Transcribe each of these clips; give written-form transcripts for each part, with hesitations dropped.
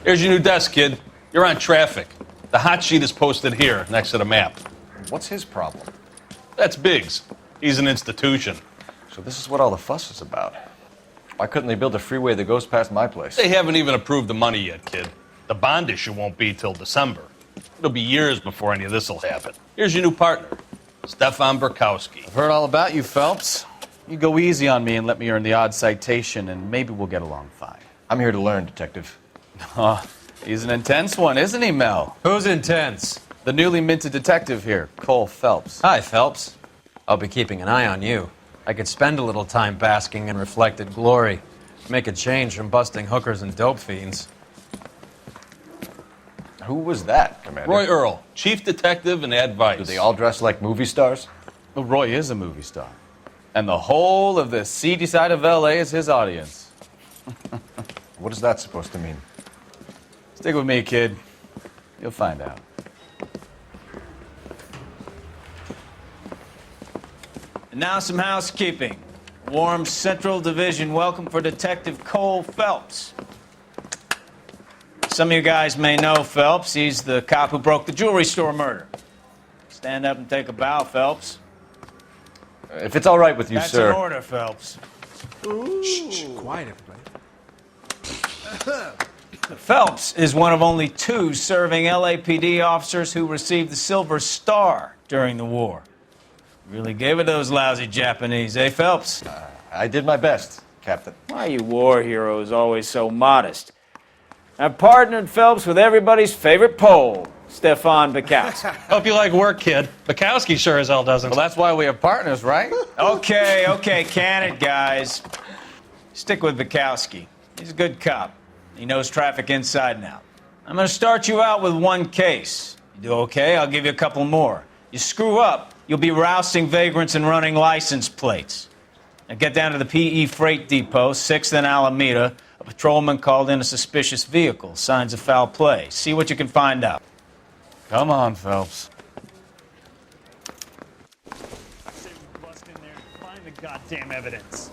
Here's your new desk, kid. You're on traffic. The hot sheet is posted here, next to the map. What's his problem? That's Biggs. He's an institution. So this is what all the fuss is about. Why couldn't they build a freeway that goes past my place? They haven't even approved the money yet, kid. The bond issue won't be till December. It'll be years before any of this will happen. Here's your new partner, Stefan Burkowski. I've heard all about you, Phelps. You go easy on me and let me earn the odd citation, and maybe we'll get along fine. I'm here to learn, Detective. He's an intense one, isn't he, Mel? Who's intense? The newly minted detective here, Cole Phelps. Hi, Phelps. I'll be keeping an eye on you. I could spend a little time basking in reflected glory. Make a change from busting hookers and dope fiends. Who was that, Commander? Roy Earl, chief detective and advice. Do they all dress like movie stars? Well, Roy is a movie star. And the whole of the seedy side of L.A. is his audience. What is that supposed to mean? Stick with me, kid. You'll find out. And now some housekeeping. Warm Central Division welcome for Detective Cole Phelps. Some of you guys may know Phelps. He's the cop who broke the jewelry store murder. Stand up and take a bow, Phelps. If it's all right with you, That's sir. an order, Phelps. Shh, quiet, everybody. Phelps is one of only 2 serving LAPD officers who received the Silver Star during the war. Really gave it those lousy Japanese, eh, Phelps? I did my best, Captain. Why are you war heroes always so modest? I've partnered Phelps with everybody's favorite Pole, Stefan Bukowski. Hope you like work, kid. Bukowski sure as hell doesn't. Well, that's why we have partners, right? Okay, can it, guys? Stick with Bukowski. He's a good cop. He knows traffic inside and out. I'm going to start you out with 1 case. You do okay, I'll give you a couple more. You screw up, you'll be rousting vagrants and running license plates. Now get down to the PE Freight Depot, 6th and Alameda. A patrolman called in a suspicious vehicle. Signs of foul play. See what you can find out. Come on, Phelps. I say we bust in there and find the goddamn evidence.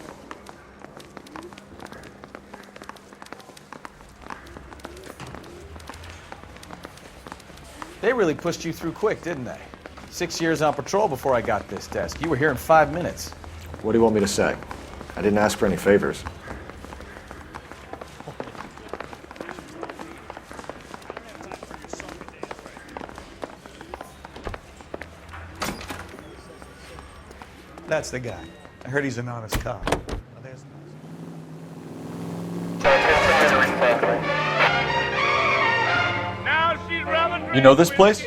They really pushed you through quick, didn't they? 6 years on patrol before I got this desk. You were here in 5 minutes. What do you want me to say? I didn't ask for any favors. That's the guy. I heard he's an honest cop. Oh, there's You know this place?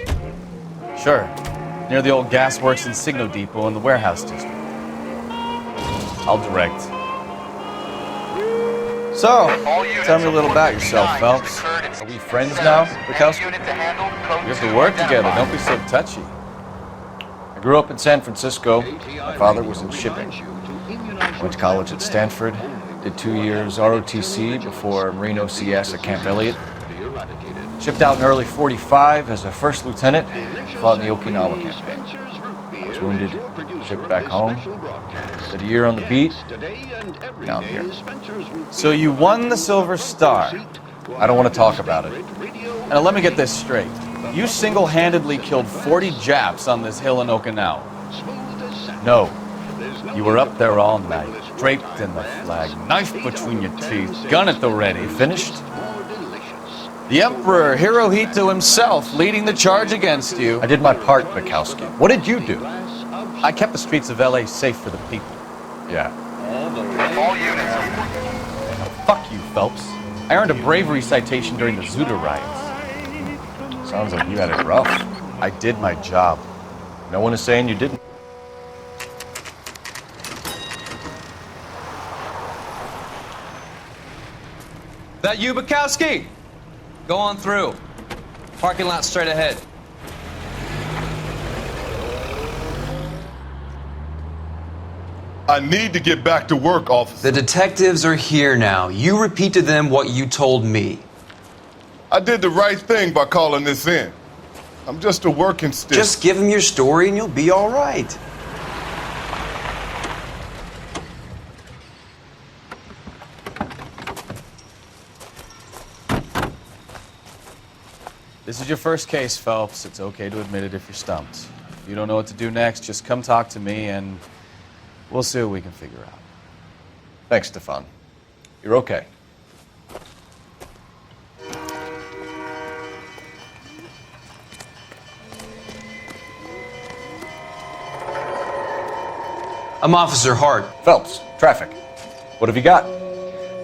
Sure. Near the old gasworks and Signo Depot in the warehouse district. I'll direct. So, tell me a little about yourself, Phelps. Are we friends now, Bukowski? We have to work together. Don't be so touchy. I grew up in San Francisco. My father was in shipping. Went to college at Stanford. Did 2 years ROTC before Marine OCS at Camp Elliott. Shipped out in early '45 as a first lieutenant. Fought in the Okinawa campaign. Was wounded. Shipped back home. Did a year on the beat. Now I'm here. So you won the Silver Star. I don't want to talk about it. Now let me get this straight. You single-handedly killed 40 Japs on this hill in Okinawa. No. You were up there all night, draped in the flag, knife between your teeth, gun at the ready. Finished? The Emperor Hirohito himself leading the charge against you. I did my part, Bukowski. What did you do? I kept the streets of L.A. safe for the people. Yeah. Fuck you, Phelps. I earned a bravery citation during the Zuda riots. Sounds like you had it rough. I did my job. No one is saying you didn't. That you, Bukowski? Go on through. Parking lot straight ahead. I need to get back to work, officer. The detectives are here now. You repeat to them what you told me. I did the right thing by calling this in. I'm just a working stick. Just give them your story and you'll be all right. This is your first case, Phelps. It's okay to admit it if you're stumped. If you don't know what to do next, just come talk to me and we'll see what we can figure out. Thanks, Stefan. You're okay. I'm Officer Hart. Phelps, traffic. What have you got?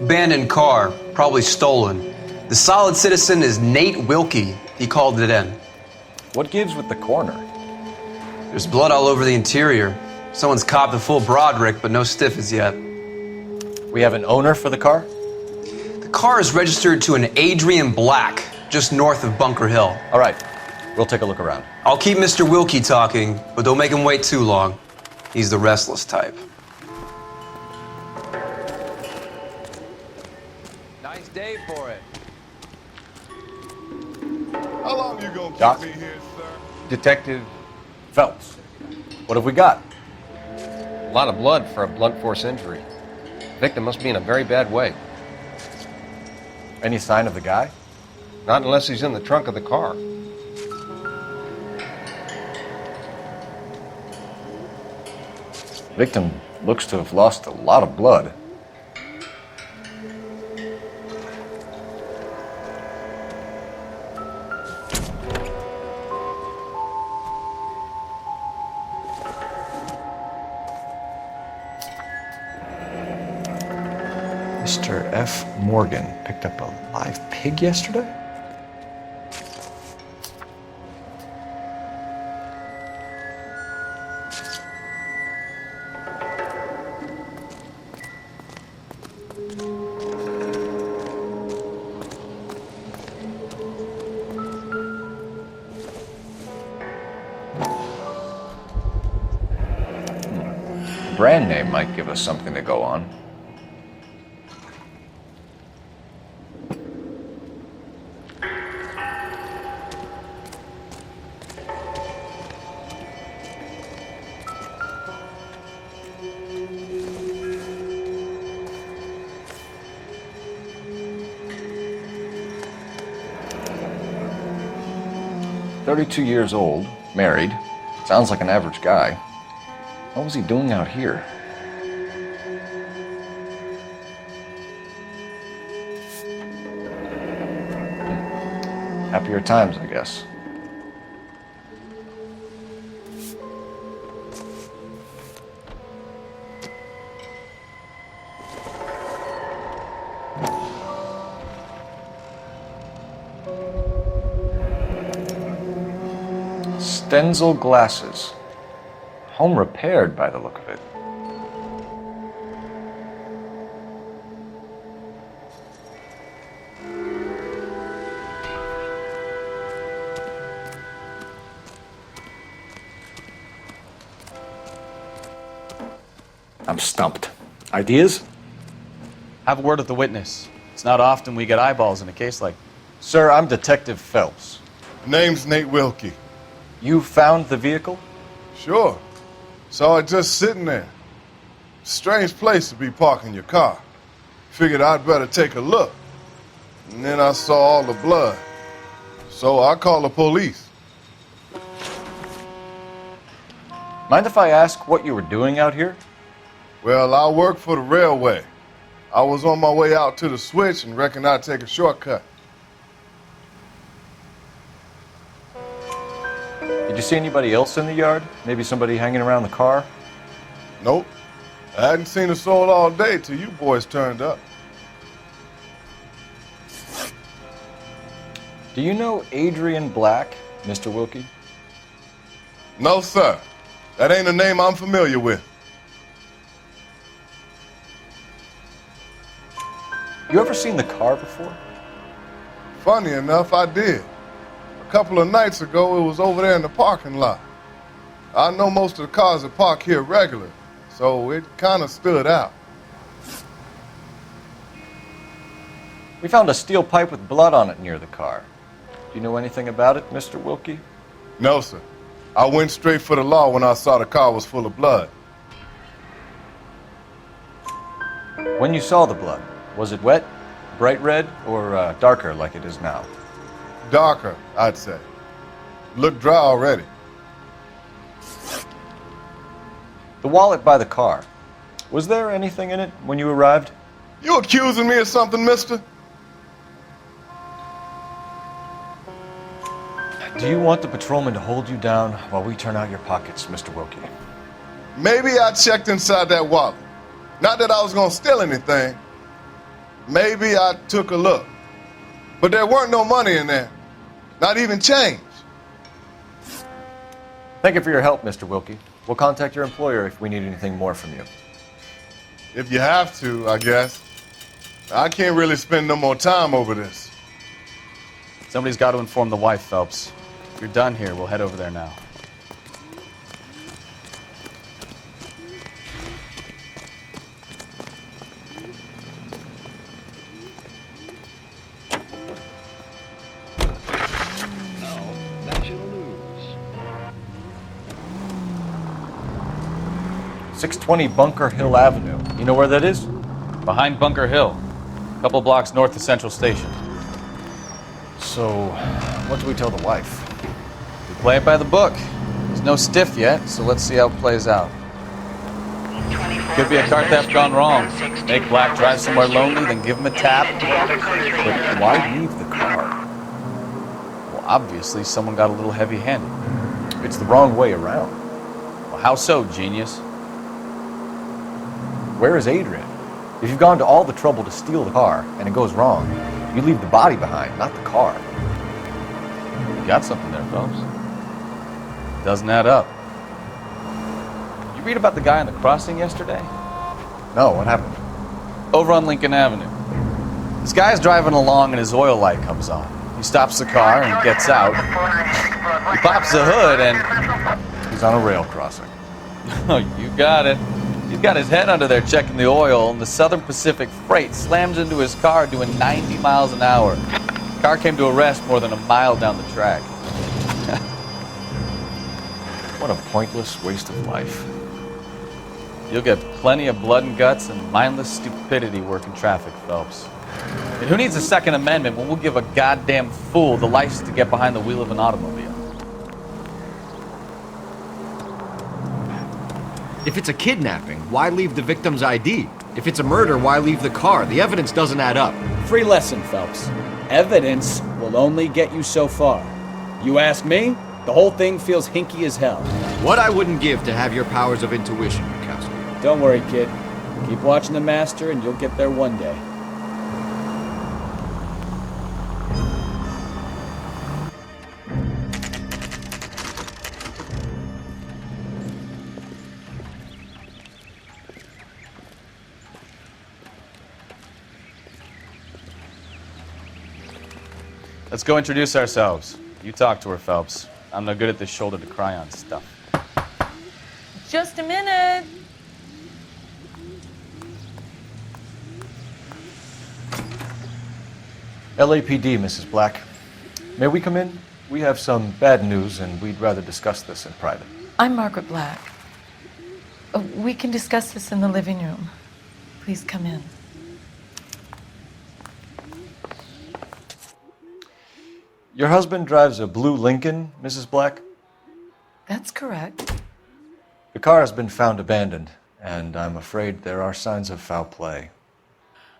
Abandoned car, probably stolen. The solid citizen is Nate Wilkie. He called it in. What gives with the coroner? There's blood all over the interior. Someone's copped a full Broderick, but no stiff as yet. We have an owner for the car? The car is registered to an Adrian Black, just north of Bunker Hill. All right, we'll take a look around. I'll keep Mr. Wilkie talking, but don't make him wait too long. He's the restless type. Nice day for it. How long you gonna Doc? keep me here, sir? Detective Phelps, what have we got? A lot of blood for a blunt force injury. Victim must be in a very bad way. Any sign of the guy? Not unless he's in the trunk of the car. Victim looks to have lost a lot of blood. Mr. F. Morgan picked up a live pig yesterday? Brand name might give us something to go on. "32 years old, married. Sounds like an average guy. What was he doing out here?" Happier times, I guess. Stenzel glasses. Home repaired by the look of it. I'm stumped. Ideas? Have a word with the witness. It's not often we get eyeballs in a case like this. Sir, I'm Detective Phelps. Name's Nate Wilkie. You found the vehicle? Sure. Saw it just sitting there. Strange place to be parking your car. Figured I'd better take a look. And then I saw all the blood. So I called the police. Mind if I ask what you were doing out here? Well, I work for the railway. I was on my way out to the switch and reckoned I'd take a shortcut. Did you see anybody else in the yard? Maybe somebody hanging around the car? Nope. I hadn't seen a soul all day till you boys turned up. Do you know Adrian Black, Mr. Wilkie? No, sir. That ain't a name I'm familiar with. You ever seen the car before? Funny enough, I did. A couple of nights ago, it was over there in the parking lot. I know most of the cars that park here regular, so it kind of stood out. We found a steel pipe with blood on it near the car. Do you know anything about it, Mr. Wilkie? No, sir. I went straight for the law when I saw the car was full of blood. When you saw the blood, was it wet, bright red, or darker like it is now? Darker, I'd say. Look dry already. The wallet by the car. Was there anything in it when you arrived? You accusing me of something, mister? Do you want the patrolman to hold you down while we turn out your pockets, Mr. Wilkie? Maybe I checked inside that wallet. Not that I was gonna steal anything. Maybe I took a look. But there weren't no money in there. Not even change. Thank you for your help, Mr. Wilkie. We'll contact your employer if we need anything more from you. If you have to, I guess. I can't really spend no more time over this. Somebody's got to inform the wife, Phelps. If you're done here, we'll head over there now. Now, national news. 620 Bunker Hill Avenue. You know where that is? Behind Bunker Hill, a couple blocks north of Central Station. So, what do we tell the wife? We play it by the book. There's no stiff yet, so let's see how it plays out. Could be a car theft gone wrong. Make Black drive somewhere lonely, then give him a tap. But why leave the car? Well, obviously, someone got a little heavy-handed. It's the wrong way around. Well, how so, genius? Where is Adrian? If you've gone to all the trouble to steal the car and it goes wrong, you leave the body behind, not the car. You got something there, Phelps. Doesn't add up. You read about the guy on the crossing yesterday? No, what happened? Over on Lincoln Avenue. This guy's driving along and his oil light comes on. He stops the car and gets out. He pops the hood and... He's on a rail crossing. Oh, you got it. He's got his head under there checking the oil, and the Southern Pacific Freight slams into his car doing 90 miles an hour. The car came to a rest more than a mile down the track. What a pointless waste of life. You'll get plenty of blood and guts and mindless stupidity working traffic, Phelps. And who needs a Second Amendment when we'll give a goddamn fool the license to get behind the wheel of an automobile? If it's a kidnapping, why leave the victim's ID? If it's a murder, why leave the car? The evidence doesn't add up. Free lesson, Phelps. Evidence will only get you so far. You ask me, the whole thing feels hinky as hell. What I wouldn't give to have your powers of intuition, McAfee. Don't worry, kid. Keep watching the master and you'll get there one day. Let's go introduce ourselves. You talk to her, Phelps. I'm no good at this shoulder to cry on stuff. Just a minute. LAPD, Mrs. Black. May we come in? We have some bad news and we'd rather discuss this in private. I'm Margaret Black. We can discuss this in the living room. Please come in. Your husband drives a blue Lincoln, Mrs. Black? That's correct. The car has been found abandoned, and I'm afraid there are signs of foul play.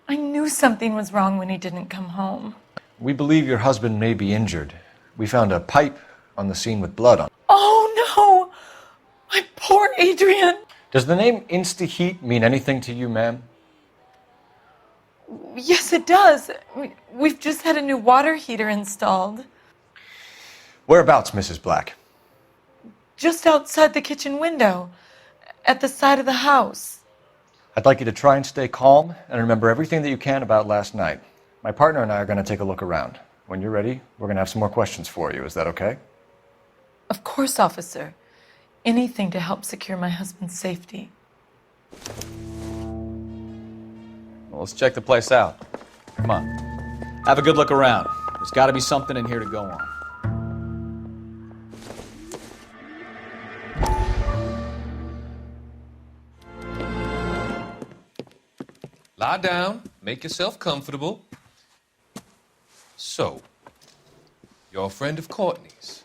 I knew something was wrong when he didn't come home. We believe your husband may be injured. We found a pipe on the scene with blood on it. Oh, no! My poor Adrian! Does the name Insta-Heat mean anything to you, ma'am? Yes, it does. We've just had a new water heater installed. Whereabouts, Mrs. Black? Just outside the kitchen window, at the side of the house. I'd like you to try and stay calm and remember everything that you can about last night. My partner and I are going to take a look around. When you're ready, we're going to have some more questions for you. Is that okay? Of course, officer. Anything to help secure my husband's safety. Well, let's check the place out. Come on. Have a good look around. There's got to be something in here to go on. Lie down, make yourself comfortable. So, You're a friend of Courtney's.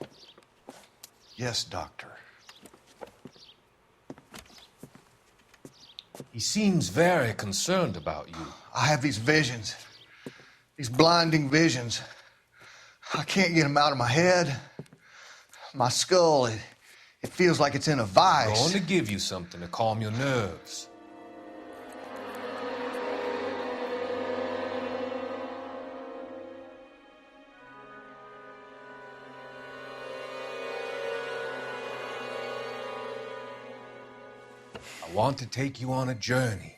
Yes, Doctor. He seems very concerned about you. I have these visions. These blinding visions. I can't get them out of my head. My skull, it feels like it's in a vice. I'm going to give you something to calm your nerves. I want to take you on a journey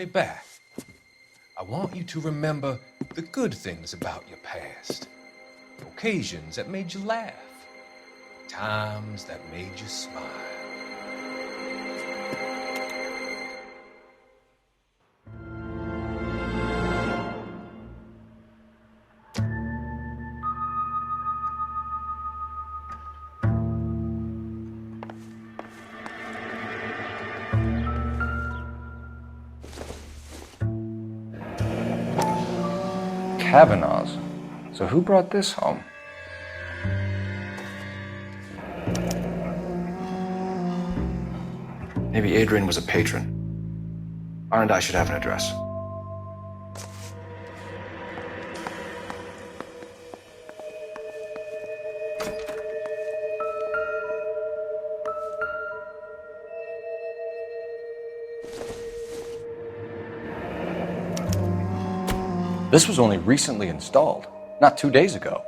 back. I want you to remember the good things about your past, occasions that made you laugh, times that made you smile. Kavanaugh's. So who brought this home? Maybe Adrian was a patron. R&I should have an address. This was only recently installed, not 2 days ago.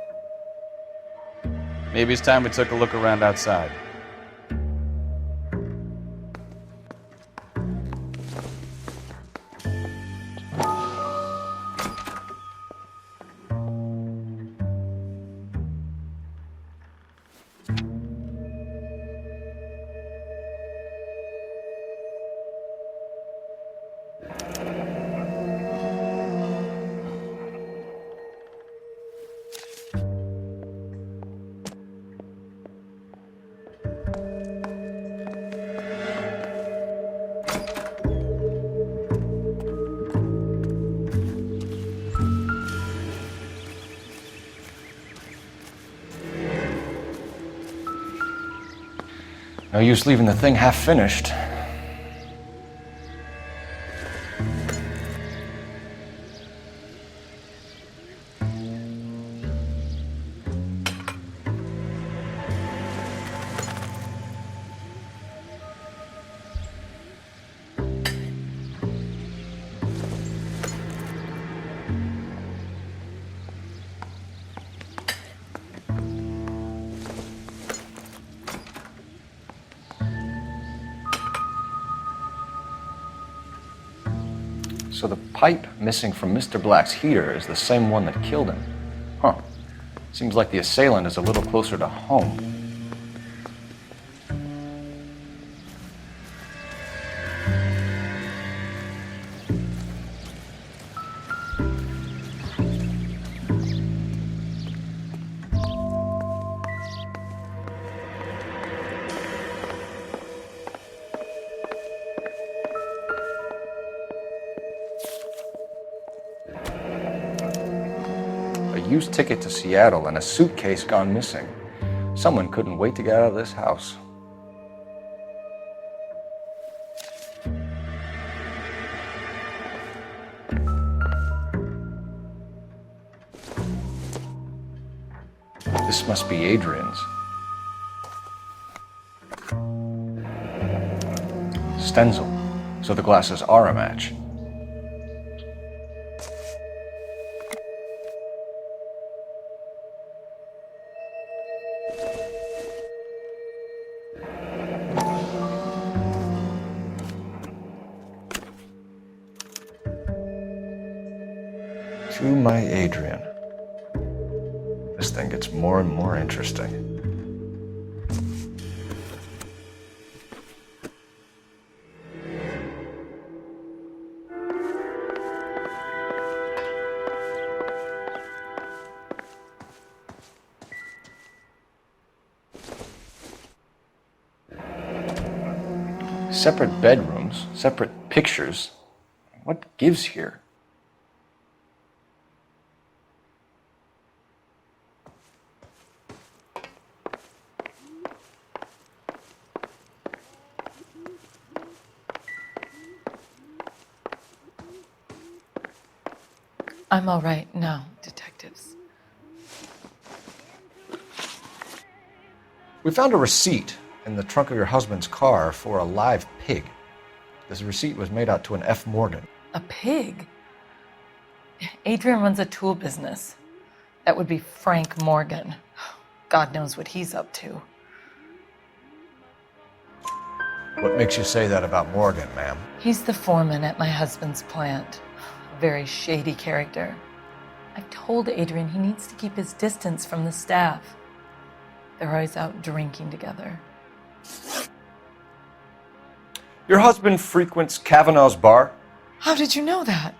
Maybe it's time we took a look around outside. No use leaving the thing half finished. So the pipe missing from Mr. Black's heater is the same one that killed him. Huh. Seems like the assailant is a little closer to home. Used ticket to Seattle and a suitcase gone missing. Someone couldn't wait to get out of this house. This must be Adrian's. Stencil, so the glasses are a match. To my Adrian. This thing gets more and more interesting. Separate bedrooms, separate pictures. What gives here? I'm all right now, detectives. We found a receipt in the trunk of your husband's car for a live pig. This receipt was made out to an F. Morgan. A pig? Adrian runs a tool business. That would be Frank Morgan. God knows what he's up to. What makes you say that about Morgan, ma'am? He's the foreman at my husband's plant. A very shady character. I've told Adrian he needs to keep his distance from the staff. They're always out drinking together. Your husband frequents Kavanaugh's bar? How did you know that?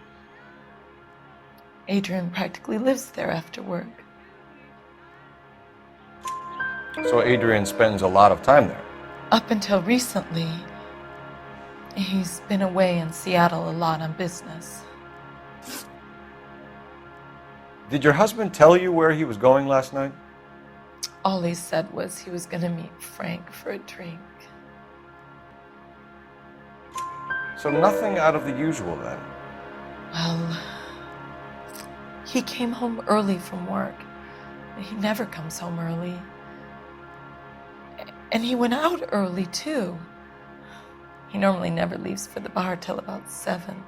Adrian practically lives there after work. So Adrian spends a lot of time there? Up until recently, he's been away in Seattle a lot on business. Did your husband tell you where he was going last night? All he said was he was going to meet Frank for a drink. So nothing out of the usual then? Well, he came home early from work. He never comes home early. And he went out early, too. He normally never leaves for the bar till about 7.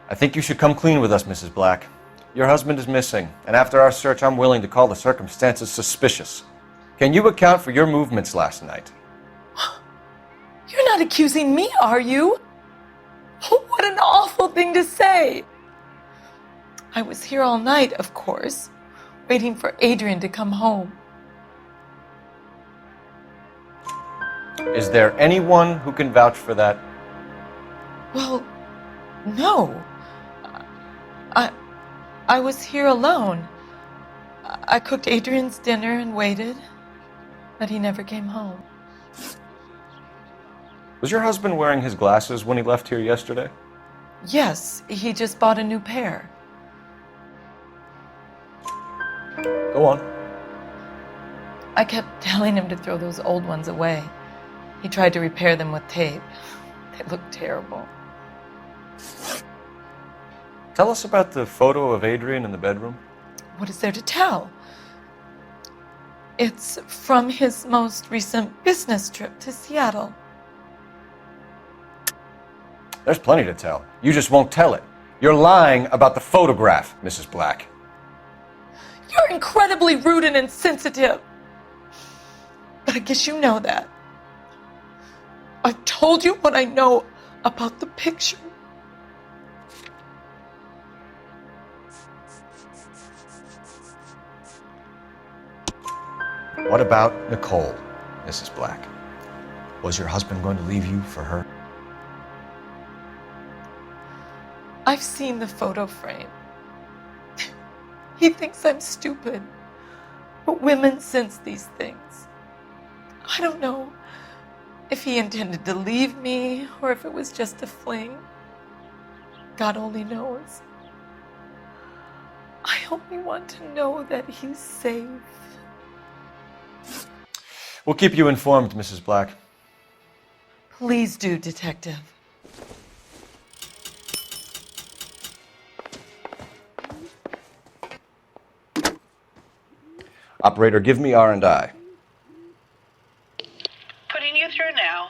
I think you should come clean with us, Mrs. Black. Your husband is missing, and after our search, I'm willing to call the circumstances suspicious. Can you account for your movements last night? You're not accusing me, are you? What an awful thing to say. I was here all night, of course, waiting for Adrian to come home. Is there anyone who can vouch for that? Well, no. I was here alone. I cooked Adrian's dinner and waited, but he never came home. Was your husband wearing his glasses when he left here yesterday? Yes, he just bought a new pair. Go on. I kept telling him to throw those old ones away. He tried to repair them with tape. They looked terrible. Tell us about the photo of Adrian in the bedroom. What is there to tell? It's from his most recent business trip to Seattle. There's plenty to tell. You just won't tell it. You're lying about the photograph, Mrs. Black. You're incredibly rude and insensitive. But I guess you know that. I've told you what I know about the picture. What about Nicole, Mrs. Black? Was your husband going to leave you for her? I've seen the photo frame. He thinks I'm stupid. But women sense these things. I don't know if he intended to leave me or if it was just a fling. God only knows. I only want to know that he's safe. We'll keep you informed, Mrs. Black. Please do, Detective. Operator, give me R&I. Putting you through now.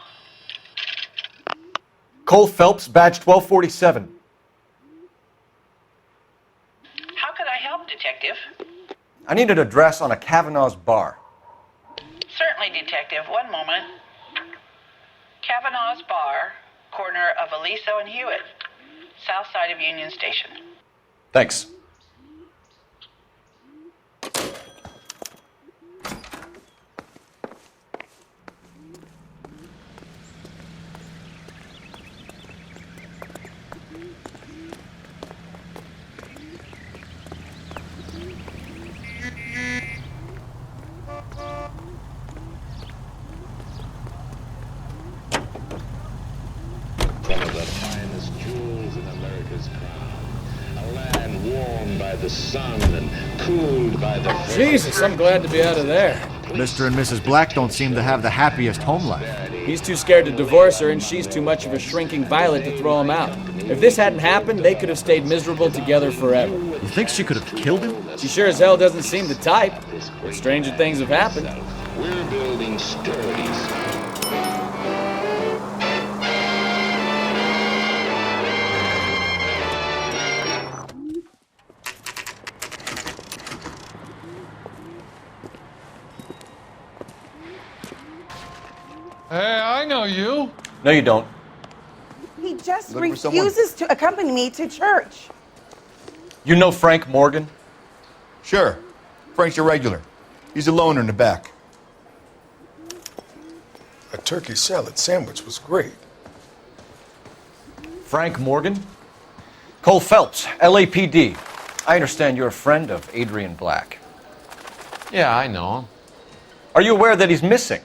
Cole Phelps, badge 1247. How could I help, Detective? I need an address on a Kavanaugh's bar. Certainly, Detective. One moment. Kavanaugh's Bar, corner of Aliso and Hewitt, south side of Union Station. Thanks. One of the finest jewels in America's crown. A land warmed by the sun and cooled by the... Jesus, I'm glad to be out of there. Mr. and Mrs. Black don't seem to have the happiest home life. He's too scared to divorce her, and she's too much of a shrinking violet to throw him out. If this hadn't happened, they could have stayed miserable together forever. You think she could have killed him? She sure as hell doesn't seem the type, but stranger things have happened. We're building stories. Hey, I know you. No, you don't. He just Looking for someone? refuses to accompany me to church. You know Frank Morgan? Sure. Frank's a regular. He's a loner in the back. A turkey salad sandwich was great. Frank Morgan? Cole Phelps, LAPD. I understand you're a friend of Adrian Black. Yeah, I know him. Are you aware that he's missing?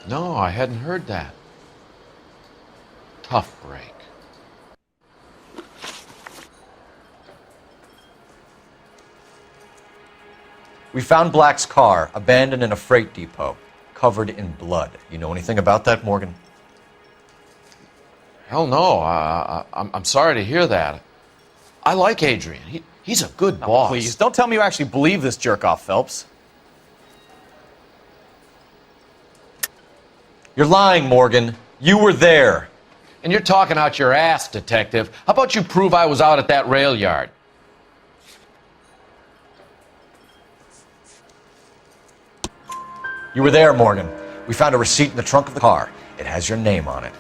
No, I hadn't heard that. Tough break. We found Black's car abandoned in a freight depot, covered in blood. You know anything about that, Morgan? Hell no. I'm sorry to hear that. I like Adrian. He's a good boss. Please, don't tell me you actually believe this jerk-off, Phelps. You're lying, Morgan. You were there. And you're talking out your ass, detective. How about you prove I was out at that rail yard? You were there, Morgan. We found a receipt in the trunk of the car. It has your name on it.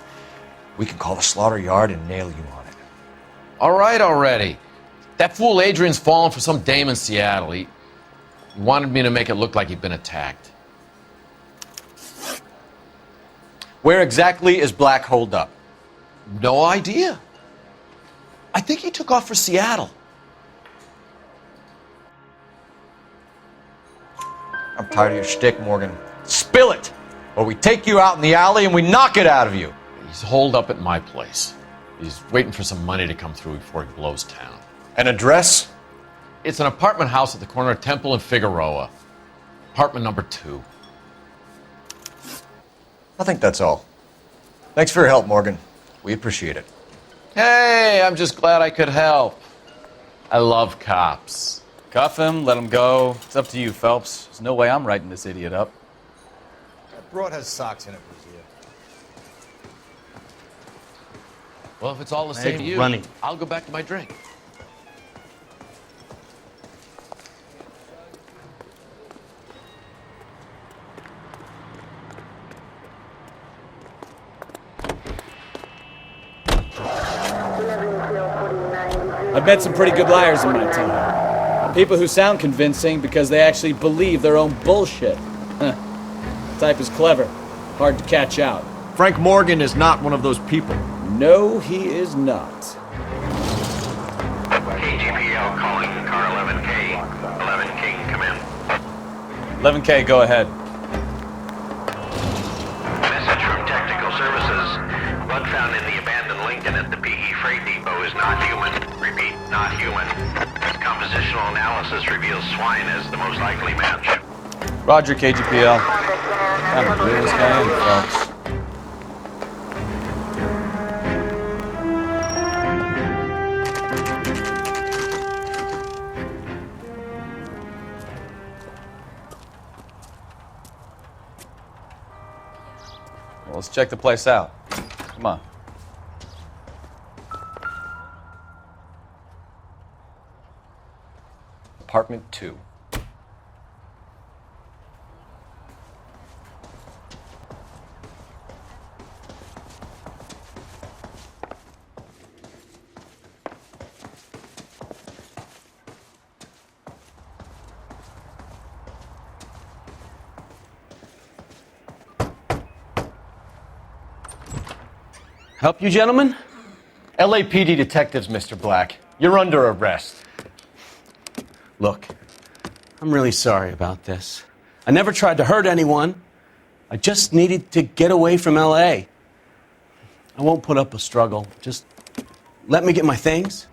We can call the slaughter yard and nail you on it. All right already. That fool Adrian's fallen for some dame in Seattle. He wanted me to make it look like he'd been attacked. Where exactly is Black holed up? No idea. I think he took off for Seattle. I'm tired of your shtick, Morgan. Spill it, or we take you out in the alley and we knock it out of you. He's holed up at my place. He's waiting for some money to come through before he blows town. An address? It's an apartment house at the corner of Temple and Figueroa. Apartment number 2. I think that's all. Thanks for your help, Morgan. We appreciate it. Hey, I'm just glad I could help. I love cops. Cuff him, let him go. It's up to you, Phelps. There's no way I'm writing this idiot up. That broad has socks in it, Brazil. Well, if it's all the same to you, I'll go back to my drink. I've met some pretty good liars in my time. People who sound convincing because they actually believe their own bullshit. The type is clever, hard to catch out. Frank Morgan is not one of those people. No, he is not. KGPL calling car 11K. 11K, come in. 11K, go ahead. Message from Technical Services. Blood found in the abandoned Lincoln at the PE Freight Depot is not human. Repeat, not human. Compositional analysis reveals swine as the most likely match. Roger, KGPL. Time to reel this guy in, Phelps. Well, let's check the place out. Come on. Apartment 2. Help you, gentlemen? LAPD detectives, Mr. Black. You're under arrest. Look, I'm really sorry about this. I never tried to hurt anyone. I just needed to get away from LA. I won't put up a struggle. Just let me get my things.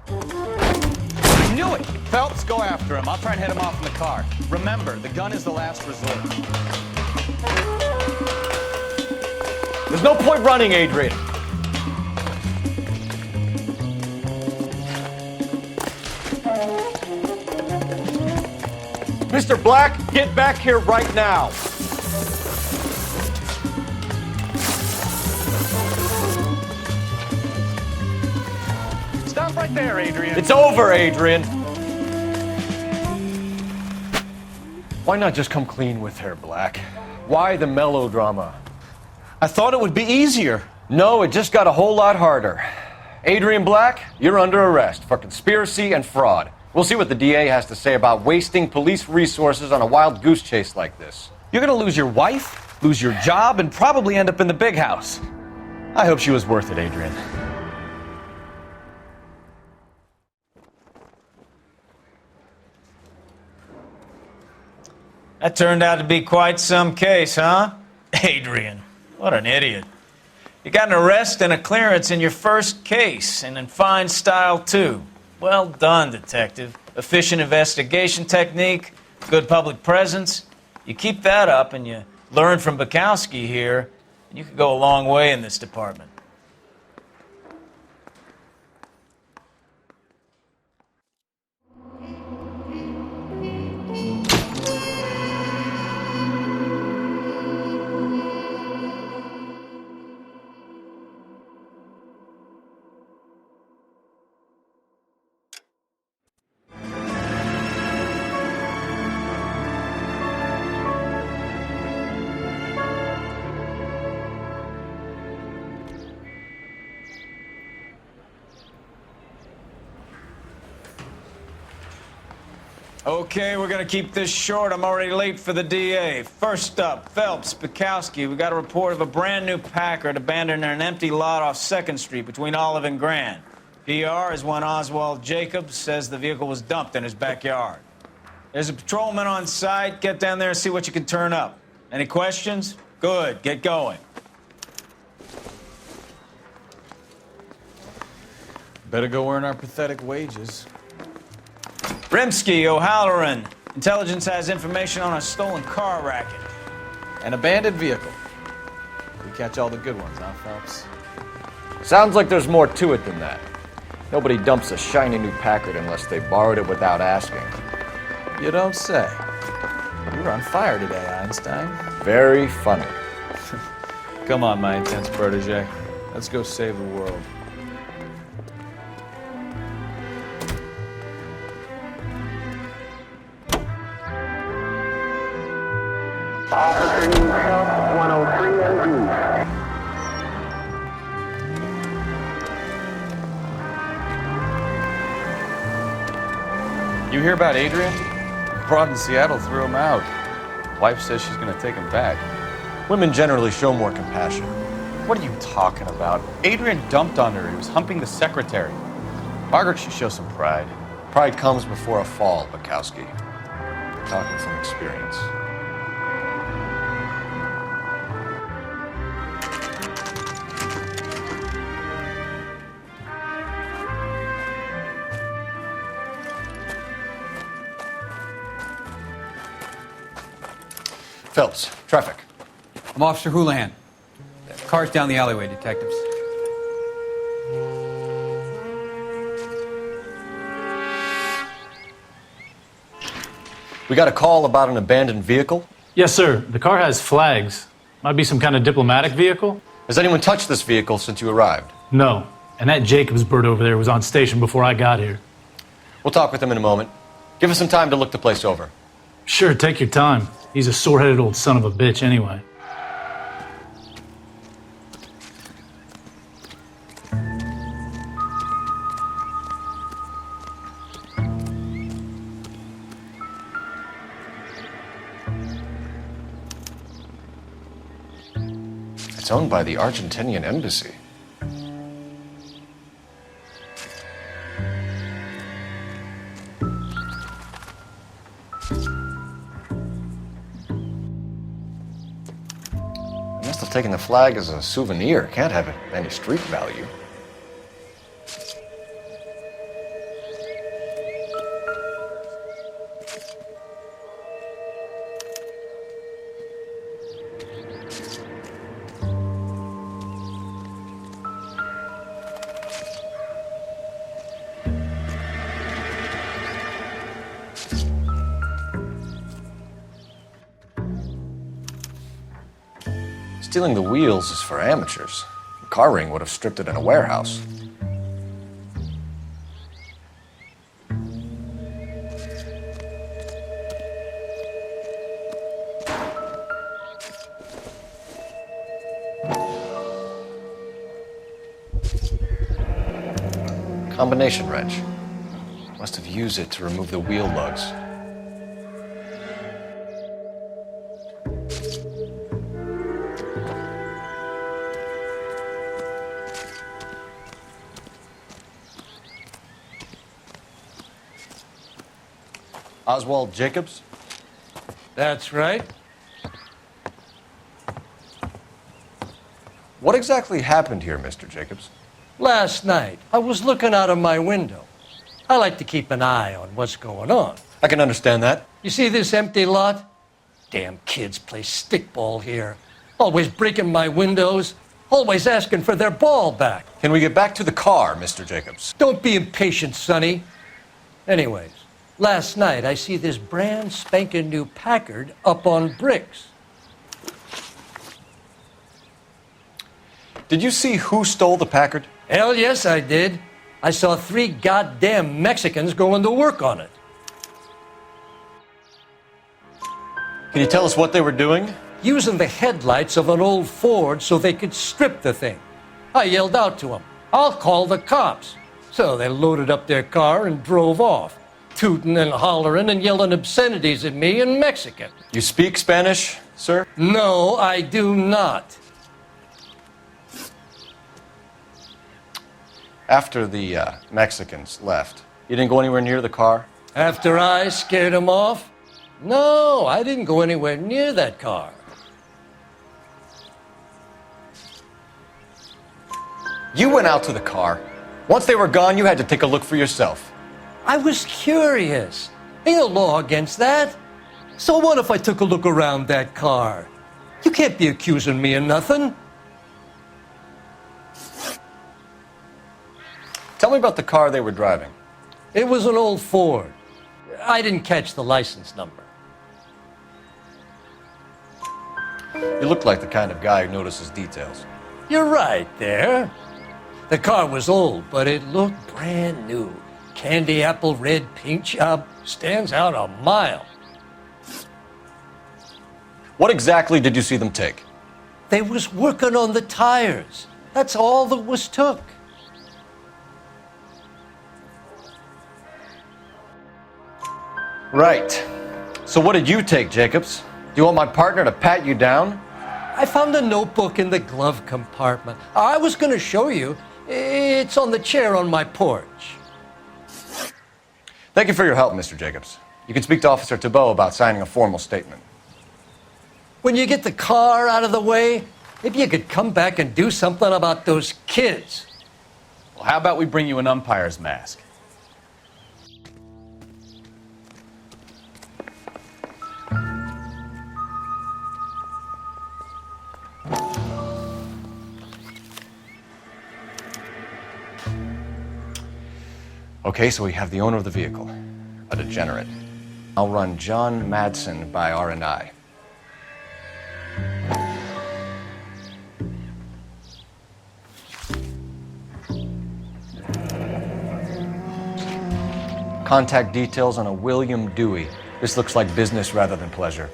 I knew it! Phelps, go after him. I'll try and head him off in the car. Remember, the gun is the last resort. There's no point running, Adrian. Mr. Black, get back here right now. Stop right there, Adrian. It's over, Adrian. Why not just come clean with her, Black? Why the melodrama? I thought it would be easier. No, it just got a whole lot harder. Adrian Black, you're under arrest for conspiracy and fraud. We'll see what the DA has to say about wasting police resources on a wild goose chase like this. You're gonna lose your wife, lose your job, and probably end up in the big house. I hope she was worth it, Adrian. That turned out to be quite some case, huh? Adrian, what an idiot. You got an arrest and a clearance in your first case, and in fine style, too. Well done, detective. Efficient investigation technique, good public presence. You keep that up and you learn from Bukowski here, and you could go a long way in this department. Okay, we're gonna keep this short. I'm already late for the DA. First up, Phelps, Bukowski. We got a report of a brand new Packard abandoned in an empty lot off 2nd Street between Olive and Grand. PR is one Oswald Jacobs says the vehicle was dumped in his backyard. There's a patrolman on site. Get down there and see what you can turn up. Any questions? Good, get going. Better go earn our pathetic wages. Rimsky, O'Halloran. Intelligence has information on a stolen car racket. An abandoned vehicle. We catch all the good ones, huh, Phelps? Sounds like there's more to it than that. Nobody dumps a shiny new Packard unless they borrowed it without asking. You don't say. You were on fire today, Einstein. Very funny. Come on, my intense protege. Let's go save the world. Officer needs help, 103 MD. You hear about Adrian? Broad in Seattle threw him out. Wife says she's gonna take him back. Women generally show more compassion. What are you talking about? Adrian dumped on her. He was humping the secretary. Margaret should show some pride. Pride comes before a fall, Bukowski. Talking from experience. Phelps, traffic. I'm Officer Houlihan. Car's down the alleyway, detectives. We got a call about an abandoned vehicle? Yes, sir. The car has flags. Might be some kind of diplomatic vehicle. Has anyone touched this vehicle since you arrived? No. And that Jacobs bird over there was on station before I got here. We'll talk with him in a moment. Give us some time to look the place over. Sure, take your time. He's a sore-headed old son of a bitch anyway. It's owned by the Argentinian embassy. Must have taken the flag as a souvenir. Can't have any street value. Stealing the wheels is for amateurs. The car ring would have stripped it in a warehouse. Combination wrench. Must have used it to remove the wheel lugs. Oswald Jacobs? That's right. What exactly happened here, Mr. Jacobs? Last night, I was looking out of my window. I like to keep an eye on what's going on. I can understand that. You see this empty lot? Damn kids play stickball here. Always breaking my windows, always asking for their ball back. Can we get back to the car, Mr. Jacobs? Don't be impatient, Sonny. Anyways, last night I see this brand spanking new Packard up on bricks. Did you see who stole the Packard? Hell yes, I did. I saw 3 goddamn Mexicans going to work on it. Can you tell us what they were doing? Using the headlights of an old Ford so they could strip the thing. I yelled out to them, "I'll call the cops." So they loaded up their car and drove off, tooting and hollering and yelling obscenities at me in Mexican. You speak Spanish, sir? No, I do not. After the Mexicans left, you didn't go anywhere near the car? After I scared them off? No, I didn't go anywhere near that car. You went out to the car. Once they were gone, you had to take a look for yourself. I was curious. Ain't no law against that. So what if I took a look around that car? You can't be accusing me of nothing. Tell me about the car they were driving. It was an old Ford. I didn't catch the license number. You look like the kind of guy who notices details. You're right there. The car was old, but it looked brand new. Candy apple red paint job stands out a mile. What exactly did you see them take? They was working on the tires. That's all that was took. Right. So what did you take, Jacobs? Do you want my partner to pat you down? I found a notebook in the glove compartment. I was going to show you. It's on the chair on my porch. Thank you for your help, Mr. Jacobs. You can speak to Officer Thibault about signing a formal statement. When you get the car out of the way, maybe you could come back and do something about those kids. Well, how about we bring you an umpire's mask? Okay, so we have the owner of the vehicle, a degenerate. I'll run John Madsen by R&I. Contact details on a William Dewey. This looks like business rather than pleasure.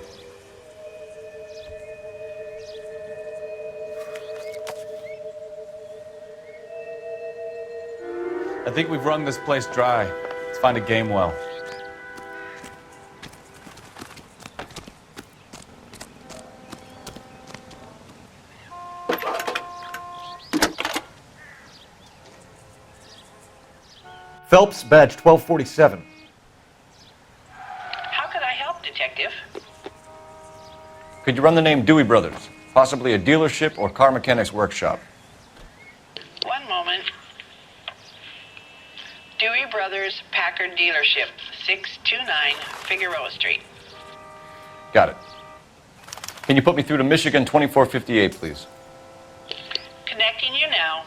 I think we've wrung this place dry. Let's find a game well. Phelps, badge 1247. How could I help, Detective? Could you run the name Dewey Brothers? Possibly a dealership or car mechanics workshop. One moment. Dewey Brothers Packard Dealership, 629 Figueroa Street. Got it. Can you put me through to Michigan 2458, please? Connecting you now.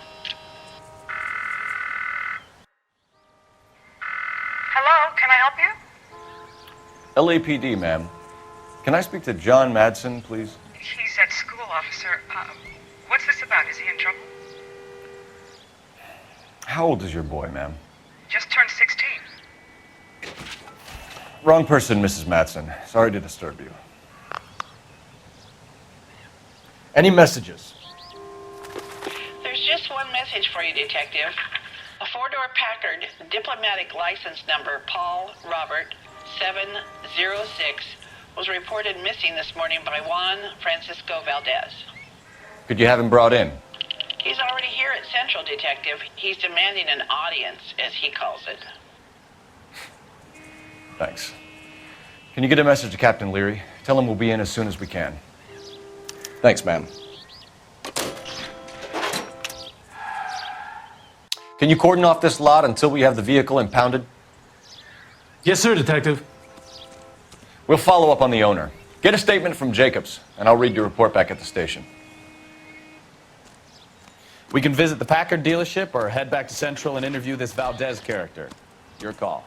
Hello, can I help you? LAPD, ma'am. Can I speak to John Madsen, please? He's at school officer. What's this about? Is he in trouble? How old is your boy, ma'am? Just turned 16. Wrong person, Mrs. Matson. Sorry to disturb you. Any messages? There's just one message for you, Detective. A four-door Packard, diplomatic license number Paul Robert 706, was reported missing this morning by Juan Francisco Valdez. Could you have him brought in? He's already here at Central, Detective. He's demanding an audience, as he calls it. Thanks. Can you get a message to Captain Leary? Tell him we'll be in as soon as we can. Thanks, ma'am. Can you cordon off this lot until we have the vehicle impounded? Yes, sir, Detective. We'll follow up on the owner. Get a statement from Jacobs, and I'll read your report back at the station. We can visit the Packard dealership or head back to Central and interview this Valdez character. Your call.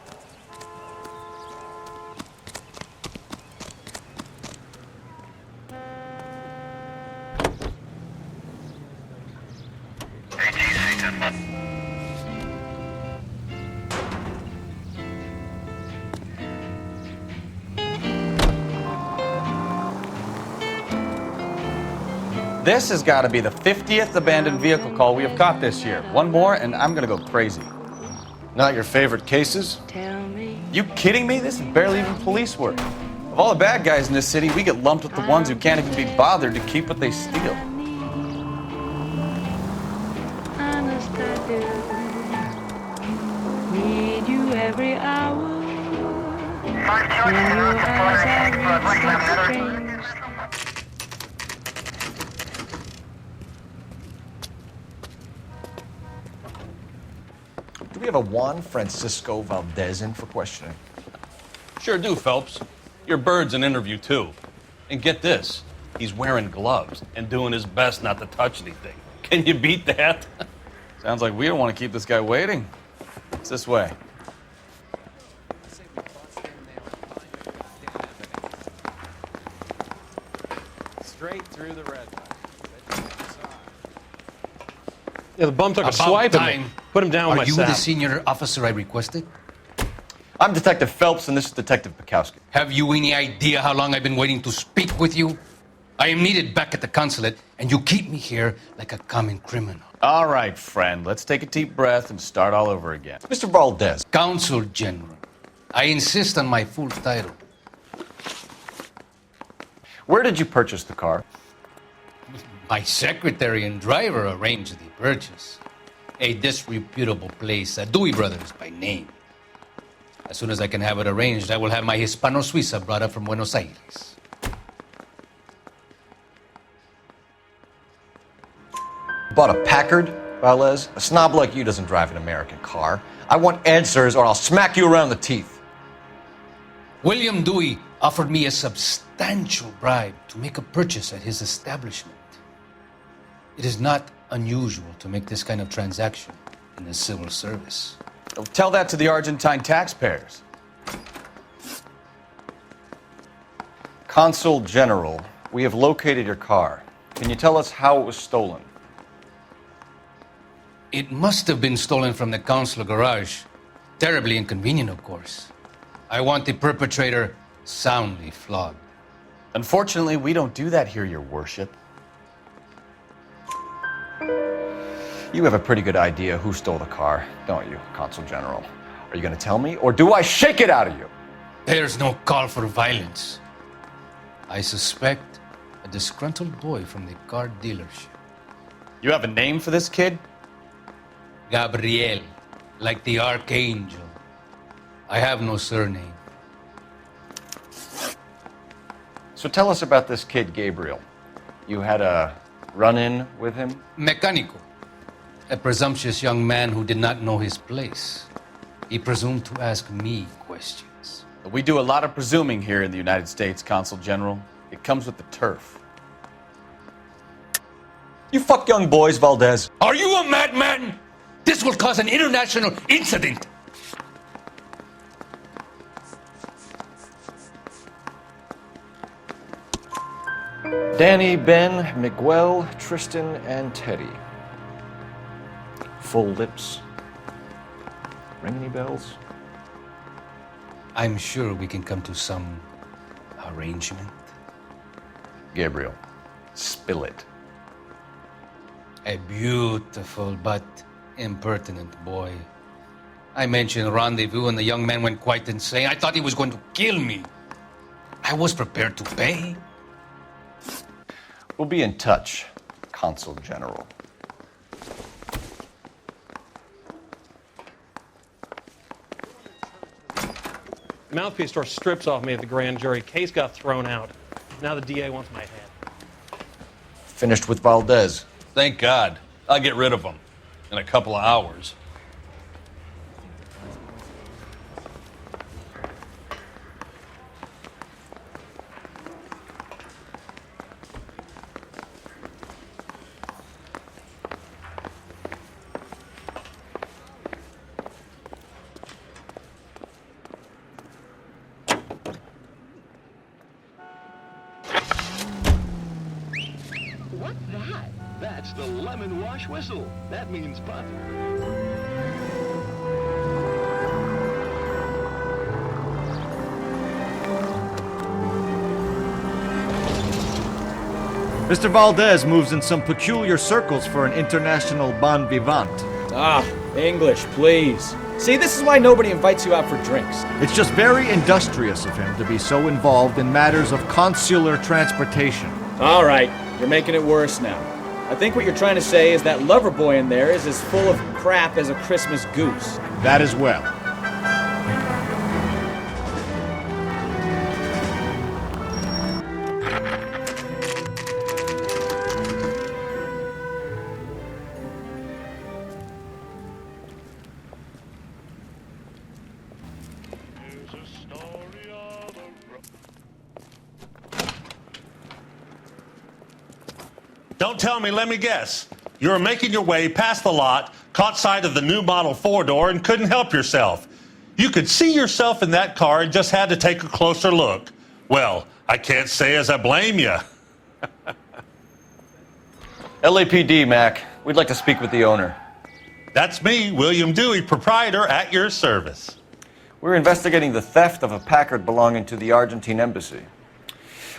This has got to be the 50th abandoned vehicle call we have caught this year. One more, and I'm going to go crazy. Not your favorite cases? You kidding me? This is barely even police work. Of all the bad guys in this city, we get lumped with the ones who can't even be bothered to keep what they steal. Need you every hour. When your eyes are strange. Do we have a Juan Francisco Valdez in for questioning? Sure do, Phelps. Your bird's an interview, too. And get this, he's wearing gloves and doing his best not to touch anything. Can you beat that? Sounds like we don't want to keep this guy waiting. It's this way. Straight through the red light. Yeah, the bum took a swipe at me. Put him down with my Are you sap. the senior officer I requested? I'm Detective Phelps, and this is Detective Bukowski. Have you any idea how long I've been waiting to speak with you? I am needed back at the consulate, and you keep me here like a common criminal. All right, friend. Let's take a deep breath and start all over again. Mr. Valdez. Consul General. I insist on my full title. Where did you purchase the car? My secretary and driver arranged the purchase. A disreputable place, Dewey Brothers by name. As soon as I can have it arranged, I will have my Hispano Suiza brought up from Buenos Aires. Bought a Packard, Valdez? A snob like you doesn't drive an American car. I want answers or I'll smack you around the teeth. William Dewey offered me a substantial bribe to make a purchase at his establishment. It is not unusual to make this kind of transaction in the civil service. Tell that to the Argentine taxpayers. Consul General, we have located your car. Can you tell us how it was stolen? It must have been stolen from the consular garage. Terribly inconvenient, of course. I want the perpetrator soundly flogged. Unfortunately, we don't do that here, Your Worship. You have a pretty good idea who stole the car, don't you, Consul General? Are you going to tell me, or do I shake it out of you? There's no call for violence. I suspect a disgruntled boy from the car dealership. You have a name for this kid? Gabriel, like the archangel. I have no surname. So tell us about this kid, Gabriel. You had a run-in with him? Mecánico. A presumptuous young man who did not know his place. He presumed to ask me questions. We do a lot of presuming here in the United States, Consul General. It comes with the turf. You fuck young boys, Valdez. Are you a madman? This will cause an international incident. Danny, Ben, Miguel, Tristan, and Teddy. Full lips. Ring any bells? I'm sure we can come to some arrangement. Gabriel, spill it. A beautiful but impertinent boy. I mentioned rendezvous and the young man went quite insane. I thought he was going to kill me. I was prepared to pay. We'll be in touch, Consul General. Mouthpiece tore strips off me at the grand jury. Case got thrown out. Now the DA wants my head. Finished with Valdez. Thank God. I'll get rid of him in a couple of hours. That's the lemon wash whistle. That means butter. Mr. Valdez moves in some peculiar circles for an international bon vivant. Ah, English, please. See, this is why nobody invites you out for drinks. It's just very industrious of him to be so involved in matters of consular transportation. All right, you're making it worse now. I think what you're trying to say is that lover boy in there is as full of crap as a Christmas goose. That as well. Don't tell me, let me guess. You were making your way past the lot, caught sight of the new model four-door, and couldn't help yourself. You could see yourself in that car and just had to take a closer look. Well, I can't say as I blame you. LAPD, Mac. We'd like to speak with the owner. That's me, William Dewey, proprietor, at your service. We're investigating the theft of a Packard belonging to the Argentine embassy.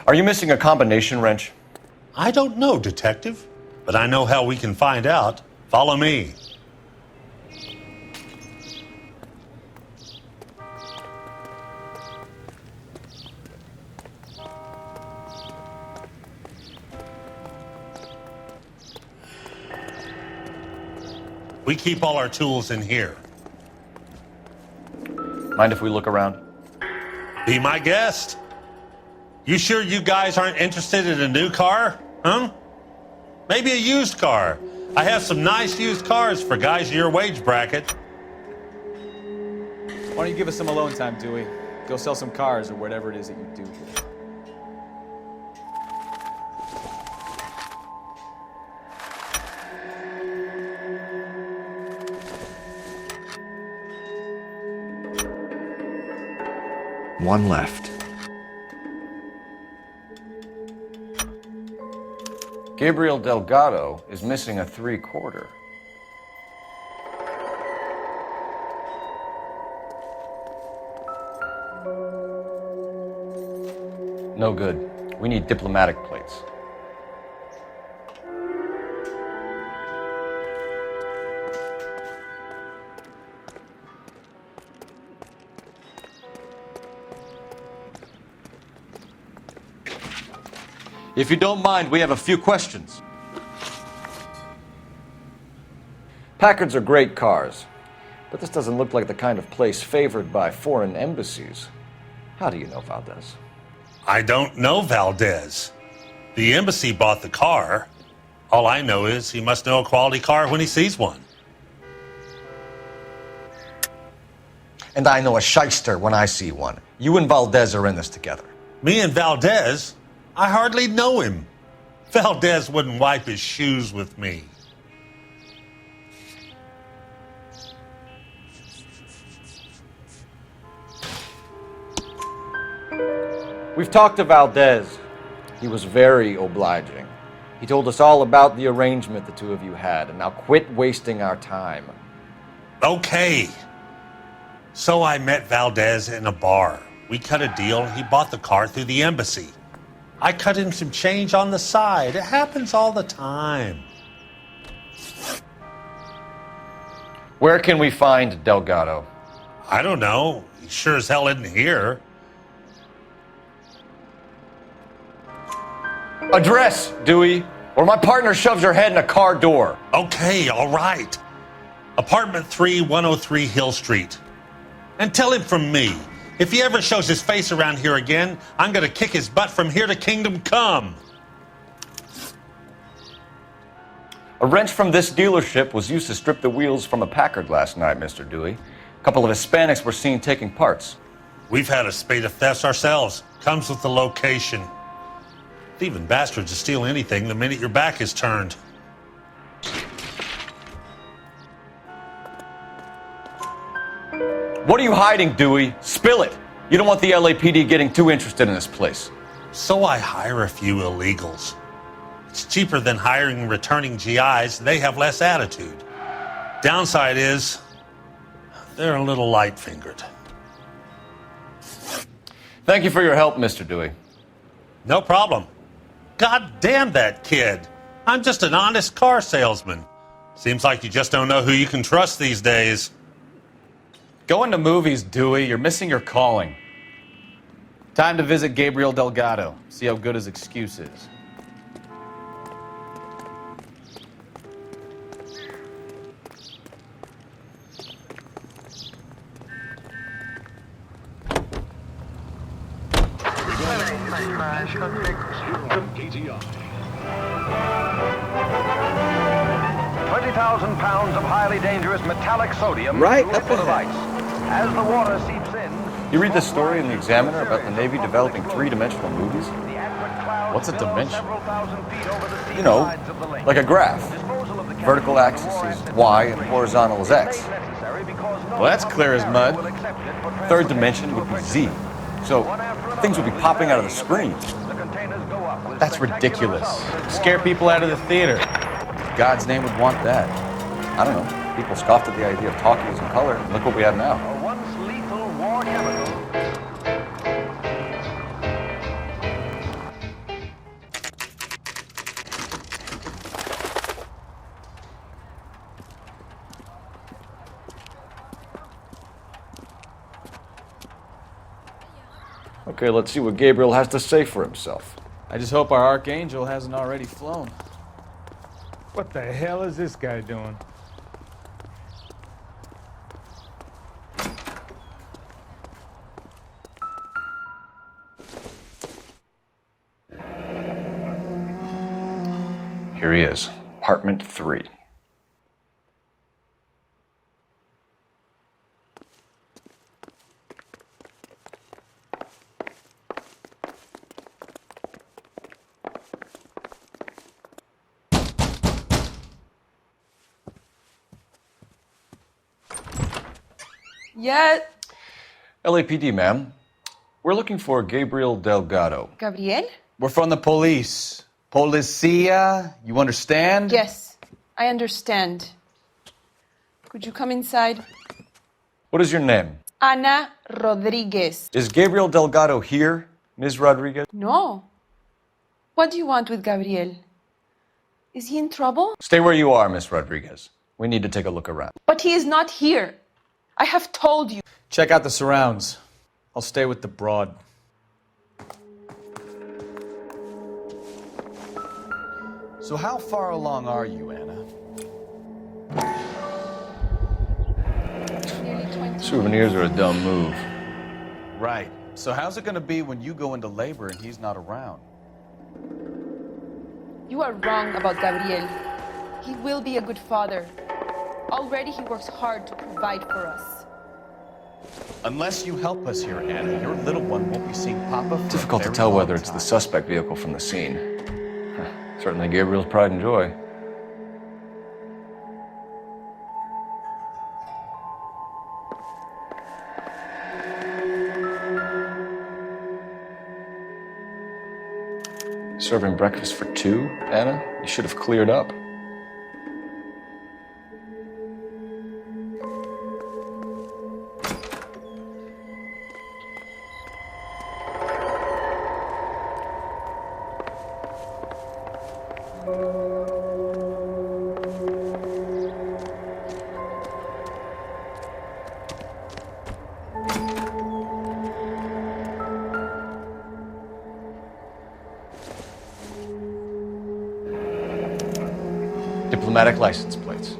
Are you missing a combination wrench? I don't know, Detective, but I know how we can find out. Follow me. We keep all our tools in here. Mind if we look around? Be my guest. You sure you guys aren't interested in a new car? Huh? Maybe a used car. I have some nice used cars for guys in your wage bracket. Why don't you give us some alone time, Dewey? Go sell some cars or whatever it is that you do here. One left. Gabriel Delgado is missing a 3/4. No good. We need diplomatic plates. If you don't mind, we have a few questions. Packards are great cars, but this doesn't look like the kind of place favored by foreign embassies. How do you know Valdez? I don't know Valdez. The embassy bought the car. All I know is he must know a quality car when he sees one. And I know a shyster when I see one. You and Valdez are in this together. Me and Valdez? I hardly know him. Valdez wouldn't wipe his shoes with me. We've talked to Valdez. He was very obliging. He told us all about the arrangement the two of you had, and now quit wasting our time. Okay. So I met Valdez in a bar. We cut a deal, and he bought the car through the embassy. I cut him some change on the side. It happens all the time. Where can we find Delgado? I don't know. He sure as hell isn't here. Address, Dewey, or my partner shoves your head in a car door. Okay, all right. Apartment 3, 103 Hill Street. And tell him from me, if he ever shows his face around here again, I'm gonna kick his butt from here to Kingdom Come. A wrench from this dealership was used to strip the wheels from a Packard last night, Mr. Dewey. A couple of Hispanics were seen taking parts. We've had a spate of thefts ourselves. Comes with the location. Thieving bastards to steal anything the minute your back is turned. What are you hiding, Dewey? Spill it. You don't want the LAPD getting too interested in this place. So I hire a few illegals. It's cheaper than hiring returning GIs. They have less attitude. Downside is, they're a little light-fingered. Thank you for your help, Mr. Dewey. No problem. God damn that kid. I'm just an honest car salesman. Seems like you just don't know who you can trust these days. Going to movies, Dewey. You're missing your calling. Time to visit Gabriel Delgado. See how good his excuse is. £20,000 of highly dangerous metallic sodium Right through a up foot of ahead. ice. As the water seeps in, You read this story in the Examiner about the Navy developing three-dimensional movies? What's a dimension? You know, like a graph. Vertical axis is Y and horizontal is X. Well, that's clear as mud. Third dimension would be Z. So things would be popping out of the screen. That's ridiculous. Scare people out of the theater. God's name would want that. I don't know. People scoffed at the idea of talkies in color. Look what we have now. a once lethal war chemical. Okay, let's see what Gabriel has to say for himself. I just hope our Archangel hasn't already flown. What the hell is this guy doing? Here he is, apartment 3. Yeah, LAPD, ma'am. We're looking for Gabriel Delgado. Gabriel? We're from the police. Policia, you understand? Yes, I understand. Could you come inside? What is your name? Ana Rodriguez. Is Gabriel Delgado here, Ms. Rodriguez? No. What do you want with Gabriel? Is he in trouble? Stay where you are, Ms. Rodriguez. We need to take a look around. But he is not here. I have told you. Check out the surrounds. I'll stay with the broad. So how far along are you, Anna? Nearly 20. Souvenirs are a dumb move. Right. So how's it gonna be when you go into labor and he's not around? You are wrong about Gabriel. He will be a good father. Already he works hard to provide for us. Unless you help us here, Anna, your little one won't be seeing Papa for Difficult a to very tell long whether it's time. the suspect vehicle from the scene. Certainly Gabriel's pride and joy. Serving breakfast for two, Anna? You should have cleared up. Diplomatic license plates.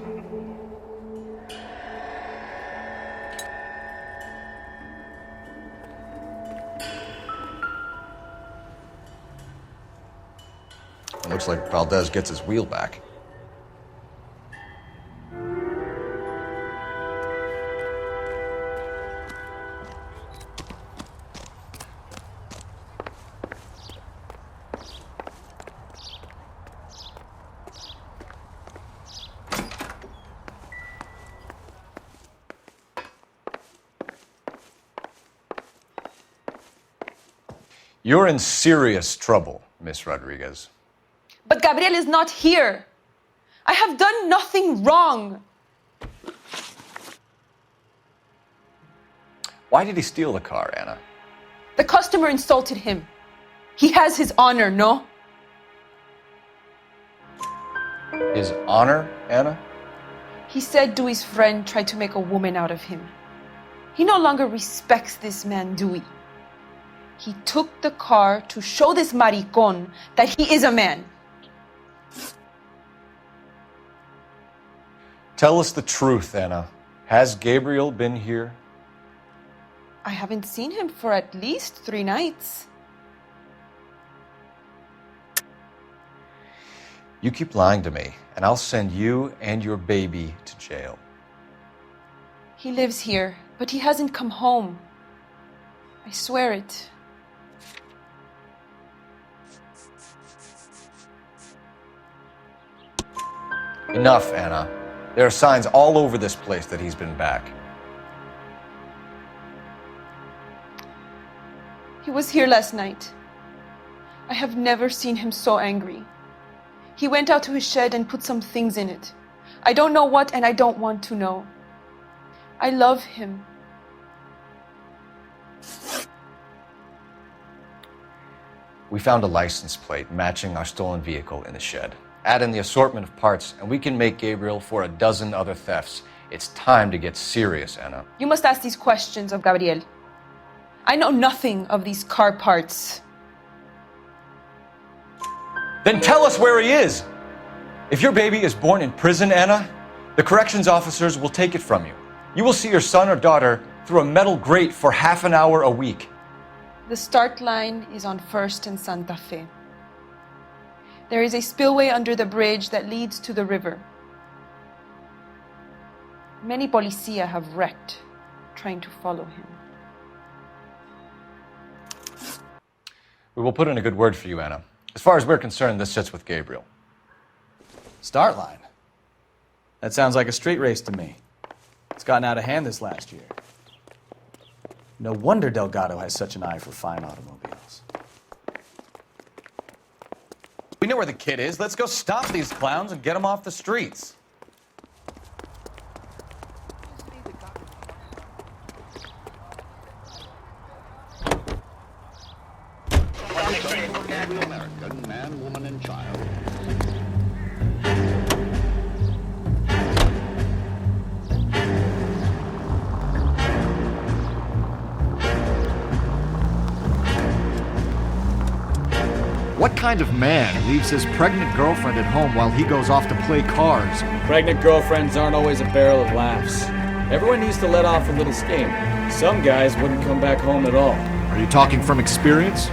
It looks like Valdez gets his wheel back. You're in serious trouble, Miss Rodriguez. But Gabriel is not here. I have done nothing wrong. Why did he steal the car, Anna? The customer insulted him. He has his honor, no? His honor, Anna? He said Dewey's friend tried to make a woman out of him. He no longer respects this man, Dewey. He took the car to show this maricón that he is a man. Tell us the truth, Anna. Has Gabriel been here? I haven't seen him for at least 3 nights. You keep lying to me, and I'll send you and your baby to jail. He lives here, but he hasn't come home. I swear it. Enough, Anna. There are signs all over this place that he's been back. He was here last night. I have never seen him so angry. He went out to his shed and put some things in it. I don't know what, and I don't want to know. I love him. We found a license plate matching our stolen vehicle in the shed. Add in the assortment of parts, and we can make Gabriel for a dozen other thefts. It's time to get serious, Anna. You must ask these questions of Gabriel. I know nothing of these car parts. Then tell us where he is! If your baby is born in prison, Anna, the corrections officers will take it from you. You will see your son or daughter through a metal grate for half an hour a week. The start line is on 1st and Santa Fe. There is a spillway under the bridge that leads to the river. Many policia have wrecked trying to follow him. We will put in a good word for you, Anna. As far as we're concerned, this sits with Gabriel. Start line? That sounds like a street race to me. It's gotten out of hand this last year. No wonder Delgado has such an eye for fine automobiles. We know where the kid is. Let's go stop these clowns and get them off the streets. Every American, man, woman, and child. What kind of man leaves his pregnant girlfriend at home while he goes off to play cards? Pregnant girlfriends aren't always a barrel of laughs. Everyone needs to let off a little steam. Some guys wouldn't come back home at all. Are you talking from experience?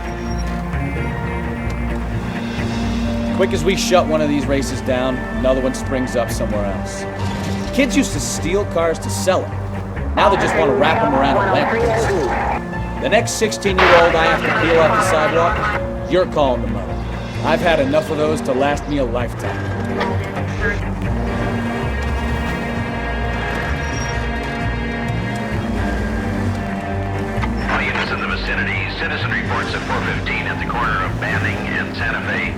Quick as we shut one of these races down, another one springs up somewhere else. Kids used to steal cars to sell them. Now they just want to wrap them around a lamppost. The next 16-year-old I have to peel off the sidewalk, you're calling them up. I've had enough of those to last me a lifetime. All units in the vicinity, Citizen reports at 4:15 at the corner of Banning and Santa Fe.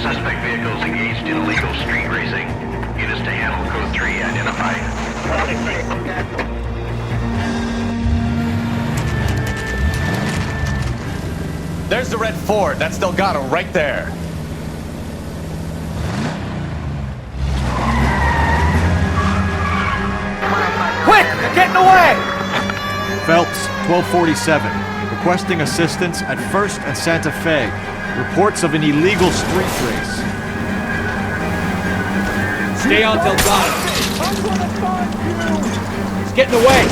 Suspect vehicles engaged in illegal street racing. Units to handle code 3 identified. There's the red Ford. That's Delgado right there. Quick! They're getting away! Phelps, 1247. Requesting assistance at 1st and Santa Fe. Reports of an illegal street race. Stay on Delgado. He's getting away.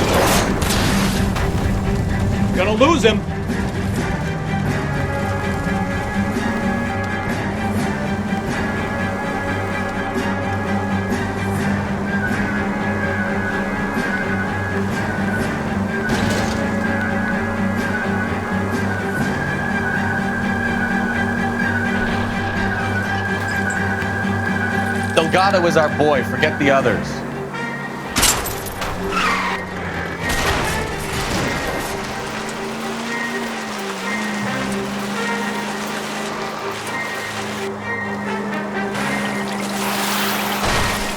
Gonna lose him. Delgado is our boy. Forget the others.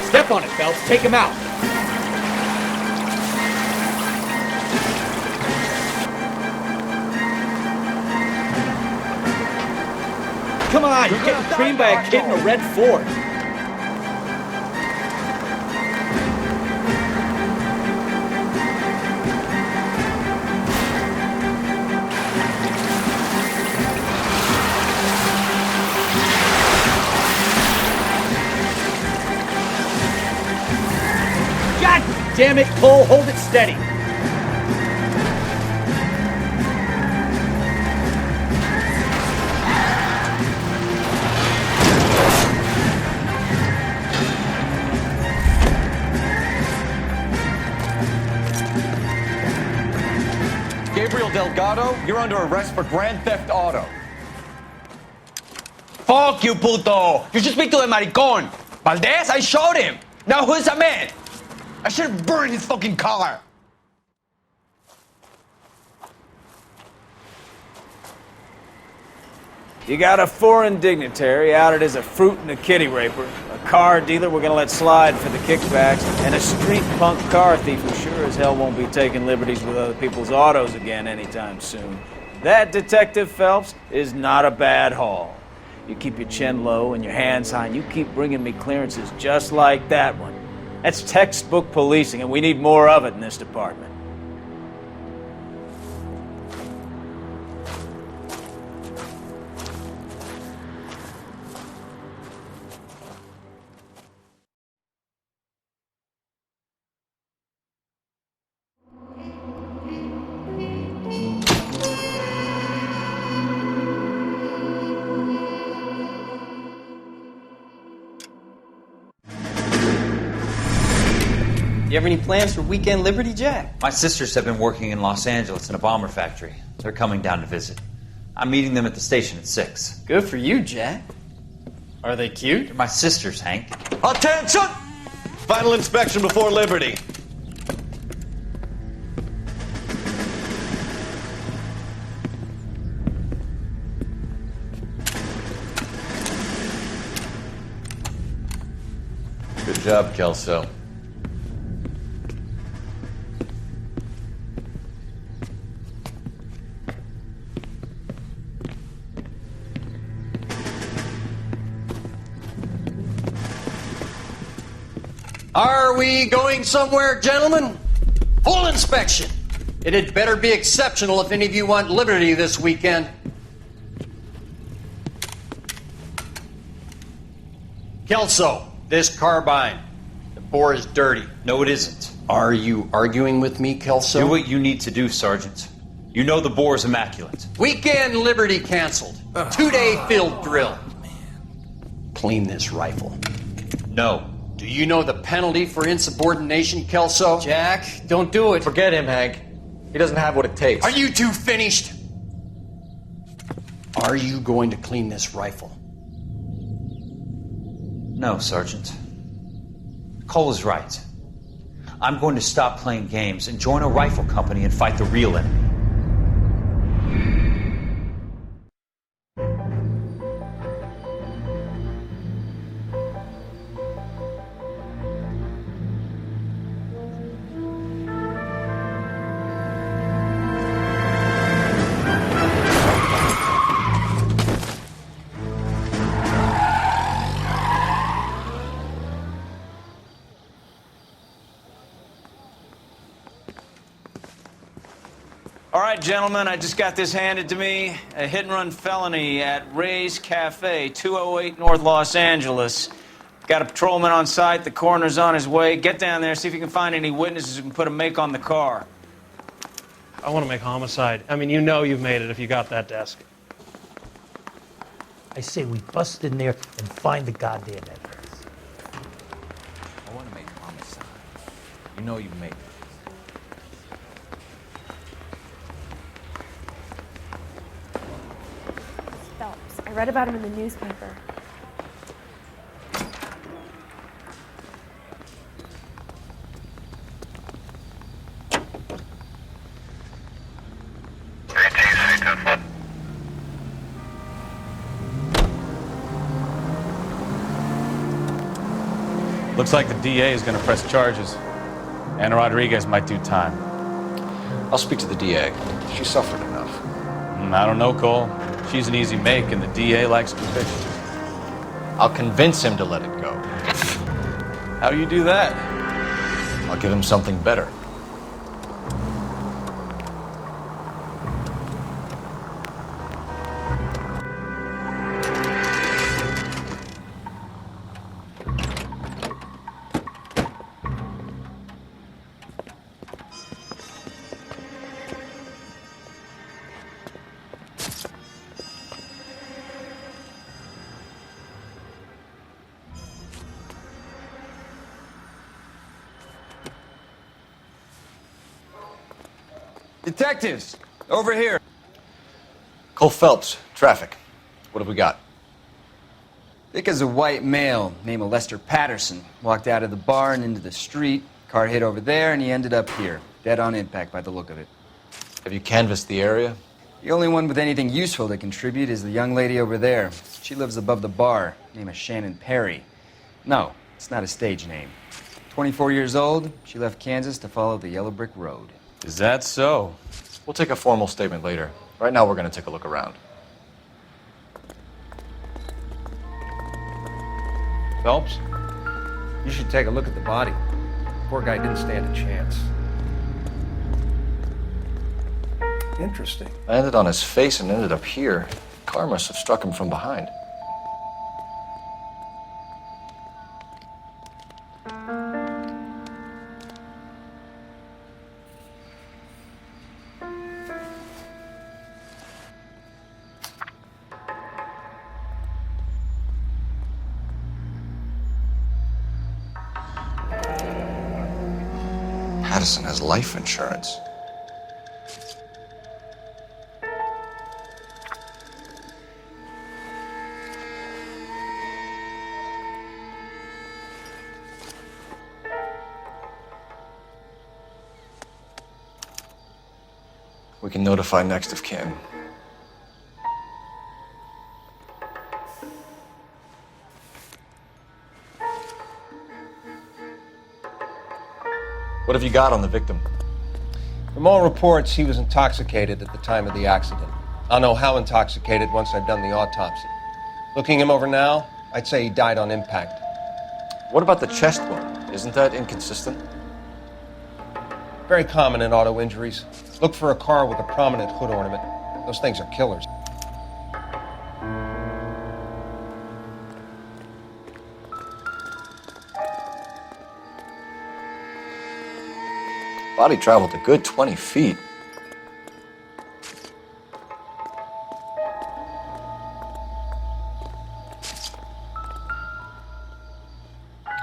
Step on it, Phelps. Take him out. Come on, you're getting creamed by a kid in a red Ford. Damn it, Cole, hold it steady. Gabriel Delgado, you're under arrest for grand theft auto. Fuck you, puto! You should speak to the maricón. Valdez, I showed him. Now who's the man? I should have burned his fucking car. You got a foreign dignitary outed as a fruit and a kitty raper, a car dealer we're gonna let slide for the kickbacks, and a street punk car thief who sure as hell won't be taking liberties with other people's autos again anytime soon. That, Detective Phelps, is not a bad haul. You keep your chin low and your hands high, and you keep bringing me clearances just like that one. That's textbook policing, and we need more of it in this department. You have any plans for Weekend Liberty, Jack? My sisters have been working in Los Angeles in a bomber factory. They're coming down to visit. I'm meeting them at the station at 6. Good for you, Jack. Are they cute? They're my sisters, Hank. Attention! Final inspection before liberty. Good job, Kelso. Are we going somewhere, gentlemen? Full inspection. It had better be exceptional if any of you want liberty this weekend. Kelso, this carbine. The bore is dirty. No, it isn't. Are you arguing with me, Kelso? Do what you need to do, Sergeant. You know the bore is immaculate. Weekend liberty canceled. 2-day field drill. Clean this rifle. No. Do you know the penalty for insubordination, Kelso? Jack, don't do it. Forget him, Hank. He doesn't have what it takes. Are you two finished? Are you going to clean this rifle? No, Sergeant. Cole is right. I'm going to stop playing games and join a rifle company and fight the real enemy. All right, gentlemen, I just got this handed to me. A hit-and-run felony at Ray's Cafe, 208 North Los Angeles. Got a patrolman on site. The coroner's on his way. Get down there, see if you can find any witnesses who can put a make on the car. I want to make homicide. I mean, you know you've made it if you got that desk. I say we bust in there and find the goddamn evidence. I want to make homicide. You know you make it. Phelps. I read about him in the newspaper. Looks like the DA is going to press charges. Anna Rodriguez might do time. I'll speak to the DA. She suffered enough. I don't know, Cole. She's an easy make, and the DA likes conviction. I'll convince him to let it go. How do you do that? I'll give him something better. Detectives, over here. Cole Phelps, traffic. What have we got? Thick as a white male, name of Lester Patterson. Walked out of the bar and into the street. Car hit over there, and he ended up here. Dead on impact by the look of it. Have you canvassed the area? The only one with anything useful to contribute is the young lady over there. She lives above the bar. Name of Shannon Perry. No, it's not a stage name. 24 years old, she left Kansas to follow the yellow brick road. Is that so? We'll take a formal statement later. Right now, we're going to take a look around. Phelps, you should take a look at the body. Poor guy didn't stand a chance. Interesting. Landed on his face and ended up here. Car must have struck him from behind. Patterson has life insurance. We can notify next of kin. What have you got on the victim? From all reports, he was intoxicated at the time of the accident. I'll know how intoxicated once I've done the autopsy. Looking him over now, I'd say he died on impact. What about the chest wound? Isn't that inconsistent? Very common in auto injuries. Look for a car with a prominent hood ornament. Those things are killers. Body traveled a good 20 feet.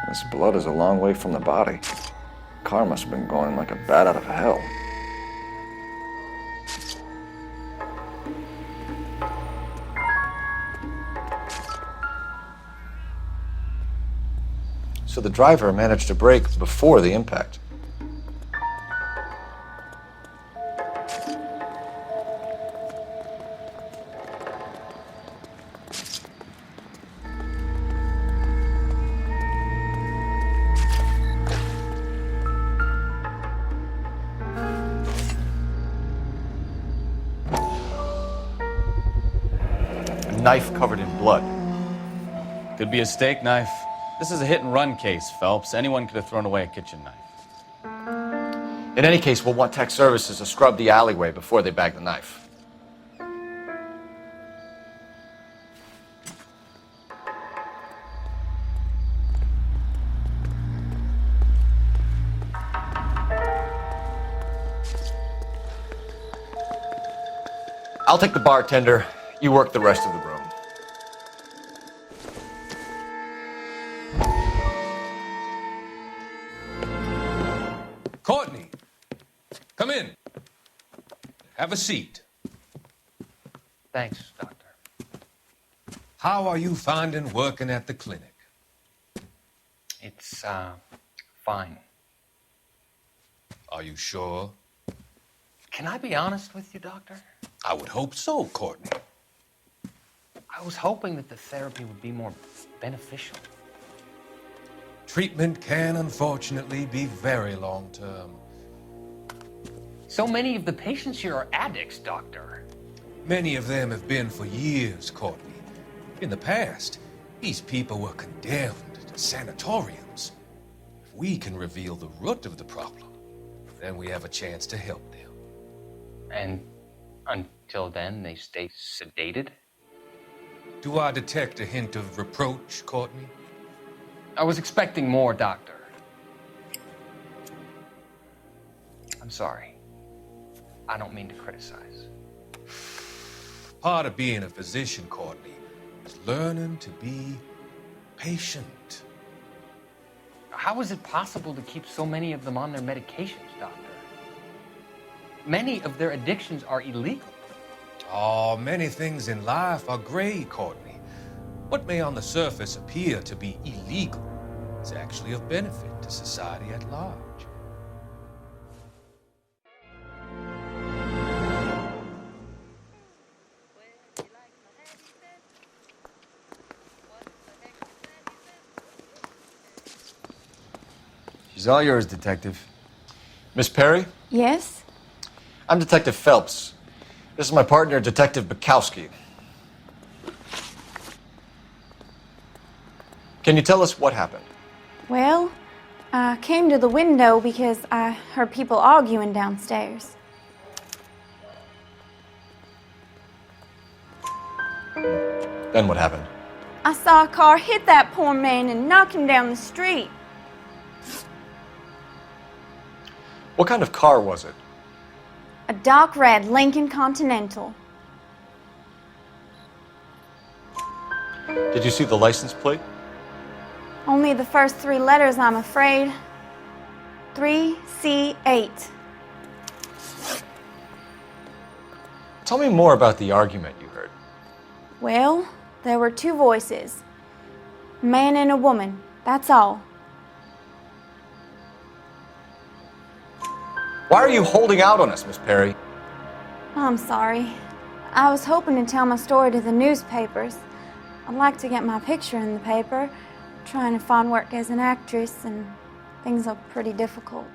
This blood is a long way from the body. Car must have been going like a bat out of hell. So the driver managed to brake before the impact. Knife covered in blood. Could be a steak knife. This is a hit-and-run case, Phelps. Anyone could have thrown away a kitchen knife. In any case, we'll want tech services to scrub the alleyway before they bag the knife. I'll take the bartender. You work the rest of the room. Courtney, come in. Have a seat. Thanks, Doctor. How are you finding working at the clinic? It's, fine. Are you sure? Can I be honest with you, Doctor? I would hope so, Courtney. I was hoping that the therapy would be more beneficial. Treatment can, unfortunately, be very long-term. So many of the patients here are addicts, Doctor. Many of them have been for years, Courtney. In the past, these people were condemned to sanatoriums. If we can reveal the root of the problem, then we have a chance to help them. And until then, they stay sedated? Do I detect a hint of reproach, Courtney? I was expecting more, Doctor. I'm sorry. I don't mean to criticize. Part of being a physician, Courtney, is learning to be patient. How is it possible to keep so many of them on their medications, Doctor? Many of their addictions are illegal. Oh, many things in life are gray, Courtney. What may on the surface appear to be illegal is actually of benefit to society at large. She's all yours, Detective. Miss Perry? Yes? I'm Detective Phelps. This is my partner, Detective Bukowski. Can you tell us what happened? Well, I came to the window because I heard people arguing downstairs. Then what happened? I saw a car hit that poor man and knock him down the street. What kind of car was it? A dark red Lincoln Continental. Did you see the license plate? Only the first 3 letters, I'm afraid. 3C8. Tell me more about the argument you heard. Well, there were 2 voices. A man and a woman, that's all. Why are you holding out on us, Miss Perry? I'm sorry. I was hoping to tell my story to the newspapers. I'd like to get my picture in the paper. Trying to find work as an actress, and things look pretty difficult.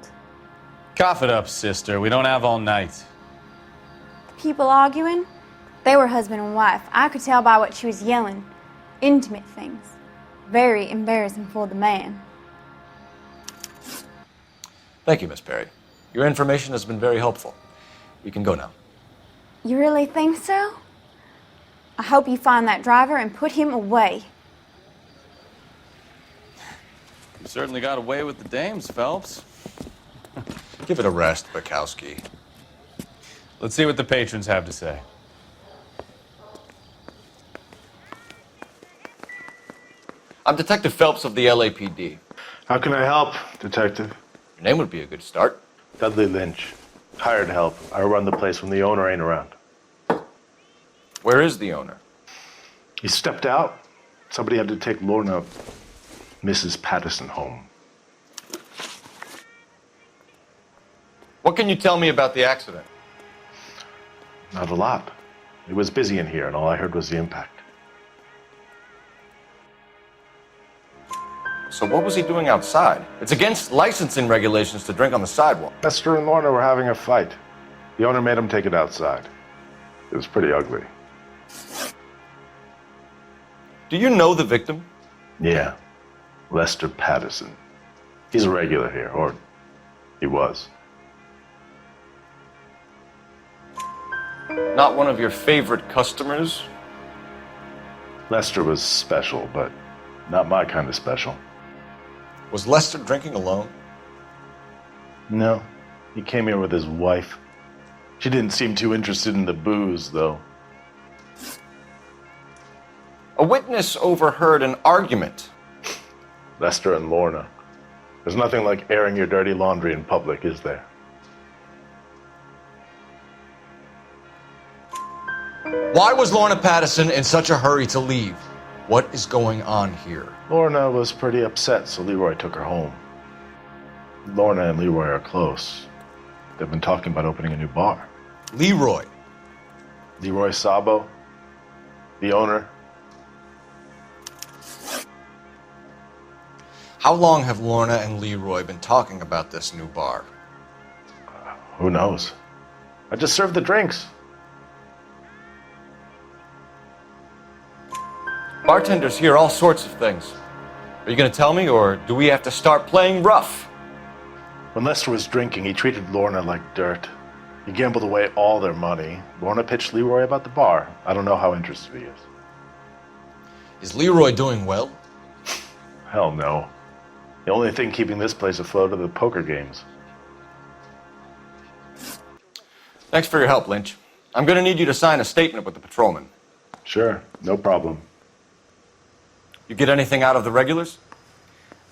Cough it up, sister. We don't have all night. People arguing? They were husband and wife. I could tell by what she was yelling. Intimate things. Very embarrassing for the man. Thank you, Miss Perry. Your information has been very helpful. You can go now. You really think so? I hope you find that driver and put him away. You certainly got away with the dames, Phelps. Give it a rest, Bukowski. Let's see what the patrons have to say. I'm Detective Phelps of the LAPD. How can I help, Detective? Your name would be a good start. Dudley Lynch. Hired help. I run the place when the owner ain't around. Where is the owner? He stepped out. Somebody had to take Lorna, Mrs. Patterson, home. What can you tell me about the accident? Not a lot. It was busy in here, and all I heard was the impact. So what was he doing outside? It's against licensing regulations to drink on the sidewalk. Esther and Lorna were having a fight. The owner made him take it outside. It was pretty ugly. Do you know the victim? Yeah. Lester Patterson. He's a regular here, or he was. Not one of your favorite customers? Lester was special, but not my kind of special. Was Lester drinking alone? No. He came here with his wife. She didn't seem too interested in the booze, though. A witness overheard an argument. Lester and Lorna. There's nothing like airing your dirty laundry in public, is there? Why was Lorna Patterson in such a hurry to leave? What is going on here? Lorna was pretty upset, so Leroy took her home. Lorna and Leroy are close. They've been talking about opening a new bar. Leroy? Leroy Sabo, the owner. How long have Lorna and Leroy been talking about this new bar? Who knows? I just served the drinks. Bartenders hear all sorts of things. Are you going to tell me, or do we have to start playing rough? When Lester was drinking, he treated Lorna like dirt. He gambled away all their money. Lorna pitched Leroy about the bar. I don't know how interested he is. Is Leroy doing well? Hell no. The only thing keeping this place afloat are the poker games. Thanks for your help, Lynch. I'm going to need you to sign a statement with the patrolman. Sure, no problem. You get anything out of the regulars?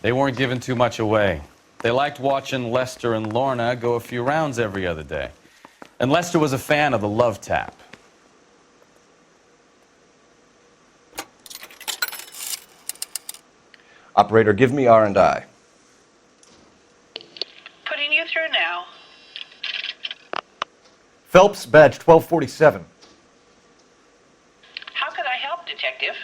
They weren't giving too much away. They liked watching Lester and Lorna go a few rounds every other day. And Lester was a fan of the love tap. Operator, give me R&I. Putting you through now. Phelps, badge 1247. How could I help, Detective?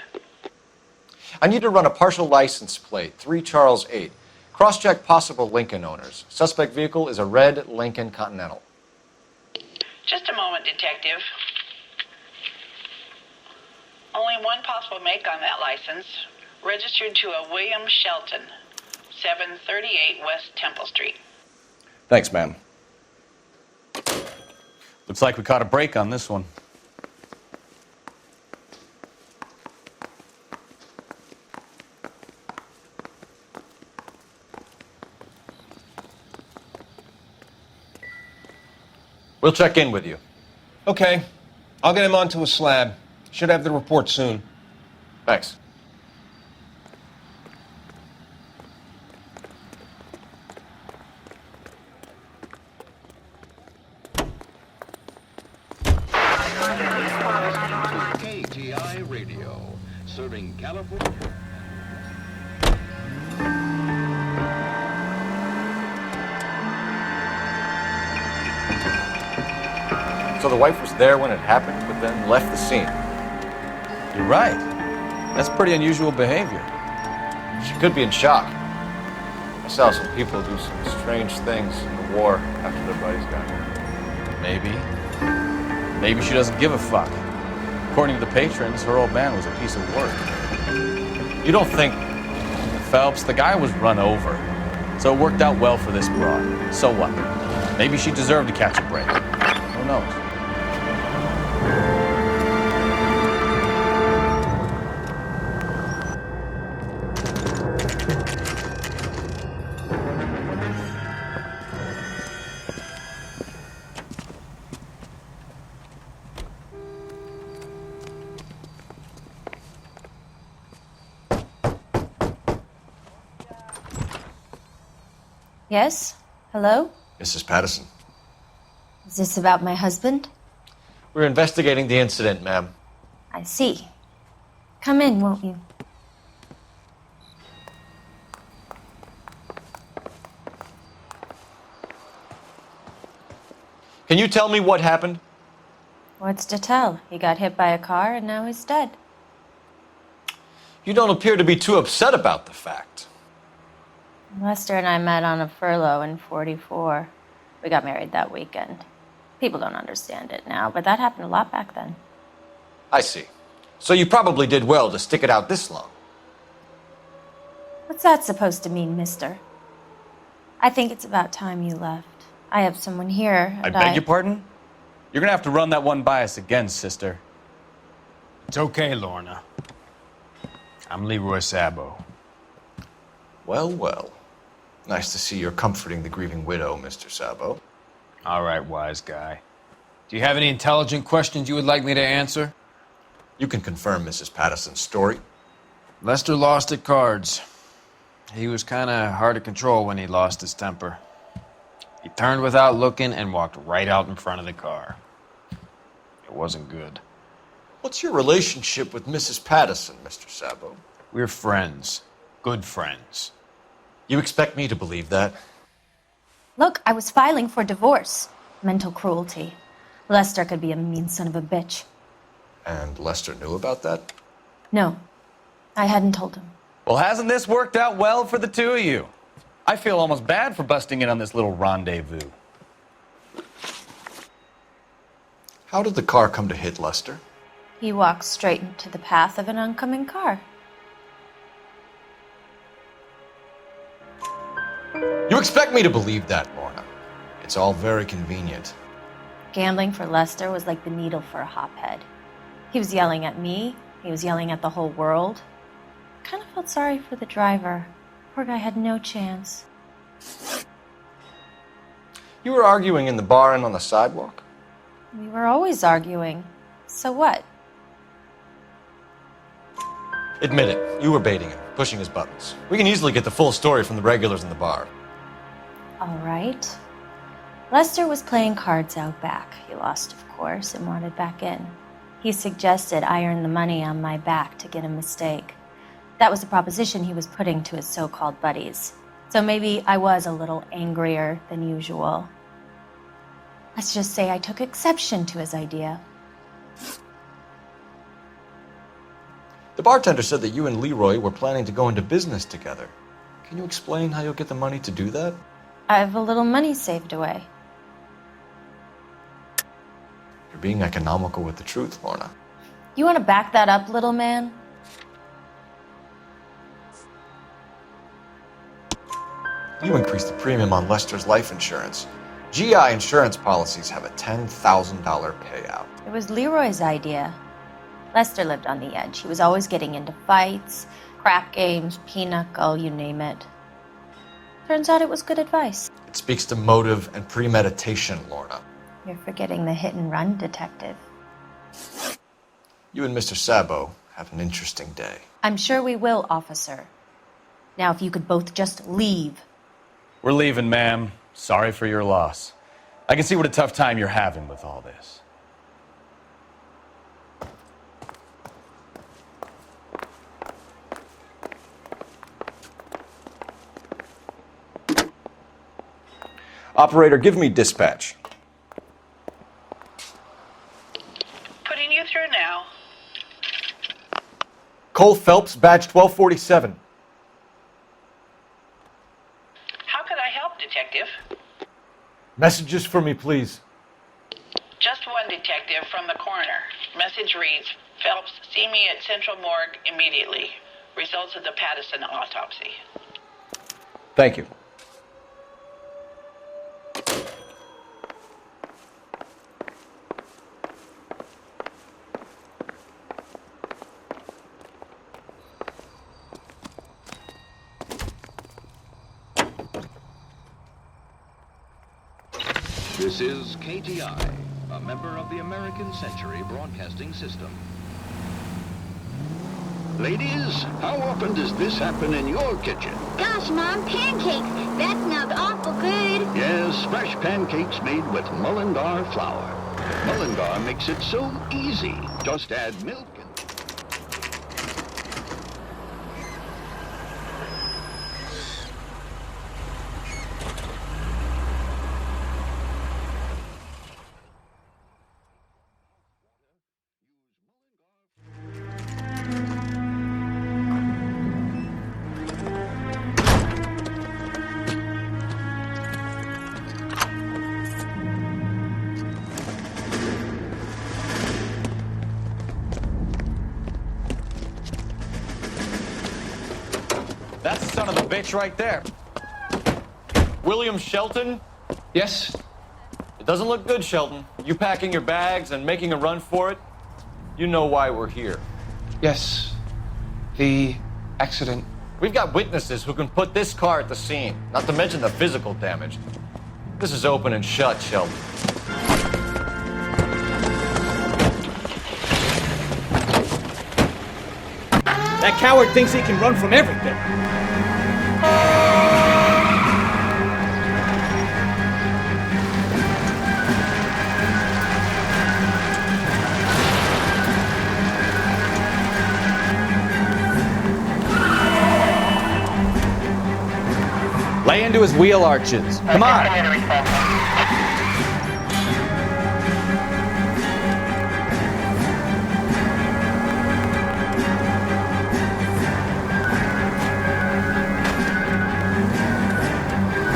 I need to run a partial license plate, 3 Charles 8. Cross-check possible Lincoln owners. Suspect vehicle is a red Lincoln Continental. Just a moment, Detective. Only one possible make on that license. Registered to a William Shelton, 738 West Temple Street. Thanks, ma'am. Looks like we caught a break on this one. We'll check in with you. Okay. I'll get him onto a slab. Should have the report soon. Thanks. KTI Radio, serving California. So the wife was there when it happened, but then left the scene. You're right. That's pretty unusual behavior. She could be in shock. I saw some people do some strange things in the war after their buddies got here. Maybe. Maybe she doesn't give a fuck. According to the patrons, her old man was a piece of work. You don't think... Phelps, the guy was run over. So it worked out well for this broad. So what? Maybe she deserved to catch a break. Who knows? Yes? Hello? Mrs. Patterson. Is this about my husband? We're investigating the incident, ma'am. I see. Come in, won't you? Can you tell me what happened? What's to tell? He got hit by a car and now he's dead. You don't appear to be too upset about the fact. Lester and I met on a furlough in '44. We got married that weekend. People don't understand it now, but that happened a lot back then. I see. So you probably did well to stick it out this long. What's that supposed to mean, mister? I think it's about time you left. I have someone here, I and beg your pardon? You're gonna have to run that one by us again, sister. It's okay, Lorna. I'm Leroy Sabo. Well, well. Nice to see you're comforting the grieving widow, Mr. Sabo. All right, wise guy. Do you have any intelligent questions you would like me to answer? You can confirm Mrs. Patterson's story. Lester lost at cards. He was kind of hard to control when he lost his temper. He turned without looking and walked right out in front of the car. It wasn't good. What's your relationship with Mrs. Patterson, Mr. Sabo? We're friends. Good friends. You expect me to believe that? Look, I was filing for divorce. Mental cruelty. Lester could be a mean son of a bitch. And Lester knew about that? No, I hadn't told him. Well, hasn't this worked out well for the two of you? I feel almost bad for busting in on this little rendezvous. How did the car come to hit Lester? He walked straight into the path of an oncoming car. You expect me to believe that, Lorna? It's all very convenient. Gambling for Lester was like the needle for a hophead. He was yelling at me. He was yelling at the whole world. I kind of felt sorry for the driver. Poor guy had no chance. You were arguing in the bar and on the sidewalk? We were always arguing. So what? Admit it, you were baiting him, pushing his buttons. We can easily get the full story from the regulars in the bar. All right. Lester was playing cards out back. He lost, of course, and wanted back in. He suggested I earn the money on my back to get a mistake. That was the proposition he was putting to his so-called buddies. So maybe I was a little angrier than usual. Let's just say I took exception to his idea. The bartender said that you and Leroy were planning to go into business together. Can you explain how you'll get the money to do that? I have a little money saved away. You're being economical with the truth, Lorna. You want to back that up, little man? You increased the premium on Lester's life insurance. GI insurance policies have a $10,000 payout. It was Leroy's idea. Lester lived on the edge. He was always getting into fights, crap games, pinochle, you name it. Turns out it was good advice. It speaks to motive and premeditation, Lorna. You're forgetting the hit-and-run detective. You and Mr. Sabo have an interesting day. I'm sure we will, officer. Now, if you could both just leave. We're leaving, ma'am. Sorry for your loss. I can see what a tough time you're having with all this. Operator, give me dispatch. Putting you through now. Cole Phelps, badge 1247. How could I help, Detective? Messages for me, please. Just one detective from the coroner. Message reads, Phelps, see me at Central Morgue immediately. Results of the Patterson autopsy. Thank you. This is KTI, a member of the American Century Broadcasting System. Ladies, how often does this happen in your kitchen? Gosh, Mom, pancakes! That smells awful good. Yes, fresh pancakes made with Mullendar flour. Mullendar makes it so easy. Just add milk and... That's the son of a bitch right there. William Shelton? Yes? It doesn't look good, Shelton. You packing your bags and making a run for it? You know why we're here. Yes. The accident. We've got witnesses who can put this car at the scene, not to mention the physical damage. This is open and shut, Shelton. That coward thinks he can run from everything. Lay into his wheel arches. Come on.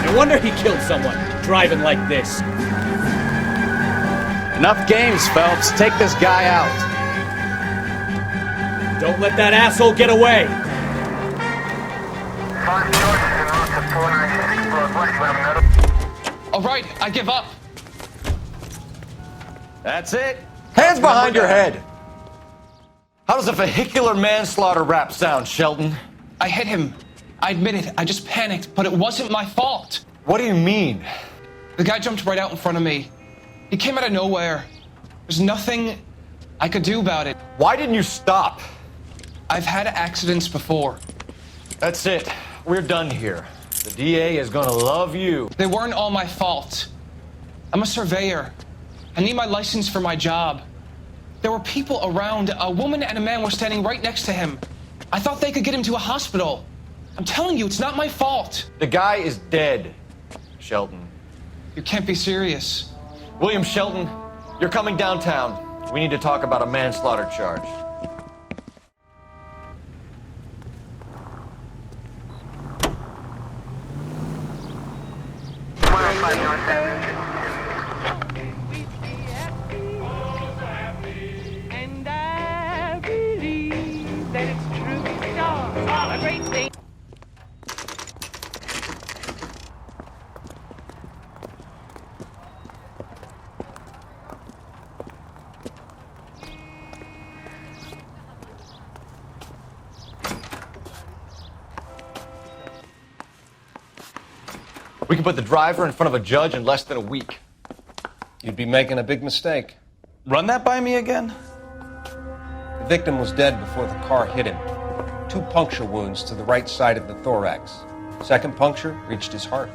No wonder he killed someone, driving like this. Enough games, Phelps. Take this guy out. Don't let that asshole get away. All right, I give up. That's it. Hands behind your head. How does a vehicular manslaughter rap sound, Shelton? I hit him. I admit it. I just panicked, but it wasn't my fault. What do you mean? The guy jumped right out in front of me. He came out of nowhere. There's nothing I could do about it. Why didn't you stop? I've had accidents before. That's it. We're done here. The DA is gonna love you. They weren't all my fault. I'm a surveyor. I need my license for my job. There were people around. A woman and a man were standing right next to him. I thought they could get him to a hospital. I'm telling you, it's not my fault. The guy is dead, Shelton. You can't be serious. William Shelton, you're coming downtown. We need to talk about a manslaughter charge. And I believe that it's true. It's all a great thing. We can put the driver in front of a judge in less than a week. You'd be making a big mistake. Run that by me again? The victim was dead before the car hit him. 2 puncture wounds to the right side of the thorax. Second puncture reached his heart.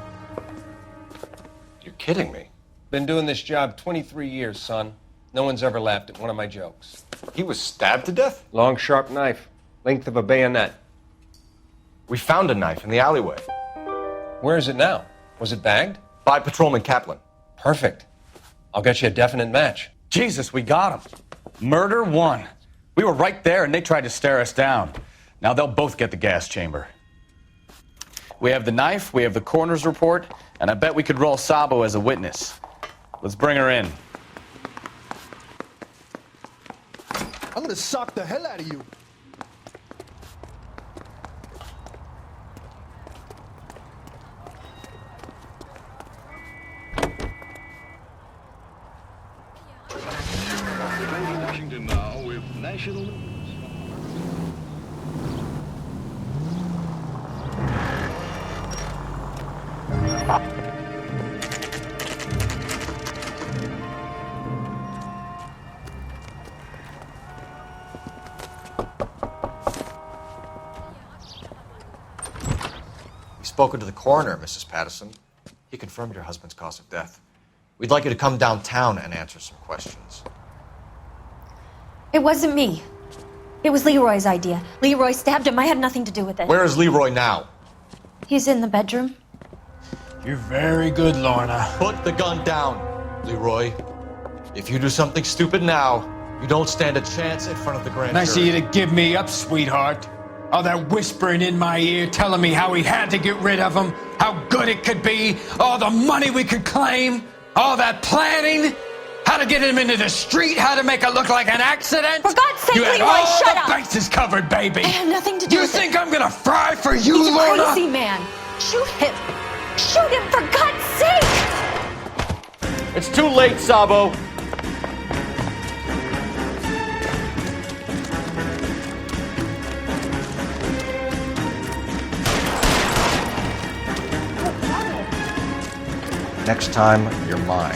You're kidding me. Been doing this job 23 years, son. No one's ever laughed at one of my jokes. He was stabbed to death? Long, sharp knife. Length of a bayonet. We found a knife in the alleyway. Where is it now? Was it bagged? By Patrolman Kaplan. Perfect. I'll get you a definite match. Jesus, we got him. Murder 1. We were right there and they tried to stare us down. Now they'll both get the gas chamber. We have the knife, we have the coroner's report, and I bet we could roll Sabo as a witness. Let's bring her in. I'm gonna sock the hell out of you. Washington now with national news. We've spoken to the coroner, Mrs. Patterson. He confirmed your husband's cause of death. We'd like you to come downtown and answer some questions. It wasn't me. It was Leroy's idea. Leroy stabbed him. I had nothing to do with it. Where is Leroy now? He's in the bedroom. You're very good, Lorna. Put the gun down, Leroy. If you do something stupid now, you don't stand a chance in front of the grand jury. Nice of you to give me up, sweetheart. All that whispering in my ear telling me how we had to get rid of him, how good it could be, all the money we could claim, all that planning, how to get him into the street, how to make it look like an accident. For God's sake, you had Leroy, all shut the up! bases covered, baby. I had nothing to do You with think it. I'm gonna fry for you, He's a Lorna? crazy man. Shoot him. Shoot him, for God's sake! It's too late, Sabo. Next time, you're mine.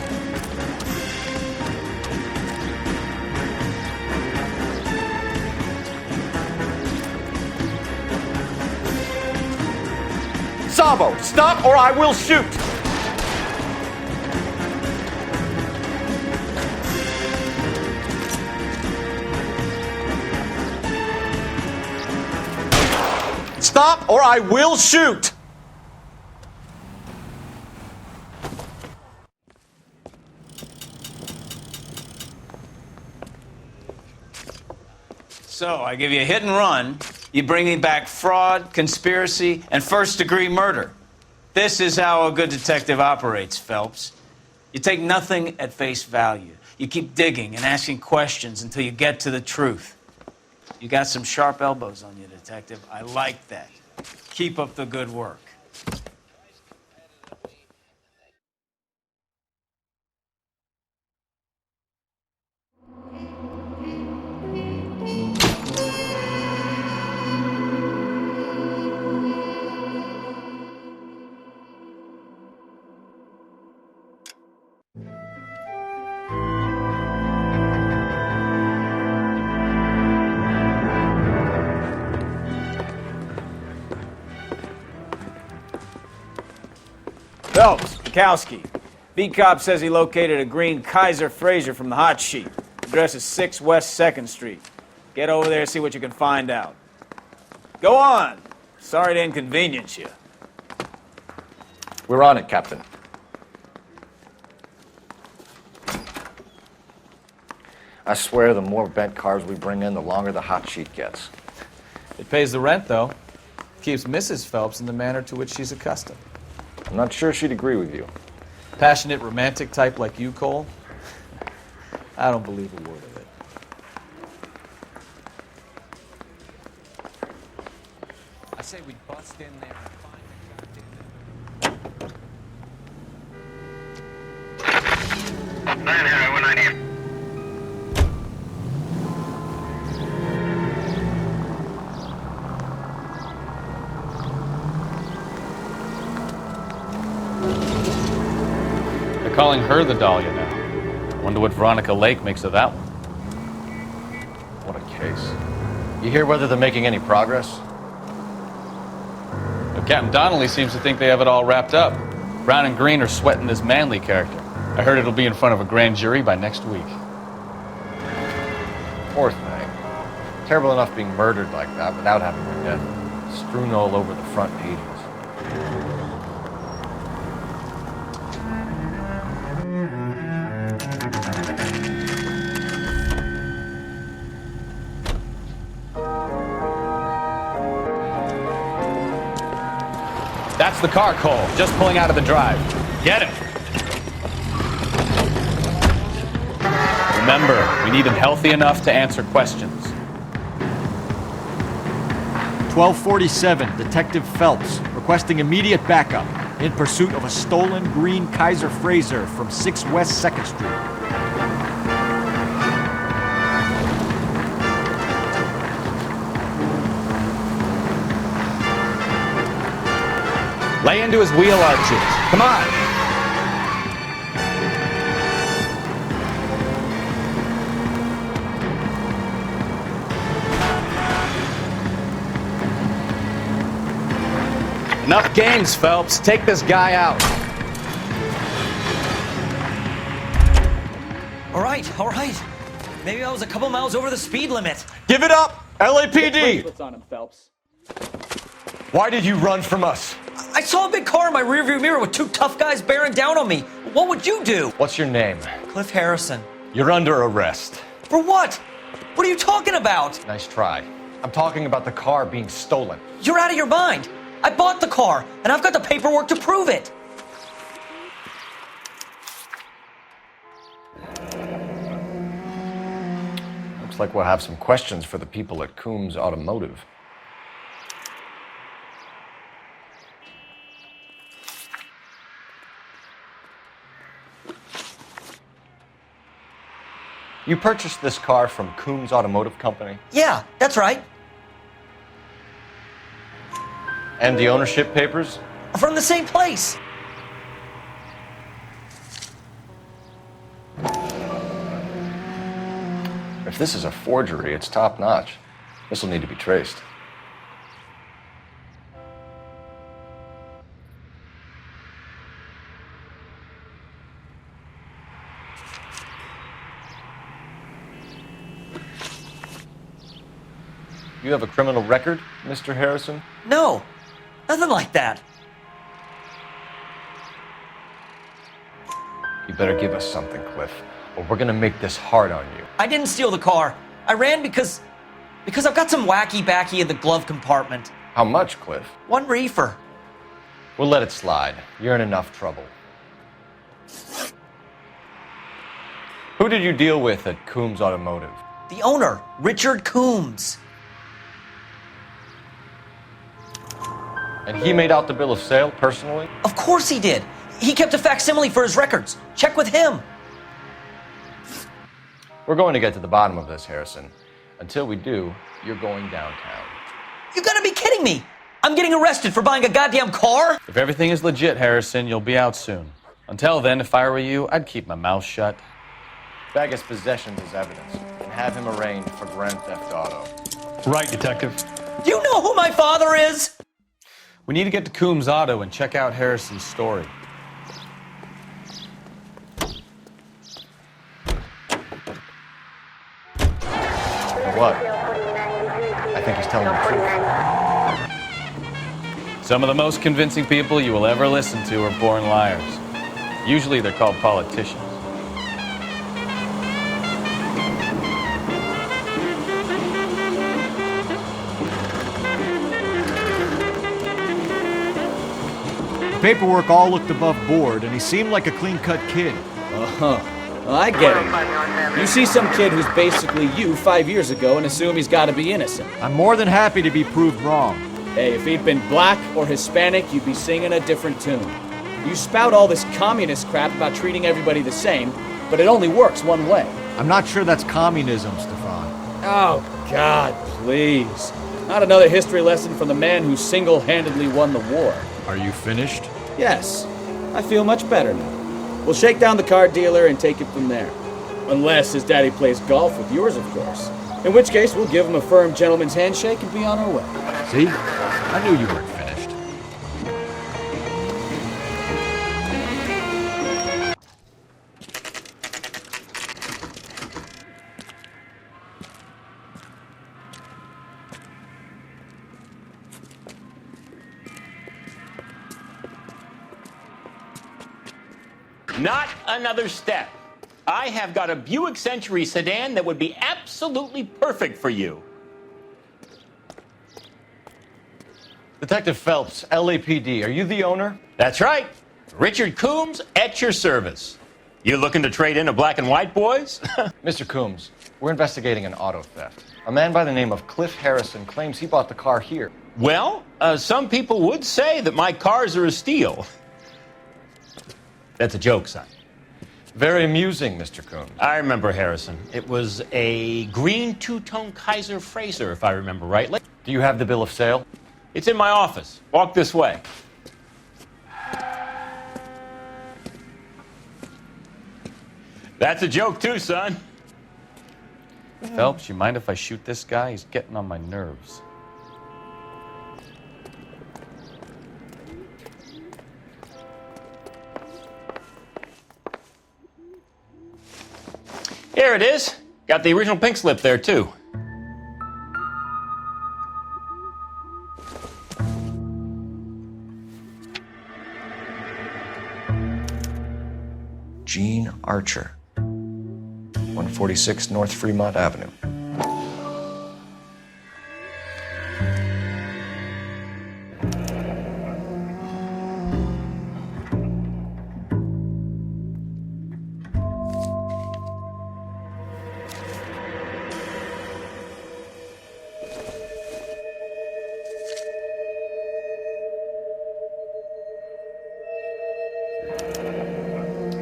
Sabo, stop or I will shoot! Stop or I will shoot! So, I give you a hit and run. You bring me back fraud, conspiracy, and first-degree murder. This is how a good detective operates, Phelps. You take nothing at face value. You keep digging and asking questions until you get to the truth. You got some sharp elbows on you, detective. I like that. Keep up the good work. Phelps, Kowski. Beat cop says he located a green Kaiser Fraser from the hot sheet. Address is 6 West 2nd Street. Get over there and see what you can find out. Go on. Sorry to inconvenience you. We're on it, Captain. I swear the more bent cars we bring in, the longer the hot sheet gets. It pays the rent, though. Keeps Mrs. Phelps in the manner to which she's accustomed. I'm not sure she'd agree with you. Passionate, romantic type like you, Cole? I don't believe a word of it. I say we bust in there and find the goddamn... 9-190. Calling her the Dahlia now. Wonder what Veronica Lake makes of that one. What a case. You hear whether they're making any progress? Well, Captain Donnelly seems to think they have it all wrapped up. Brown and Green are sweating this Manley character. I heard it'll be in front of a grand jury by next week. Poor thing. Terrible enough being murdered like that without having her death strewn all over the front pages. That's the car, Cole. Just pulling out of the drive. Get him. Remember, we need him healthy enough to answer questions. 1247, Detective Phelps, requesting immediate backup in pursuit of a stolen green Kaiser Fraser from 6 West 2nd Street. Lay into his wheel arches. Come on. Enough games, Phelps. Take this guy out. All right. Maybe I was a couple miles over the speed limit. Give it up, LAPD! What's on him, Phelps? Why did you run from us? I saw a big car in my rearview mirror with 2 tough guys bearing down on me. What would you do? What's your name? Cliff Harrison. You're under arrest. For what? What are you talking about? Nice try. I'm talking about the car being stolen. You're out of your mind. I bought the car, and I've got the paperwork to prove it. Looks like we'll have some questions for the people at Coombs Automotive. You purchased this car from Coombs Automotive Company? Yeah, that's right. And the ownership papers? From the same place. If this is a forgery, it's top-notch. This will need to be traced. You have a criminal record, Mr. Harrison? No, nothing like that. You better give us something, Cliff, or we're gonna make this hard on you. I didn't steal the car. I ran because I've got some wacky backy in the glove compartment. How much, Cliff? 1 reefer. We'll let it slide. You're in enough trouble. Who did you deal with at Coombs Automotive? The owner, Richard Coombs. And he made out the bill of sale personally? Of course he did. He kept a facsimile for his records. Check with him. We're going to get to the bottom of this, Harrison. Until we do, you're going downtown. You gotta be kidding me! I'm getting arrested for buying a goddamn car? If everything is legit, Harrison, you'll be out soon. Until then, if I were you, I'd keep my mouth shut. Bag his possessions as evidence and have him arraigned for grand theft auto. Right, Detective. Do you know who my father is? We need to get to Coombs Auto and check out Harrison's story. What? I think he's telling the truth. Some of the most convincing people you will ever listen to are born liars. Usually they're called politicians. The paperwork all looked above board, and he seemed like a clean-cut kid. Uh-huh. Well, I get it. You see some kid who's basically you 5 years ago and assume he's got to be innocent. I'm more than happy to be proved wrong. Hey, if he'd been black or Hispanic, you'd be singing a different tune. You spout all this communist crap about treating everybody the same, but it only works one way. I'm not sure that's communism, Stefan. Oh, God, please. Not another history lesson from the man who single-handedly won the war. Are you finished? Yes. I feel much better now. We'll shake down the car dealer and take it from there. Unless his daddy plays golf with yours, of course. In which case, we'll give him a firm gentleman's handshake and be on our way. See? I knew you weren't finished. Not another step. I have got a Buick Century sedan that would be absolutely perfect for you. Detective Phelps, LAPD, are you the owner? That's right. Richard Coombs at your service. You looking to trade in a black and white, boys? Mr. Coombs, we're investigating an auto theft. A man by the name of Cliff Harrison claims he bought the car here. Well, some people would say that my cars are a steal. That's a joke, son. Very amusing, Mr. Coombs. I remember Harrison. It was a green two-tone Kaiser Frazer, if I remember rightly. Do you have the bill of sale? It's in my office. Walk this way. That's a joke too, son. Phelps, you mind if I shoot this guy? He's getting on my nerves. Here it is. Got the original pink slip there, too. Gene Archer, 146 North Fremont Avenue.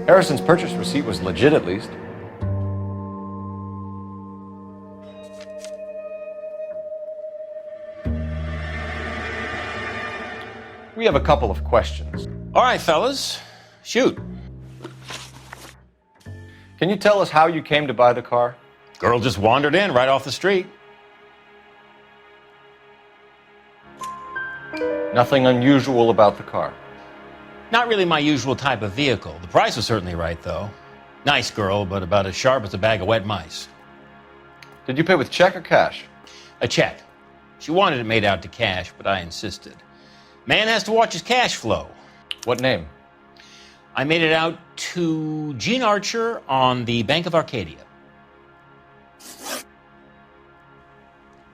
Harrison's purchase receipt was legit, at least. We have a couple of questions. All right, fellas. Shoot. Can you tell us how you came to buy the car? Girl just wandered in right off the street. Nothing unusual about the car. Not really my usual type of vehicle. The price was certainly right, though. Nice girl, but about as sharp as a bag of wet mice. Did you pay with check or cash? A check. She wanted it made out to cash, but I insisted. Man has to watch his cash flow. What name? I made it out to Gene Archer on the Bank of Arcadia.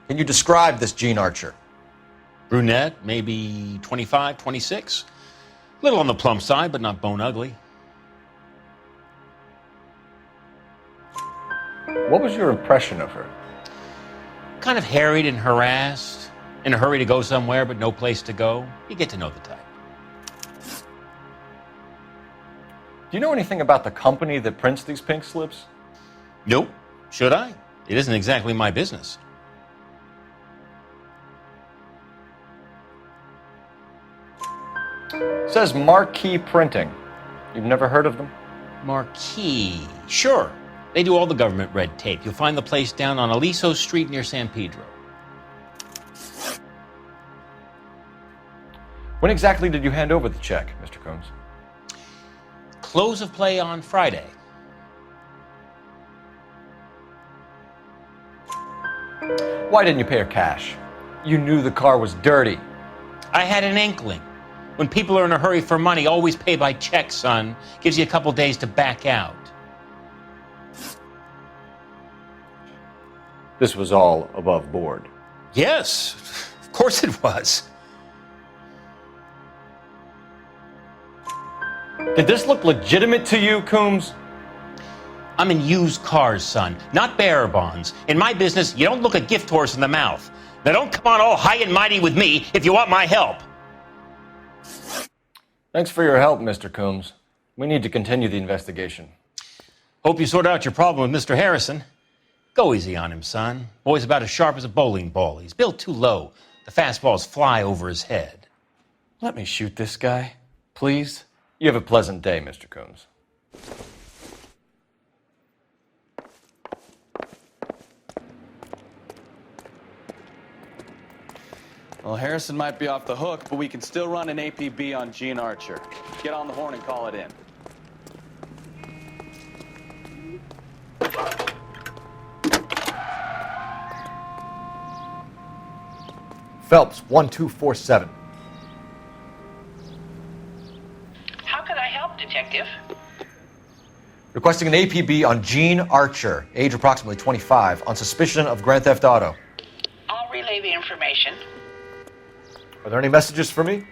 Can you describe this Gene Archer? Brunette, maybe 25, 26. Little on the plump side, but not bone ugly. What was your impression of her? Kind of harried and harassed, in a hurry to go somewhere, but no place to go. You get to know the type. Do you know anything about the company that prints these pink slips? Nope. Should I? It isn't exactly my business. Says Marquis Printing. You've never heard of them? Marquis. Sure. They do all the government red tape. You'll find the place down on Aliso Street near San Pedro. When exactly did you hand over the check, Mr. Coombs? Close of play on Friday. Why didn't you pay her cash? You knew the car was dirty. I had an inkling. When people are in a hurry for money, always pay by check, son. Gives you a couple days to back out. This was all above board. Yes, of course it was. Did this look legitimate to you, Coombs? I'm in used cars, son, not bearer bonds. In my business, you don't look a gift horse in the mouth. Now don't come on all high and mighty with me if you want my help. Thanks for your help, Mr. Coombs. We need to continue the investigation. Hope you sort out your problem with Mr. Harrison. Go easy on him, son. Boy's about as sharp as a bowling ball. He's built too low. The fastballs fly over his head. Let me shoot this guy, please. You have a pleasant day, Mr. Coombs. Well, Harrison might be off the hook, but we can still run an APB on Gene Archer. Get on the horn and call it in. Phelps, 1247. How could I help, Detective? Requesting an APB on Gene Archer, age approximately 25, on suspicion of Grand Theft Auto. I'll relay the information. Are there any messages for me?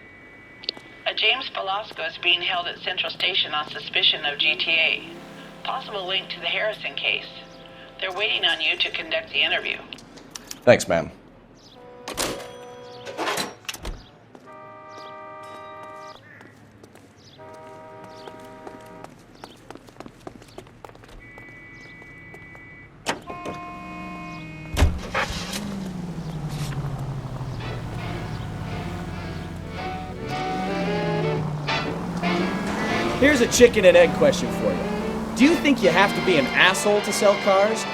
A James Belasco is being held at Central Station on suspicion of GTA. Possible link to the Harrison case. They're waiting on you to conduct the interview. Thanks, ma'am. Here's a chicken and egg question for you. Do you think you have to be an asshole to sell cars?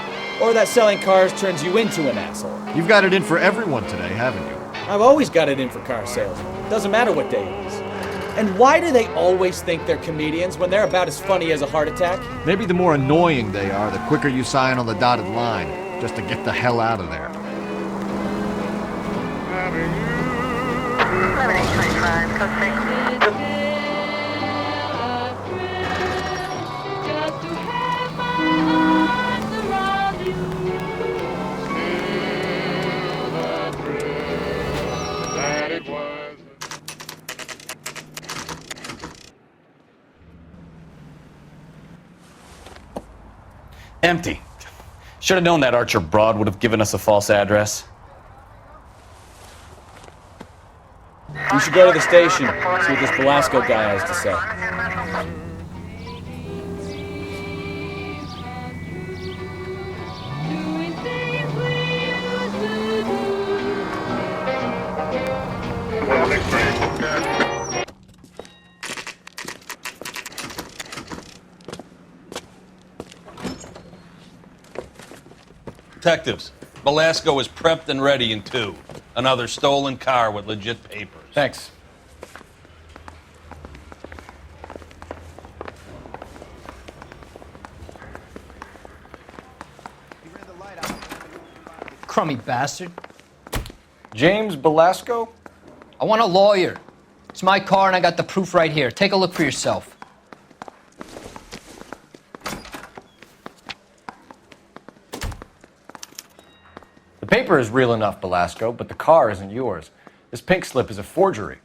Or that selling cars turns you into an asshole? You've got it in for everyone today, haven't you? I've always got it in for car salesmen. Doesn't matter what day it is. And why do they always think they're comedians when they're about as funny as a heart attack? Maybe the more annoying they are, the quicker you sign on the dotted line, just to get the hell out of there. 7825, code 6. Empty. Should have known that Archer broad would have given us a false address. You should go to the station, see what this Belasco guy has to say. Detectives, Belasco is prepped and ready in 2. Another stolen car with legit papers. Thanks. Crummy bastard. James Belasco? I want a lawyer. It's my car and I got the proof right here. Take a look for yourself. The paper is real enough, Belasco, but the car isn't yours. This pink slip is a forgery.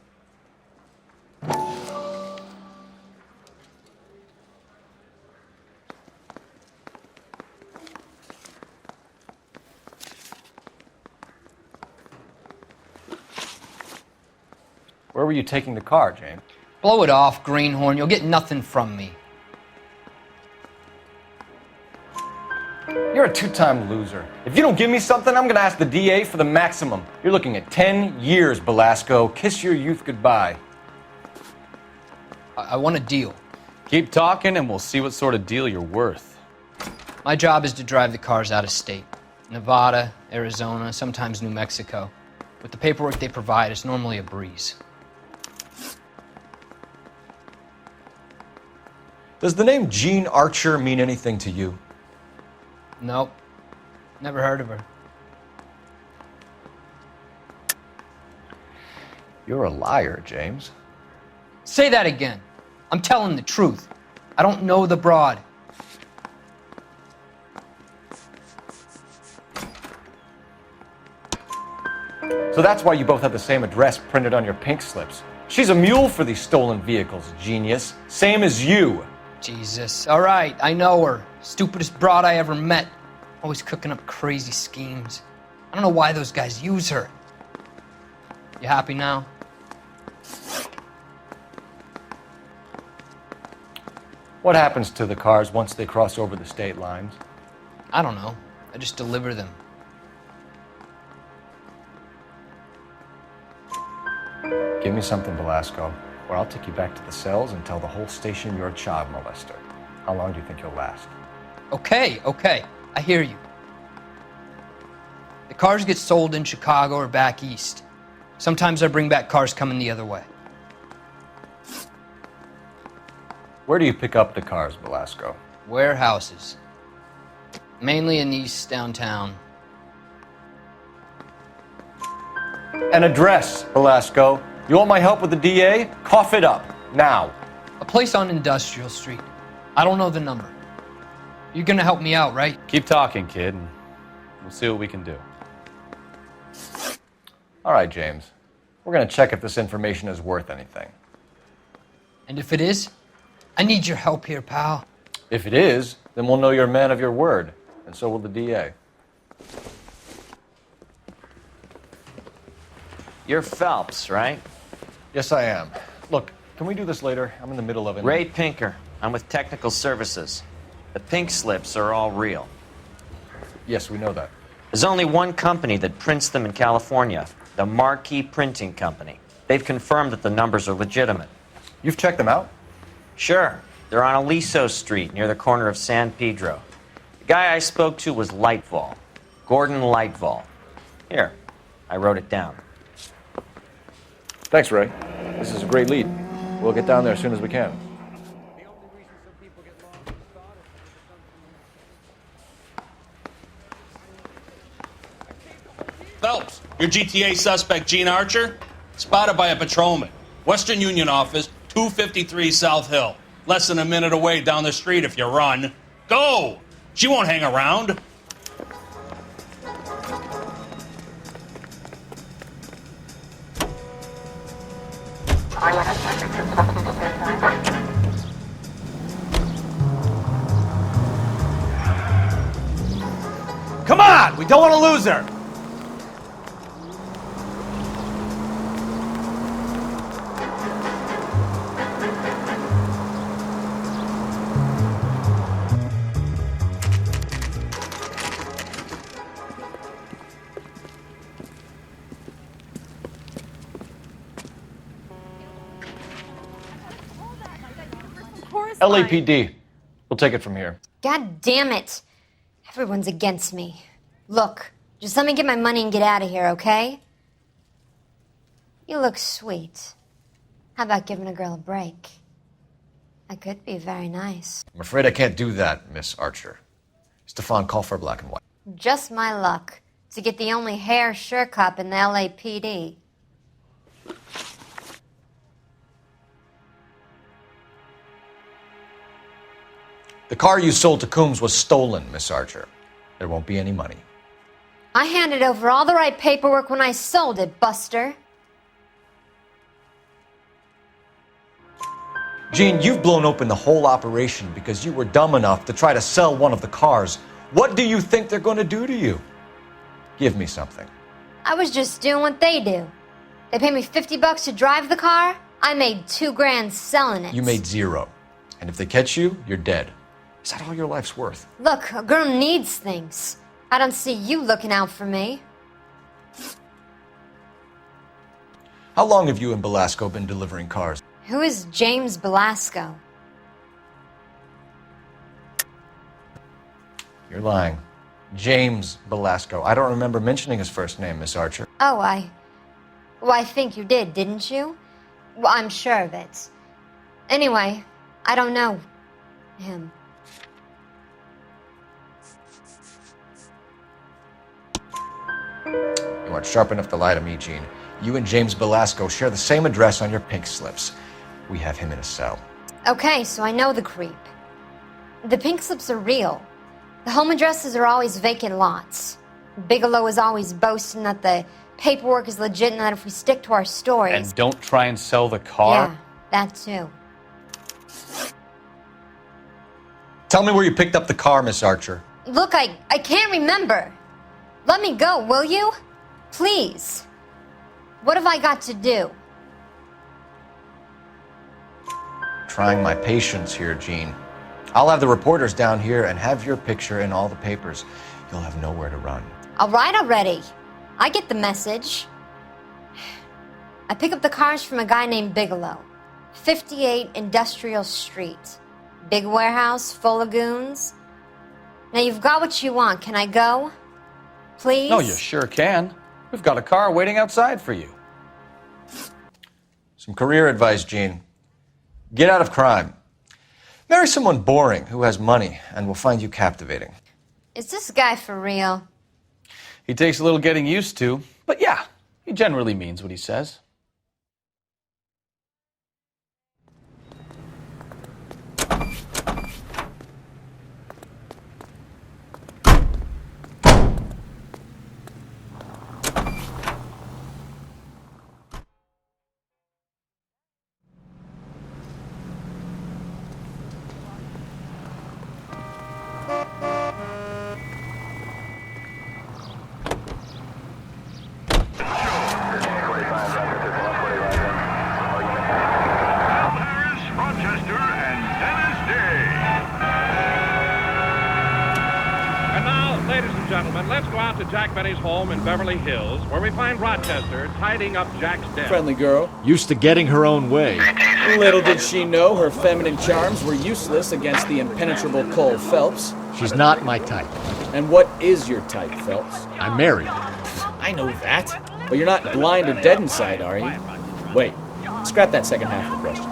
Where were you taking the car, James? Blow it off, greenhorn. You'll get nothing from me. You're a 2-time loser. If you don't give me something, I'm gonna ask the DA for the maximum. You're looking at 10 years, Belasco. Kiss your youth goodbye. I want a deal. Keep talking and we'll see what sort of deal you're worth. My job is to drive the cars out of state. Nevada, Arizona, sometimes New Mexico. With the paperwork they provide, it's normally a breeze. Does the name Jean Archer mean anything to you? Nope. Never heard of her. You're a liar, James. Say that again. I'm telling the truth. I don't know the broad. So that's why you both have the same address printed on your pink slips. She's a mule for these stolen vehicles, genius. Same as you. Jesus. All right, I know her. Stupidest broad I ever met. Always cooking up crazy schemes. I don't know why those guys use her. You happy now? What happens to the cars once they cross over the state lines? I don't know. I just deliver them. Give me something, Belasco, or I'll take you back to the cells and tell the whole station you're a child molester. How long do you think you'll last? Okay. I hear you. The cars get sold in Chicago or back east. Sometimes I bring back cars coming the other way. Where do you pick up the cars, Belasco? Warehouses. Mainly in East downtown. An address, Belasco. You want my help with the DA? Cough it up, now. A place on Industrial Street. I don't know the number. You're gonna help me out, right? Keep talking, kid, and we'll see what we can do. All right, James. We're gonna check if this information is worth anything. And if it is, I need your help here, pal. If it is, then we'll know you're a man of your word, and so will the DA. You're Phelps, right? Yes, I am. Look, can we do this later? I'm in the middle of it. Ray Pinker. I'm with Technical Services. The pink slips are all real. Yes, we know that. There's only one company that prints them in California, the Marquis Printing Company. They've confirmed that the numbers are legitimate. You've checked them out? Sure. They're on Aliso Street, near the corner of San Pedro. The guy I spoke to was Lightball. Gordon Lightball. Here, I wrote it down. Thanks, Ray. This is a great lead. We'll get down there as soon as we can. Phelps, your GTA suspect, Jean Archer, spotted by a patrolman. Western Union office, 253 South Hill. Less than a minute away down the street if you run. Go! She won't hang around. Come on! We don't want to lose her! LAPD. We'll take it from here. God damn it. Everyone's against me. Look, just let me get my money and get out of here, okay? You look sweet. How about giving a girl a break? I could be very nice. I'm afraid I can't do that, Miss Archer. Stefan, call for black and white. Just my luck to get the only hair sure cop in the LAPD. The car you sold to Coombs was stolen, Miss Archer. There won't be any money. I handed over all the right paperwork when I sold it, Buster. Jean, you've blown open the whole operation because you were dumb enough to try to sell one of the cars. What do you think they're going to do to you? Give me something. I was just doing what they do. They paid me $50 to drive the car. I made $2,000 selling it. You made $0. And if they catch you, you're dead. Is that all your life's worth? Look, a girl needs things. I don't see you looking out for me. How long have you and Belasco been delivering cars? Who is James Belasco? You're lying. James Belasco. I don't remember mentioning his first name, Miss Archer. Oh, I think you did, didn't you? Well, I'm sure of it. Anyway, I don't know him. You aren't sharp enough to lie to me, Jean. You and James Belasco share the same address on your pink slips. We have him in a cell. Okay, so I know the creep. The pink slips are real. The home addresses are always vacant lots. Bigelow is always boasting that the paperwork is legit and that if we stick to our stories... And don't try and sell the car? Yeah, that too. Tell me where you picked up the car, Miss Archer. Look, I can't remember. Let me go, will you? Please. What have I got to do? Trying my patience here, Jean. I'll have the reporters down here and have your picture in all the papers. You'll have nowhere to run. All right already. I get the message. I pick up the cars from a guy named Bigelow. 58 Industrial Street. Big warehouse full of goons. Now you've got what you want. Can I go? Please? No, you sure can. We've got a car waiting outside for you. Some career advice, Jean. Get out of crime. Marry someone boring who has money and will find you captivating. Is this guy for real? He takes a little getting used to, but yeah, he generally means what he says. Let's go out to Jack Benny's home in Beverly Hills, where we find Rochester tidying up Jack's death. Friendly girl. Used to getting her own way. Little did she know her feminine charms were useless against the impenetrable Cole Phelps. She's not my type. And what is your type, Phelps? I'm married. I know that. But you're not blind or dead inside, are you? Wait, scrap that second half of the question.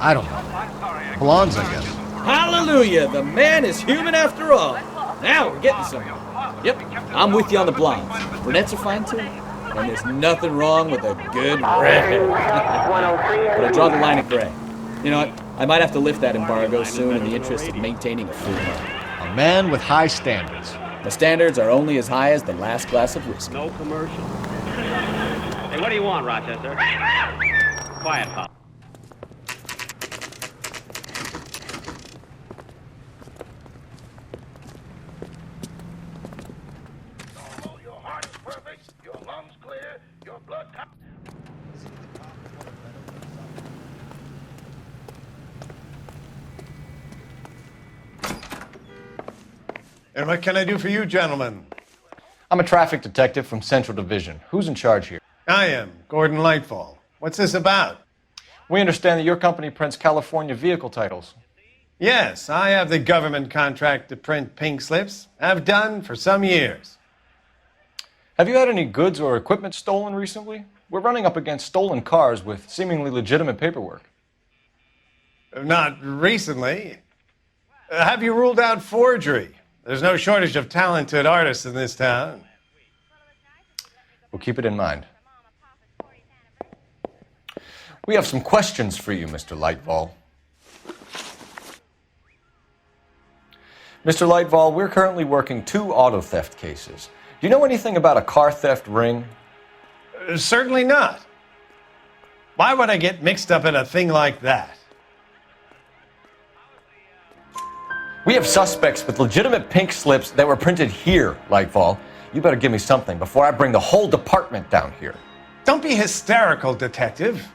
I don't know. Blondes, I guess. Hallelujah! The man is human after all. Now we're getting somewhere. Yep, I'm with you on the blondes. Brunettes are fine too. And there's nothing wrong with a good red. But I draw the line at gray. You know what? I might have to lift that embargo soon in the interest of maintaining a food market. A man with high standards. The standards are only as high as the last glass of whiskey. No commercial. Hey, what do you want, Rochester? Quiet, pop. And what can I do for you, gentlemen? I'm a traffic detective from Central Division. Who's in charge here? I am, Gordon Lightball. What's this about? We understand that your company prints California vehicle titles. Yes, I have the government contract to print pink slips. Have done for some years. Have you had any goods or equipment stolen recently? We're running up against stolen cars with seemingly legitimate paperwork. Not recently. Have you ruled out forgery? There's no shortage of talented artists in this town. We'll keep it in mind. We have some questions for you, Mr. Lightball. Mr. Lightball, we're currently working 2 auto theft cases. Do you know anything about a car theft ring? Certainly not. Why would I get mixed up in a thing like that? We have suspects with legitimate pink slips that were printed here, Lightball. You better give me something before I bring the whole department down here. Don't be hysterical, Detective.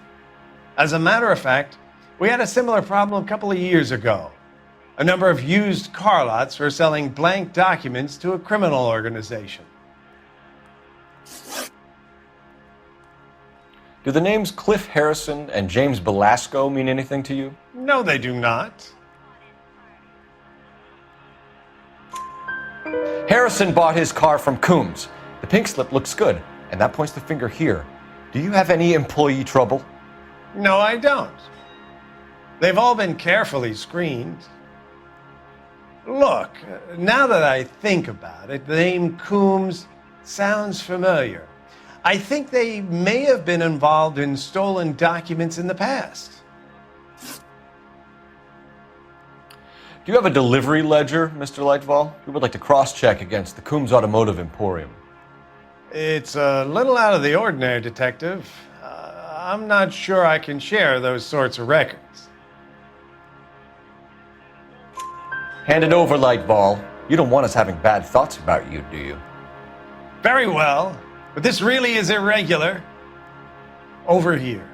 As a matter of fact, we had a similar problem a couple of years ago. A number of used car lots were selling blank documents to a criminal organization. Do the names Cliff Harrison and James Belasco mean anything to you? No, they do not. Harrison bought his car from Coombs. The pink slip looks good, and that points the finger here. Do you have any employee trouble? No, I don't. They've all been carefully screened. Look, now that I think about it, the name Coombs sounds familiar. I think they may have been involved in stolen documents in the past. Do you have a delivery ledger, Mr. Lightball? We would like to cross-check against the Coombs Automotive Emporium. It's a little out of the ordinary, Detective. I'm not sure I can share those sorts of records. Hand it over, Lightball. You don't want us having bad thoughts about you, do you? Very well, but this really is irregular. Over here.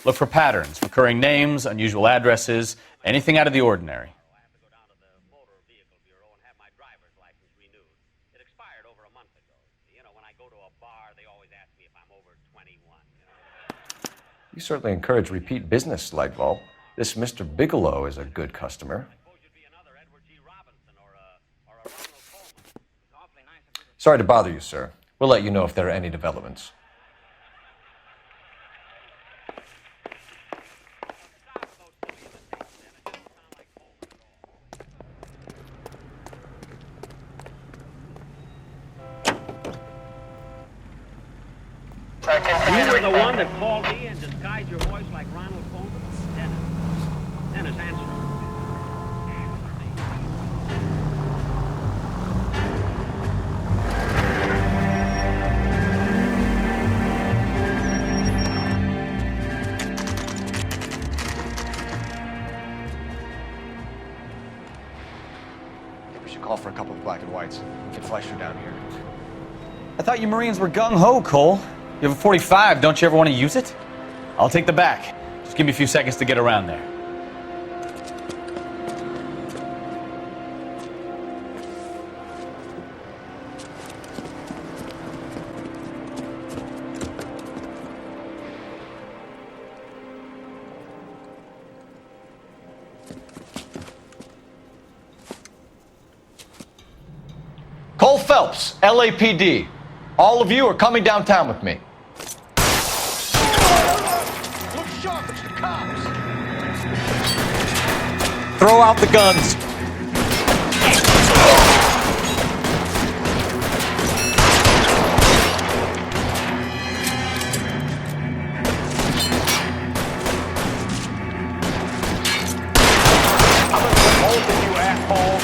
Look for patterns, recurring names, unusual addresses, anything out of the ordinary. You certainly encourage repeat business, Lightball. This Mr. Bigelow is a good customer. Sorry to bother you, sir. We'll let you know if there are any developments. You were the one that called me and disguised your voice like Ronald Combs? Dennis, answer. We should call for a couple of black and whites. We can flash you down here. I thought you Marines were gung-ho, Cole. You have a 45, don't you ever want to use it? I'll take the back. Just give me a few seconds to get around there. Cole Phelps, LAPD. All of you are coming downtown with me. Look sharp, it's the cops. Throw out the guns. I'm gonna put holes in you, asshole.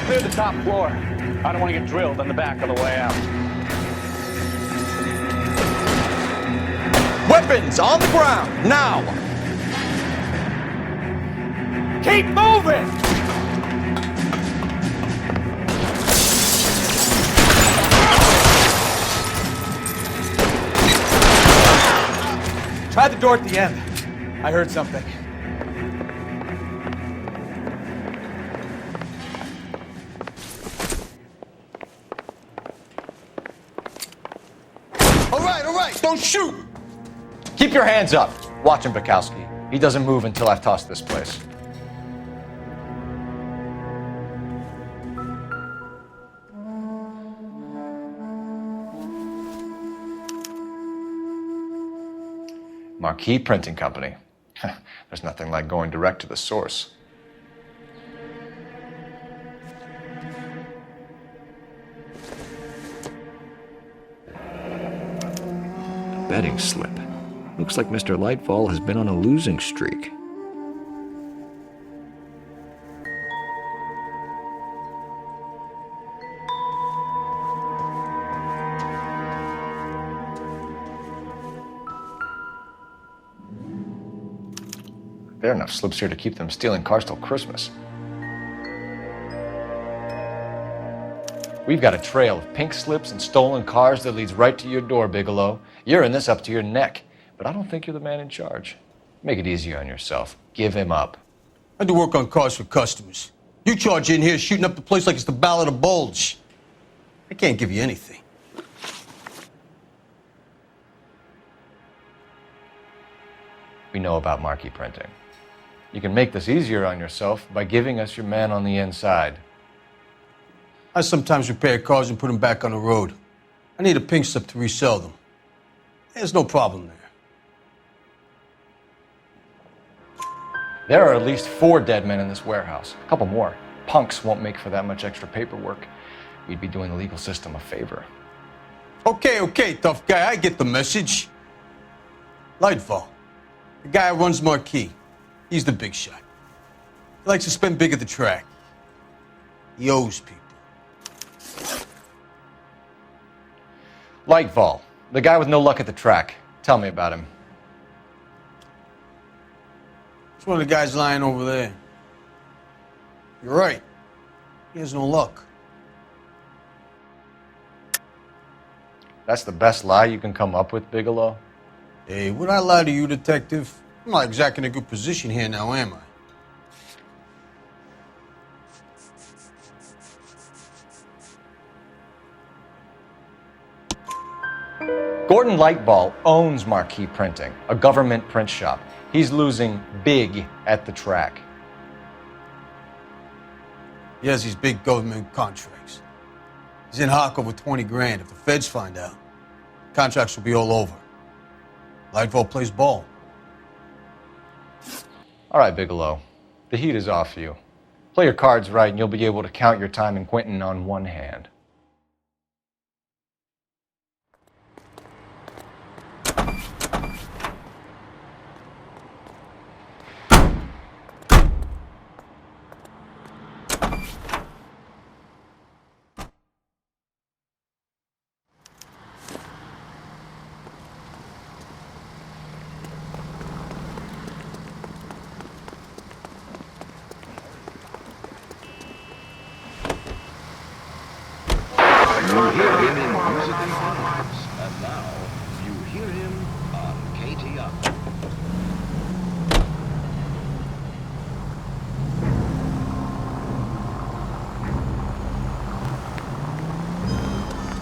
Clear the top floor. I don't want to get drilled on the back on the way out. Weapons on the ground, now! Keep moving! Try the door at the end. I heard something. All right, don't shoot! Keep your hands up. Watch him, Bukowski. He doesn't move until I've tossed this place. Marquis Printing Company. There's nothing like going direct to the source. Betting slip. Looks like Mr. Lightball has been on a losing streak. There are enough slips here to keep them stealing cars till Christmas. We've got a trail of pink slips and stolen cars that leads right to your door, Bigelow. You're in this up to your neck, but I don't think you're the man in charge. Make it easier on yourself. Give him up. I do work on cars for customers. You charge in here shooting up the place like it's the Ballard of Bulge. I can't give you anything. We know about Marquis Printing. You can make this easier on yourself by giving us your man on the inside. I sometimes repair cars and put them back on the road. I need a pink slip to resell them. There's no problem there. There are at least 4 dead men in this warehouse. A couple more. Punks won't make for that much extra paperwork. We'd be doing the legal system a favor. Okay, tough guy. I get the message. Lightball, the guy who runs Marquis. He's the big shot. He likes to spend big at the track. He owes people. Lightball, the guy with no luck at the track. Tell me about him. It's one of the guys lying over there. You're right. He has no luck. That's the best lie you can come up with, Bigelow? Hey, would I lie to you, detective? I'm not exactly in a good position here now, am I? Gordon Lightball owns Marquis Printing, a government print shop. He's losing big at the track. He has these big government contracts. He's in hock over 20 grand. If the feds find out, contracts will be all over. Lightball plays ball. All right, Bigelow. The heat is off you. Play your cards right and you'll be able to count your time in Quentin on one hand. You hear him in musical highlights, and now you hear him on KTR.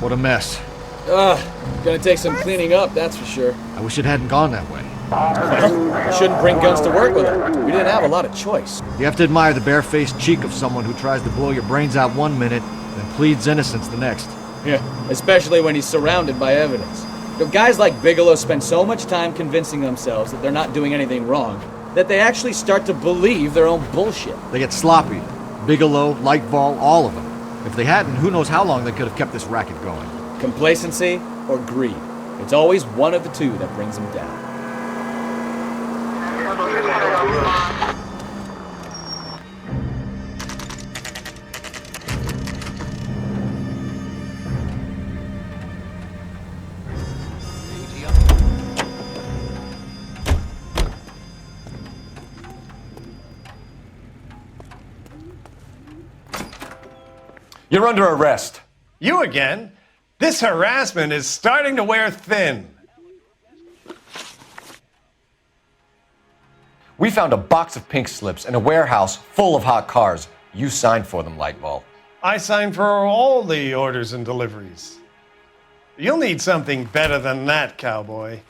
What a mess. Gonna take some cleaning up, that's for sure. I wish it hadn't gone that way. Well, you shouldn't bring guns to work with it. We didn't have a lot of choice. You have to admire the barefaced cheek of someone who tries to blow your brains out one minute, then pleads innocence the next. Yeah, especially when he's surrounded by evidence. You know, guys like Bigelow spend so much time convincing themselves that they're not doing anything wrong, that they actually start to believe their own bullshit. They get sloppy. Bigelow, Lightball, all of them. If they hadn't, who knows how long they could have kept this racket going. Complacency or greed. It's always one of the two that brings them down. You're under arrest. You again? This harassment is starting to wear thin. We found a box of pink slips in a warehouse full of hot cars. You signed for them, Lightball. I signed for all the orders and deliveries. You'll need something better than that, cowboy.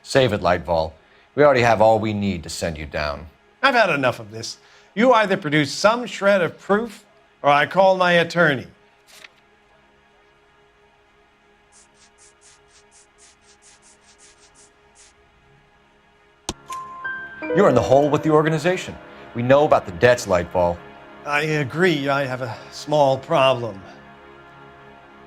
Save it, Lightball. We already have all we need to send you down. I've had enough of this. You either produce some shred of proof, or I call my attorney. You're in the hole with the organization. We know about the debts, Lightball. I agree. I have a small problem.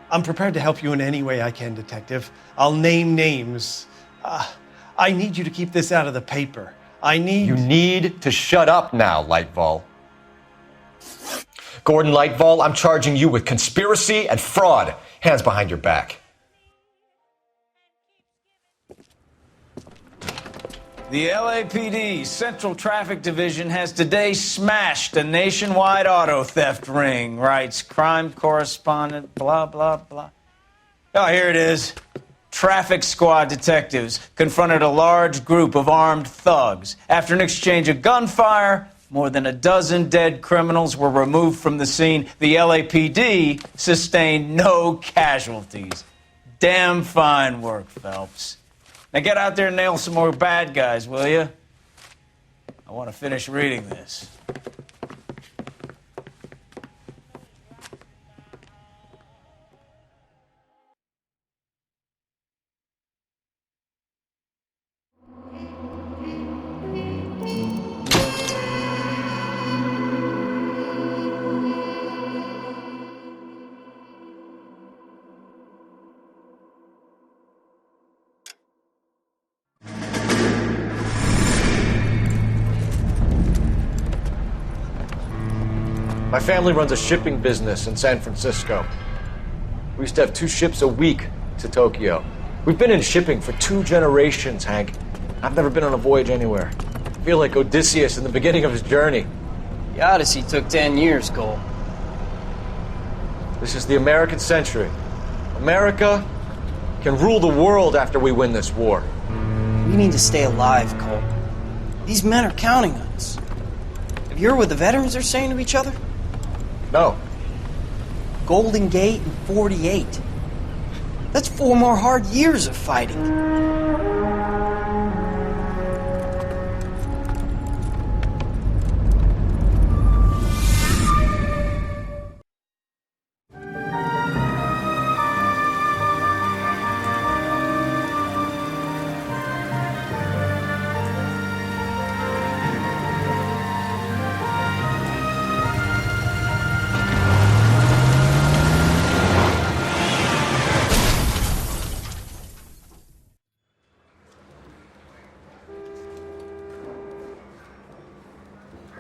I'm prepared to help you in any way I can, Detective. I'll name names. I need you to keep this out of the paper. You need to shut up now, Lightball. Gordon Lightball, I'm charging you with conspiracy and fraud. Hands behind your back. The LAPD Central Traffic Division has today smashed a nationwide auto theft ring, writes crime correspondent, blah, blah, blah. Oh, here it is. Traffic squad detectives confronted a large group of armed thugs. After an exchange of gunfire, more than a dozen dead criminals were removed from the scene. The LAPD sustained no casualties. Damn fine work, Phelps. Now get out there and nail some more bad guys, will you? I want to finish reading this. My family runs a shipping business in San Francisco. We used to have 2 ships a week to Tokyo. We've been in shipping for 2 generations, Hank. I've never been on a voyage anywhere. I feel like Odysseus in the beginning of his journey. The Odyssey took 10 years, Cole. This is the American century. America can rule the world after we win this war. We need to stay alive, Cole. These men are counting on us. Have you heard what the veterans are saying to each other? No. Golden Gate and 48. That's 4 more hard years of fighting.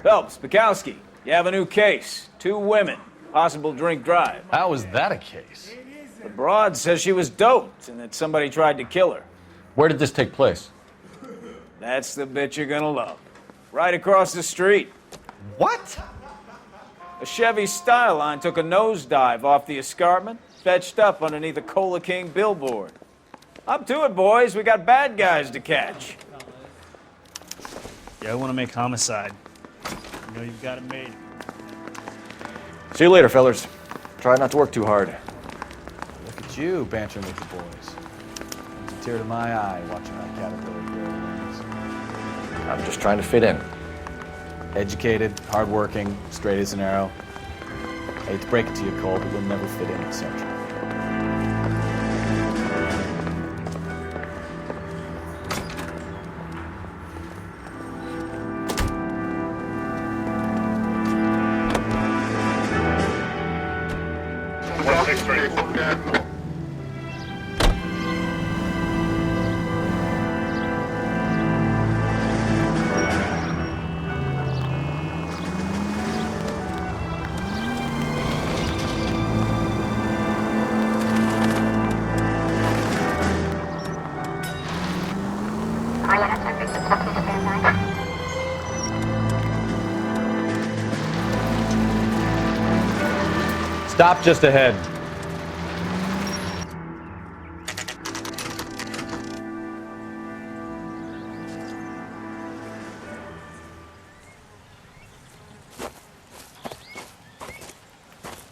Phelps, Bukowski, you have a new case. 2 women, possible drink drive. How was that a case? The broad says she was doped and that somebody tried to kill her. Where did this take place? That's the bit you're gonna love. Right across the street. What? A Chevy Styline took a nosedive off the escarpment, fetched up underneath a Cola King billboard. Up to it, boys. We got bad guys to catch. Yeah, I want to make homicide. You know you've got it made. See you later, fellers. Try not to work too hard. Look at you bantering with the boys. It's a tear to my eye watching that caterpillar grow wings. I'm just trying to fit in. Educated, hardworking, straight as an arrow. I hate to break it to you, Cole, but you'll never fit in at Central. Stop just ahead.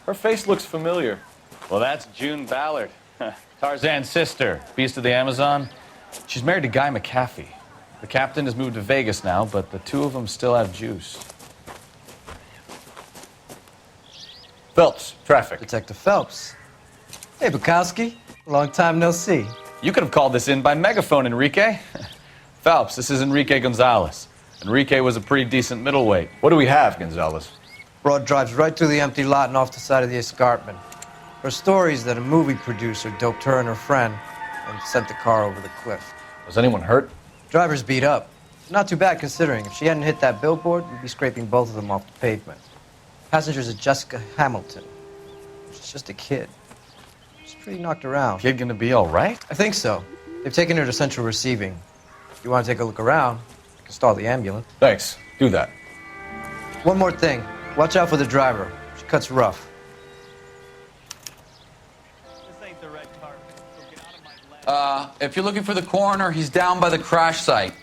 Her face looks familiar. Well, that's June Ballard, Tarzan's sister, Beast of the Amazon. She's married to Guy McAfee. The captain has moved to Vegas now, but the two of them still have juice. Phelps, traffic. Detective Phelps. Hey, Bukowski. Long time no see. You could have called this in by megaphone, Enrique. Phelps, this is Enrique Gonzalez. Enrique was a pretty decent middleweight. What do we have, Gonzalez? Broad drives right through the empty lot and off the side of the escarpment. Her story is that a movie producer doped her and her friend and sent the car over the cliff. Was anyone hurt? Driver's beat up. Not too bad considering. If she hadn't hit that billboard, we'd be scraping both of them off the pavement. Passenger's a Jessica Hamilton. She's just a kid. She's pretty knocked around. Kid gonna be all right? I think so. They've taken her to central receiving. If you want to take a look around, you can stall the ambulance. Thanks. Do that. One more thing. Watch out for the driver. She cuts rough. If you're looking for the coroner, he's down by the crash site.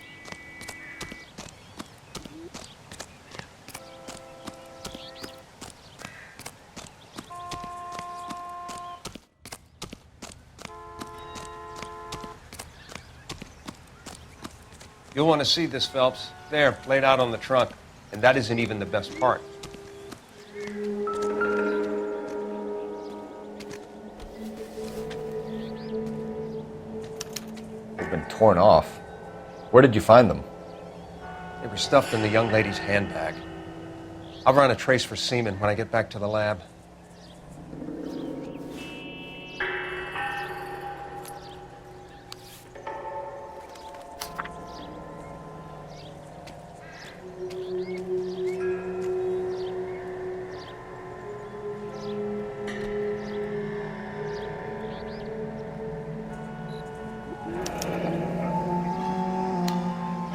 You'll want to see this, Phelps. There, laid out on the trunk. And that isn't even the best part. They've been torn off. Where did you find them? They were stuffed in the young lady's handbag. I'll run a trace for semen when I get back to the lab.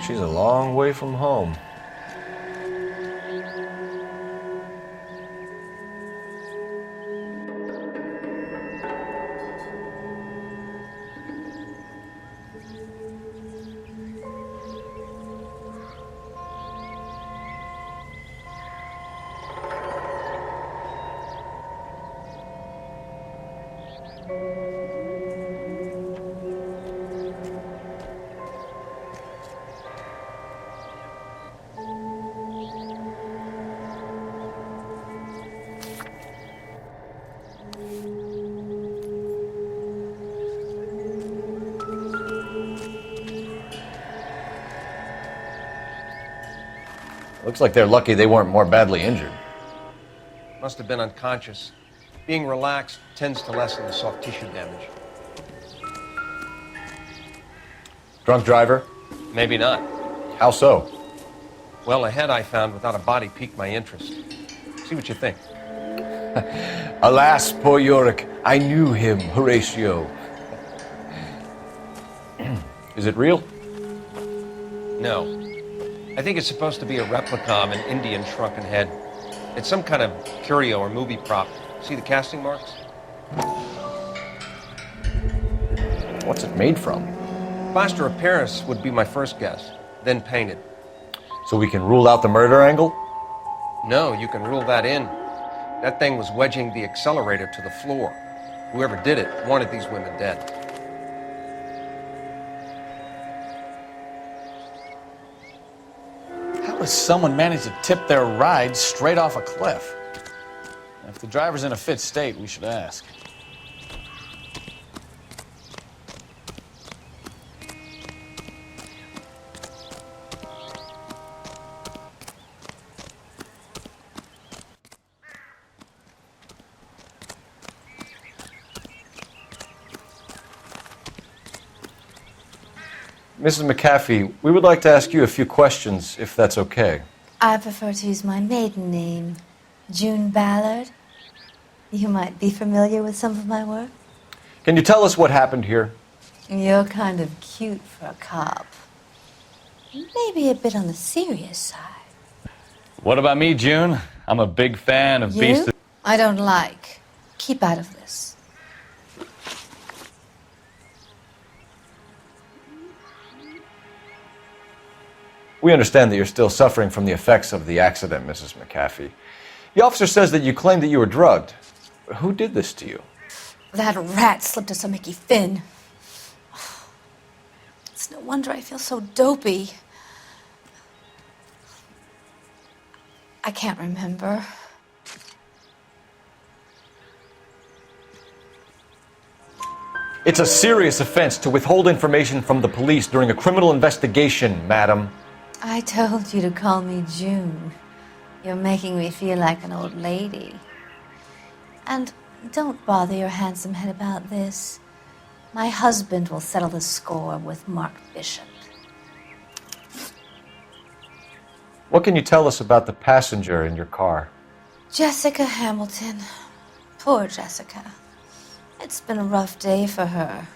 She's a long way from home. Looks like they're lucky they weren't more badly injured. Must have been unconscious. Being relaxed tends to lessen the soft tissue damage. Drunk driver? Maybe not. How so? Well, a head I found without a body piqued my interest. See what you think. Alas, poor Yorick, I knew him, Horatio. Is it real? No. I think it's supposed to be a replica of an Indian shrunken head. It's some kind of curio or movie prop. See the casting marks? What's it made from? Plaster of Paris would be my first guess, then painted. So we can rule out the murder angle? No, you can rule that in. That thing was wedging the accelerator to the floor. Whoever did it wanted these women dead. How does someone manage to tip their ride straight off a cliff? If the driver's in a fit state, we should ask. Mrs. McAfee, we would like to ask you a few questions, if that's okay. I prefer to use my maiden name, June Ballard. You might be familiar with some of my work. Can you tell us what happened here? You're kind of cute for a cop. Maybe a bit on the serious side. What about me, June? I'm a big fan of You? Beast of... I don't like keep out of this. We understand that you're still suffering from the effects of the accident, Mrs. McAfee. The officer says that you claimed that you were drugged. Who did this to you? That rat slipped us a Mickey Finn. It's no wonder I feel so dopey. I can't remember. It's a serious offense to withhold information from the police during a criminal investigation, madam. I told you to call me June. You're making me feel like an old lady. And don't bother your handsome head about this. My husband will settle the score with Mark Bishop. What can you tell us about the passenger in your car? Jessica Hamilton. Poor Jessica. It's been a rough day for her.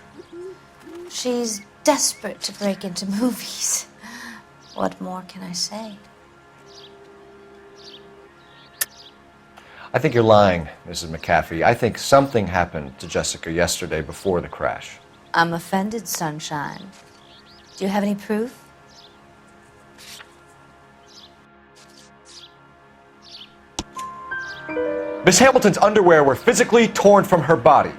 She's desperate to break into movies. What more can I say? I think you're lying, Mrs. McAfee. I think something happened to Jessica yesterday before the crash. I'm offended, Sunshine. Do you have any proof? Miss Hamilton's underwear were physically torn from her body.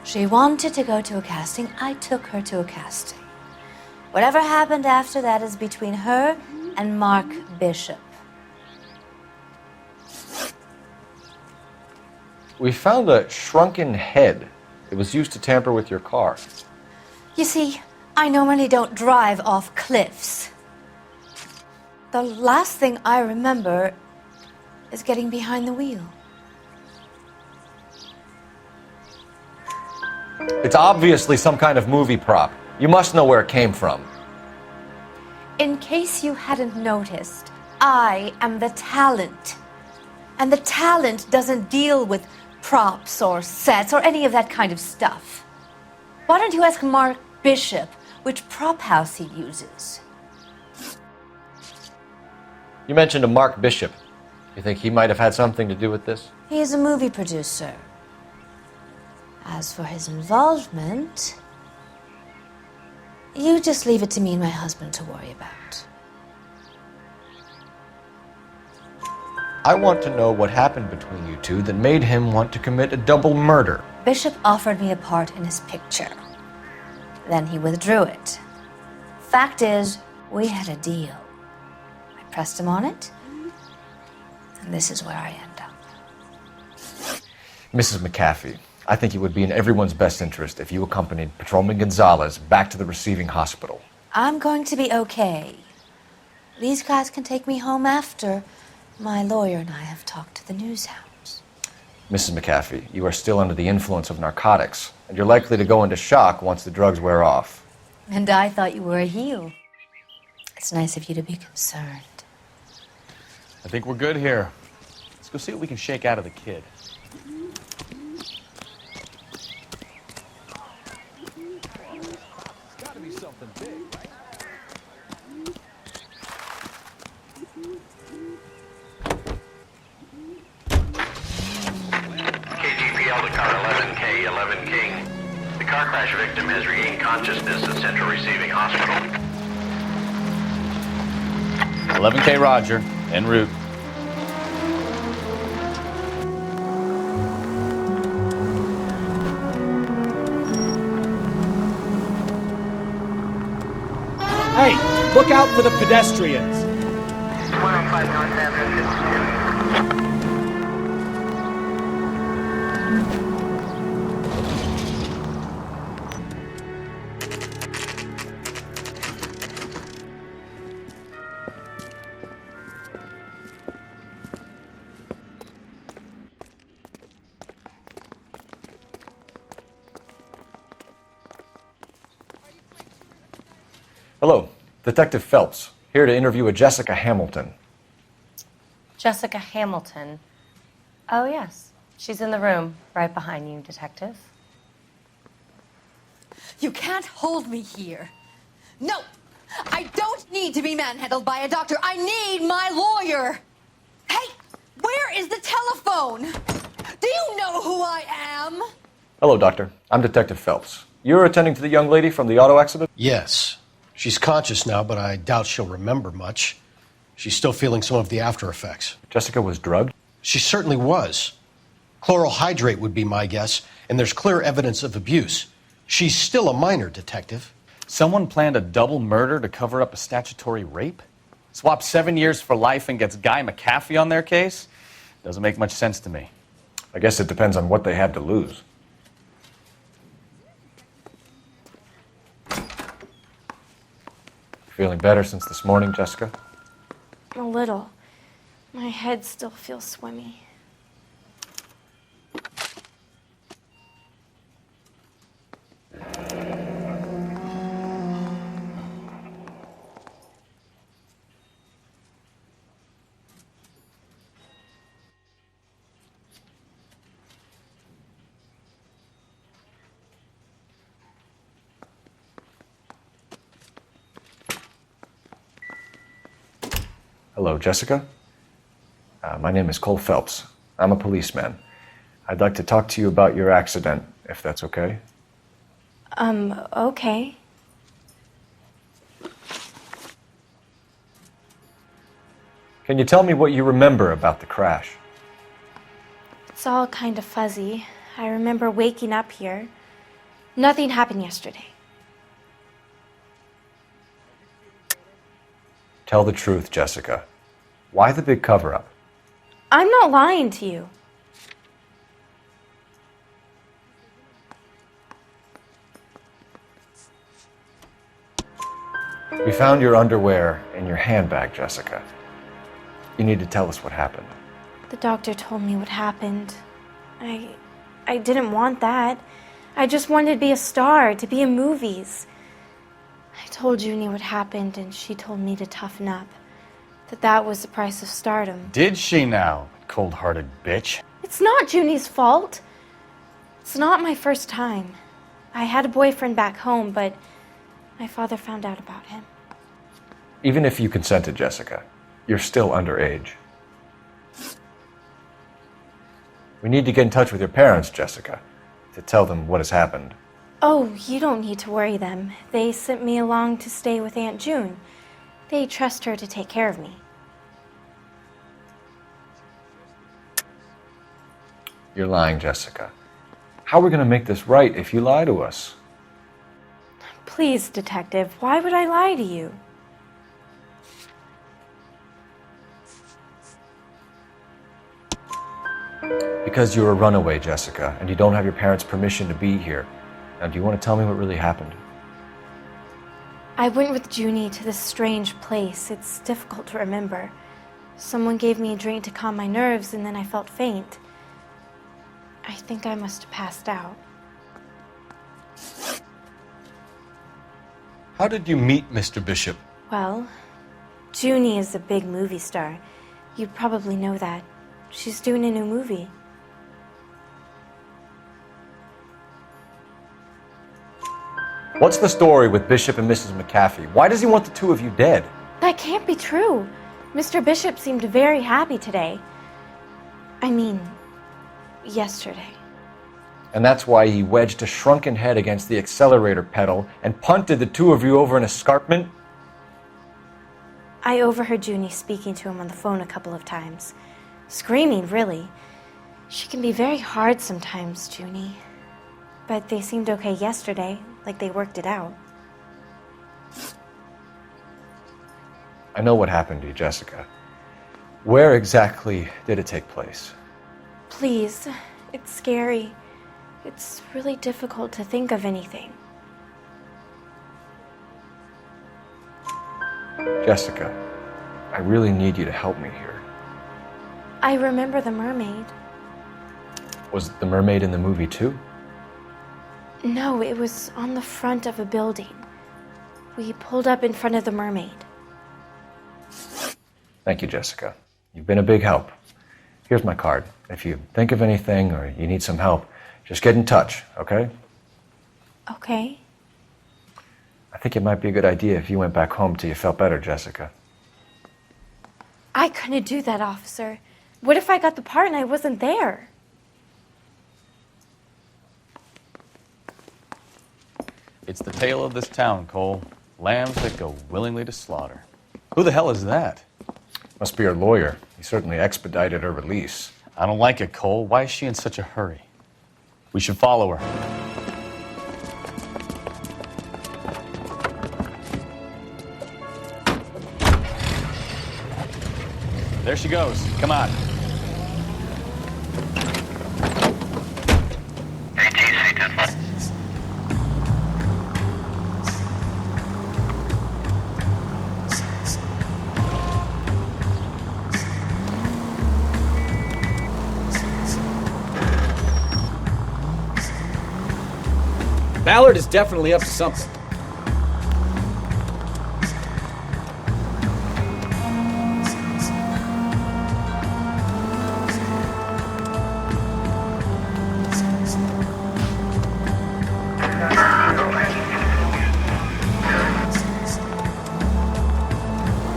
She wanted to go to a casting. I took her to a casting. Whatever happened after that is between her and Mark Bishop. We found a shrunken head. It was used to tamper with your car. You see, I normally don't drive off cliffs. The last thing I remember is getting behind the wheel. It's obviously some kind of movie prop. You must know where it came from. In case you hadn't noticed, I am the talent. And the talent doesn't deal with props or sets or any of that kind of stuff. Why don't you ask Mark Bishop which prop house he uses? You mentioned a Mark Bishop. You think he might have had something to do with this? He is a movie producer. As for his involvement, you just leave it to me and my husband to worry about. I want to know what happened between you two that made him want to commit a double murder. Bishop offered me a part in his picture. Then he withdrew it. Fact is, we had a deal. I pressed him on it, and this is where I end up. Mrs. McAfee, I think it would be in everyone's best interest if you accompanied Patrolman Gonzalez back to the receiving hospital. I'm going to be okay. These guys can take me home after. My lawyer and I have talked to the news hounds. Mrs. McAfee, you are still under the influence of narcotics, and you're likely to go into shock once the drugs wear off. And I thought you were a heel. It's nice of you to be concerned. I think we're good here. Let's go see what we can shake out of the kid. Gotta be something big, right? KGPL to car 11K, 11 King. The car crash victim has regained consciousness at Central Receiving Hospital. 11K Roger, en route. Hey, look out for the pedestrians. 105 North Avenue, 52. Hello, Detective Phelps, here to interview a Jessica Hamilton. Jessica Hamilton. Oh, yes. She's in the room, right behind you, Detective. You can't hold me here. No! I don't need to be manhandled by a doctor. I need my lawyer! Hey! Where is the telephone? Do you know who I am? Hello, Doctor. I'm Detective Phelps. You're attending to the young lady from the auto accident? Yes. She's conscious now, but I doubt she'll remember much. She's still feeling some of the after effects. Jessica was drugged? She certainly was. Chloral hydrate would be my guess, and there's clear evidence of abuse. She's still a minor, Detective. Someone planned a double murder to cover up a statutory rape? Swap 7 years for life and gets Guy McAfee on their case? Doesn't make much sense to me. I guess it depends on what they had to lose. Feeling better since this morning, Jessica? A little. My head still feels swimmy. Hello, Jessica. My name is Cole Phelps. I'm a policeman. I'd like to talk to you about your accident, if that's okay. Okay. Can you tell me what you remember about the crash? It's all kind of fuzzy. I remember waking up here. Nothing happened yesterday. Tell the truth, Jessica. Why the big cover-up? I'm not lying to you. We found your underwear in your handbag, Jessica. You need to tell us what happened. The doctor told me what happened. I didn't want that. I just wanted to be a star, to be in movies. I told Junie what happened, and she told me to toughen up. That was the price of stardom. Did she now, cold-hearted bitch? It's not Junie's fault. It's not my first time. I had a boyfriend back home, but my father found out about him. Even if you consented, Jessica, you're still underage. We need to get in touch with your parents, Jessica, to tell them what has happened. Oh, you don't need to worry them. They sent me along to stay with Aunt June. They trust her to take care of me. You're lying, Jessica. How are we going to make this right if you lie to us? Please, Detective, why would I lie to you? Because you're a runaway, Jessica, and you don't have your parents' permission to be here. Now, do you want to tell me what really happened? I went with Junie to this strange place. It's difficult to remember. Someone gave me a drink to calm my nerves, and then I felt faint. I think I must have passed out. How did you meet Mr. Bishop? Well, Junie is a big movie star. You probably know that. She's doing a new movie. What's the story with Bishop and Mrs. McAfee? Why does he want the two of you dead? That can't be true. Mr. Bishop seemed very happy today. I mean, yesterday. And that's why he wedged a shrunken head against the accelerator pedal and punted the two of you over an escarpment? I overheard Junie speaking to him on the phone a couple of times. Screaming, really. She can be very hard sometimes, Junie. But they seemed okay yesterday, like they worked it out. I know what happened to you, Jessica. Where exactly did it take place? Please, it's scary. It's really difficult to think of anything. Jessica, I really need you to help me here. I remember the mermaid. Was the mermaid in the movie too? No, it was on the front of a building. We pulled up in front of the mermaid. Thank you, Jessica. You've been a big help. Here's my card. If you think of anything or you need some help, just get in touch, okay? Okay. I think it might be a good idea if you went back home till you felt better, Jessica. I couldn't do that, officer. What if I got the part and I wasn't there? It's the tale of this town, Cole. Lambs that go willingly to slaughter. Who the hell is that? Must be her lawyer. He certainly expedited her release. I don't like it, Cole. Why is she in such a hurry? We should follow her. There she goes. Come on. Ballard is definitely up to something.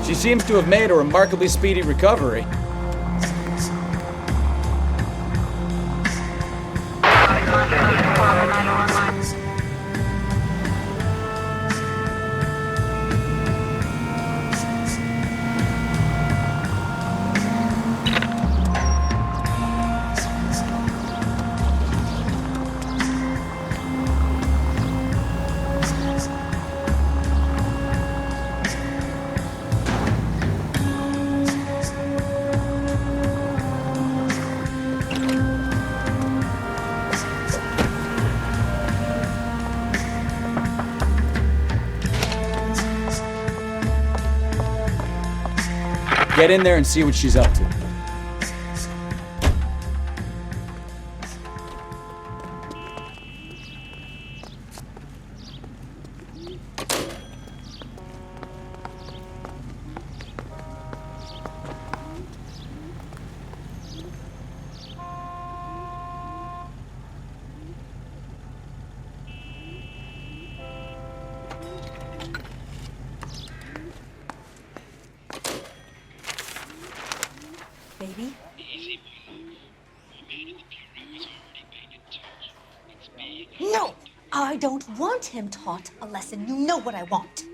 She seems to have made a remarkably speedy recovery. Get in there and see what she's up to. Baby? No! I don't want him taught a lesson. You know what I want.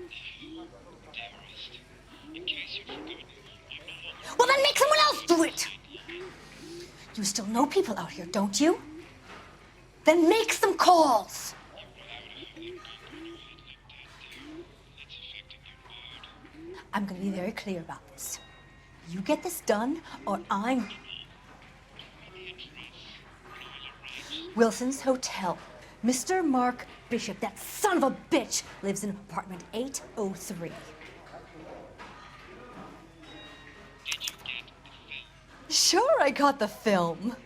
Well, then make someone else do it! You still know people out here, don't you? Then make some calls! I'm gonna be very clear about this. You get this done, or I'm... Wilson's Hotel. Mr. Mark Bishop, that son of a bitch, lives in apartment 803. Sure, I got the film.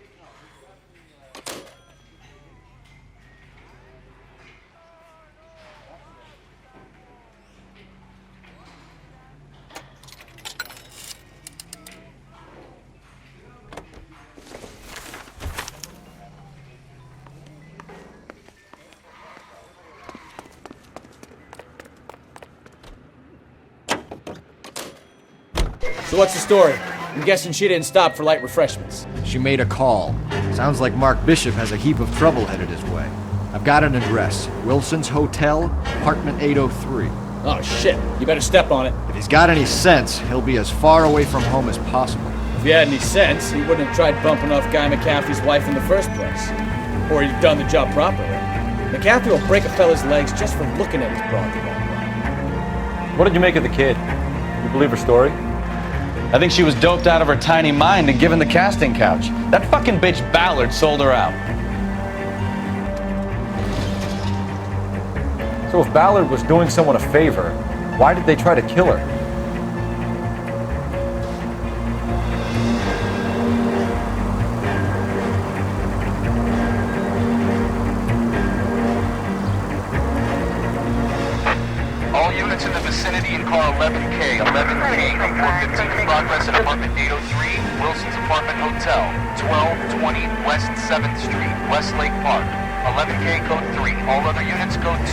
So what's the story? I'm guessing she didn't stop for light refreshments. She made a call. Sounds like Mark Bishop has a heap of trouble headed his way. I've got an address. Wilson's Hotel, apartment 803. Oh shit, you better step on it. If he's got any sense, he'll be as far away from home as possible. If he had any sense, he wouldn't have tried bumping off Guy McAfee's wife in the first place. Or he'd done the job properly. McAfee will break a fella's legs just for looking at his broad the wrong way. What did you make of the kid? You believe her story? I think she was doped out of her tiny mind and given the casting couch. That fucking bitch Ballard sold her out. So if Ballard was doing someone a favor, why did they try to kill her? All units in the vicinity in car 11K, 11K, 415 progress at apartment 803, Wilson's Apartment Hotel, 1220 West 7th Street, Westlake Park. 11K code 3. All other units code 2.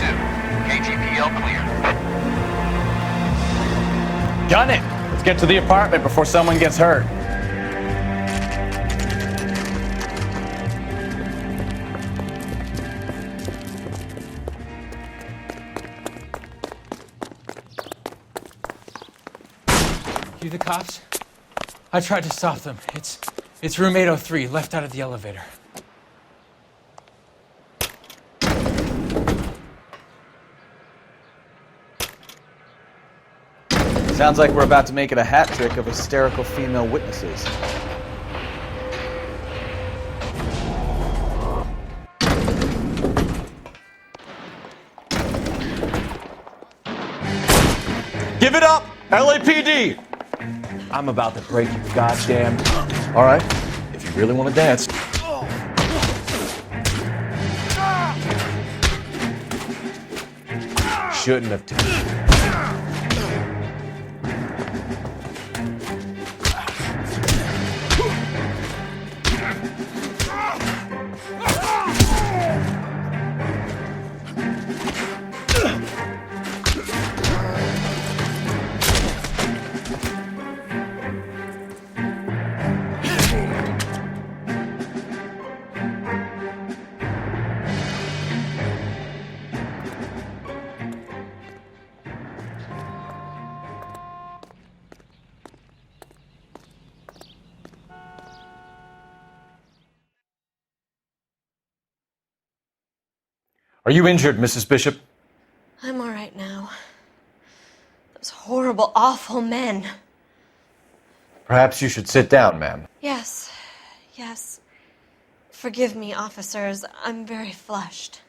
KGPL clear. Gun it! Let's get to the apartment before someone gets hurt. You the cops? I tried to stop them. It's room 803, left out of the elevator. Sounds like we're about to make it a hat trick of hysterical female witnesses. Give it up, LAPD! I'm about to break your goddamn... All right, if you really want to dance. Shouldn't have... Are you injured, Mrs. Bishop? I'm all right now. Those horrible, awful men. Perhaps you should sit down, ma'am. Yes, yes. Forgive me, officers. I'm very flushed.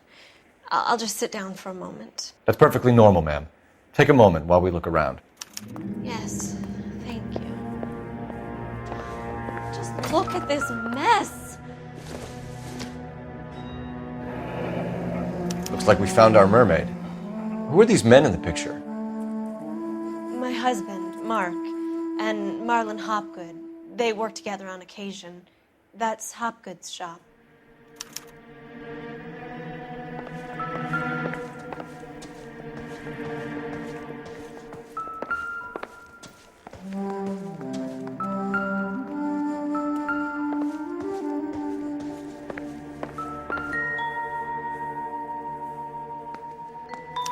I'll just sit down for a moment. That's perfectly normal, ma'am. Take a moment while we look around. Yes, thank you. Just look at this mess. Looks like we found our mermaid. Who are these men in the picture? My husband, Mark, and Marlon Hopgood. They work together on occasion. That's Hopgood's shop.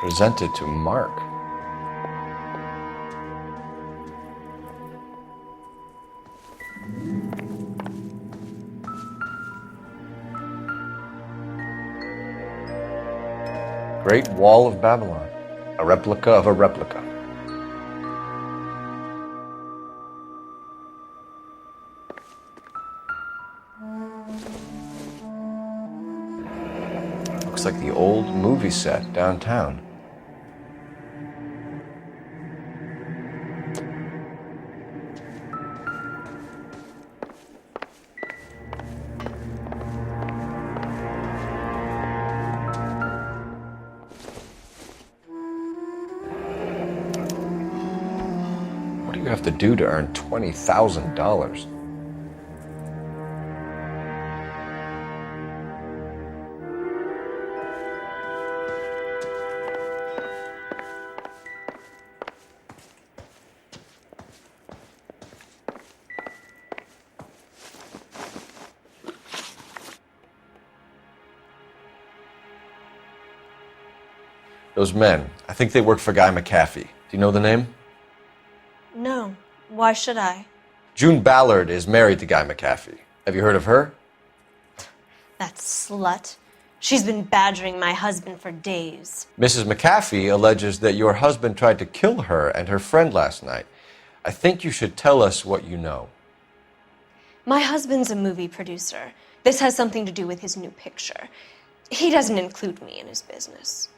Presented to Mark. Great Wall of Babylon. A replica of a replica. Looks like the old movie set downtown. What do you have to do to earn $20,000? Those men, I think they work for Guy McAfee. Do you know the name? No. Why should I? June Ballard is married to Guy McAfee. Have you heard of her? That slut. She's been badgering my husband for days. Mrs. McAfee alleges that your husband tried to kill her and her friend last night. I think you should tell us what you know. My husband's a movie producer. This has something to do with his new picture. He doesn't include me in his business.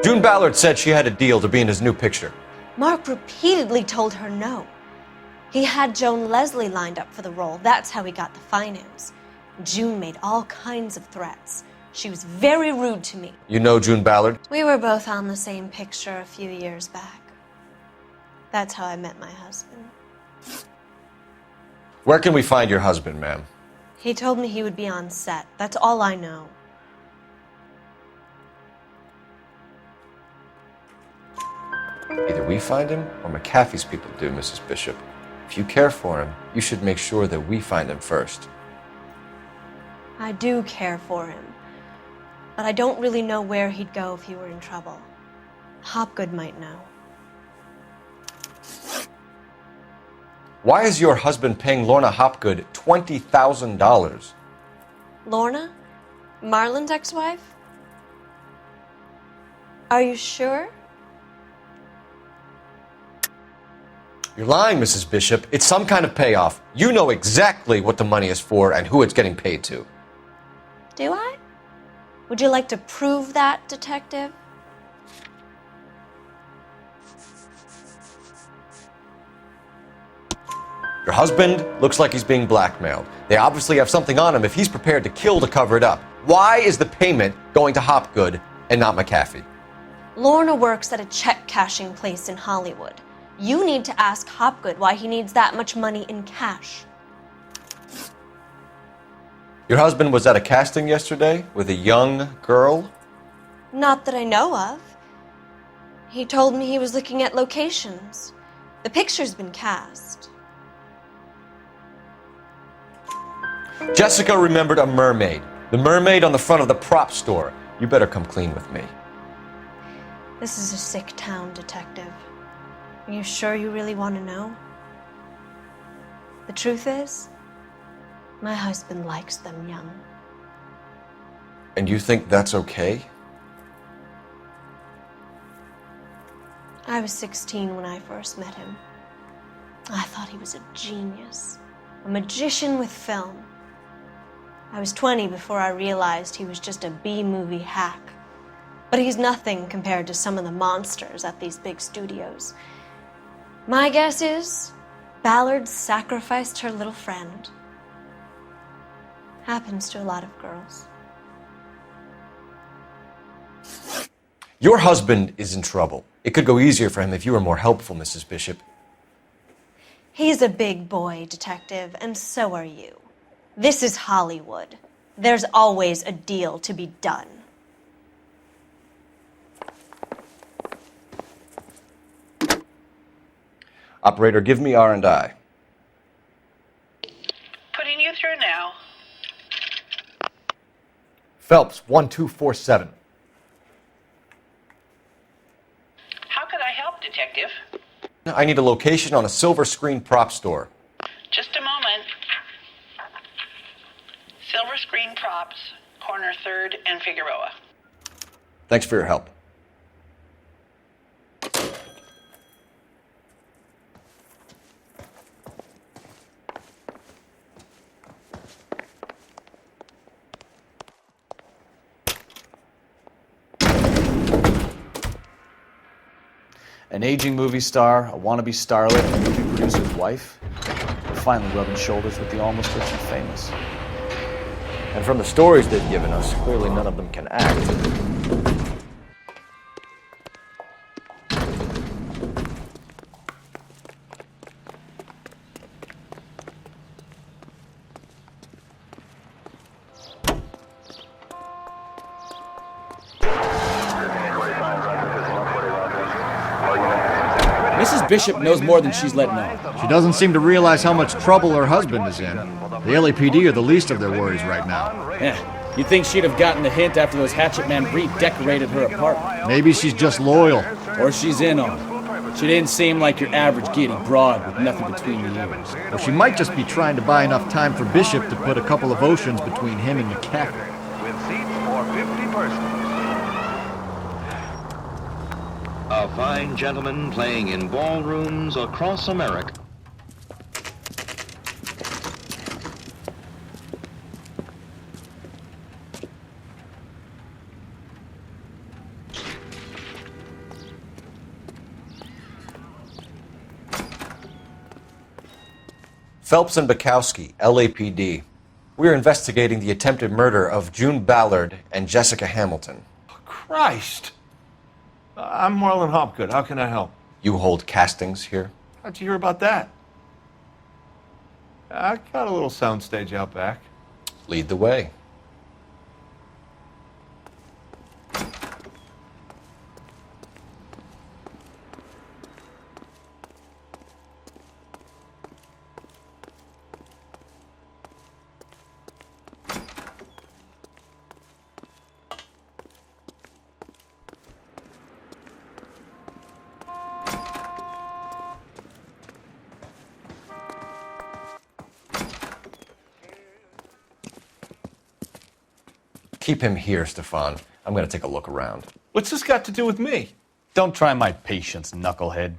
June Ballard said she had a deal to be in his new picture. Mark repeatedly told her no. He had Joan Leslie lined up for the role. That's how he got the finance. June made all kinds of threats. She was very rude to me. You know June Ballard? We were both on the same picture a few years back. That's how I met my husband. Where can we find your husband, ma'am? He told me he would be on set. That's all I know. Either we find him or McAfee's people do, Mrs. Bishop. If you care for him, you should make sure that we find him first. I do care for him, but I don't really know where he'd go if he were in trouble. Hopgood might know. Why is your husband paying Lorna Hopgood $20,000? Lorna? Marlon's ex-wife? Are you sure? You're lying, Mrs. Bishop. It's some kind of payoff. You know exactly what the money is for and who it's getting paid to. Do I? Would you like to prove that, Detective? Your husband looks like he's being blackmailed. They obviously have something on him if he's prepared to kill to cover it up. Why is the payment going to Hopgood and not McAfee? Lorna works at a check cashing place in Hollywood. You need to ask Hopgood why he needs that much money in cash. Your husband was at a casting yesterday with a young girl? Not that I know of. He told me he was looking at locations. The picture's been cast. Jessica remembered a mermaid. The mermaid on the front of the prop store. You better come clean with me. This is a sick town, Detective. Are you sure you really want to know? The truth is, my husband likes them young. And you think that's okay? I was 16 when I first met him. I thought he was a genius, a magician with film. I was 20 before I realized he was just a B-movie hack. But he's nothing compared to some of the monsters at these big studios. My guess is Ballard sacrificed her little friend. Happens to a lot of girls. Your husband is in trouble. It could go easier for him if you were more helpful, Mrs. Bishop. He's a big boy, Detective, and so are you. This is Hollywood. There's always a deal to be done. Operator, give me R&I. Putting you through now. Phelps, 1247. How could I help, Detective? I need a location on a silver screen prop store. Just a moment. Silver Screen Props, corner 3rd and Figueroa. Thanks for your help. An aging movie star, a wannabe starlet, a movie producer's wife. They're finally rubbing shoulders with the almost rich and famous. And from the stories they've given us, clearly none of them can act. Mrs. Bishop knows more than she's letting on. She doesn't seem to realize how much trouble her husband is in. The LAPD are the least of their worries right now. Yeah, you'd think she'd have gotten the hint after those Hatchet Man redecorated her apartment. Maybe she's just loyal. Or she's in on it. She didn't seem like your average giddy broad with nothing between the ears. Or she might just be trying to buy enough time for Bishop to put a couple of oceans between him and McAfee. With seats for 50 persons. A fine gentleman playing in ballrooms across America. Phelps and Bukowski, LAPD. We're investigating the attempted murder of June Ballard and Jessica Hamilton. Christ! I'm Marlon Hopgood. How can I help? You hold castings here? How'd you hear about that? I got a little soundstage out back. Lead the way. Keep him here, Stefan. I'm gonna take a look around. What's this got to do with me? Don't try my patience, knucklehead.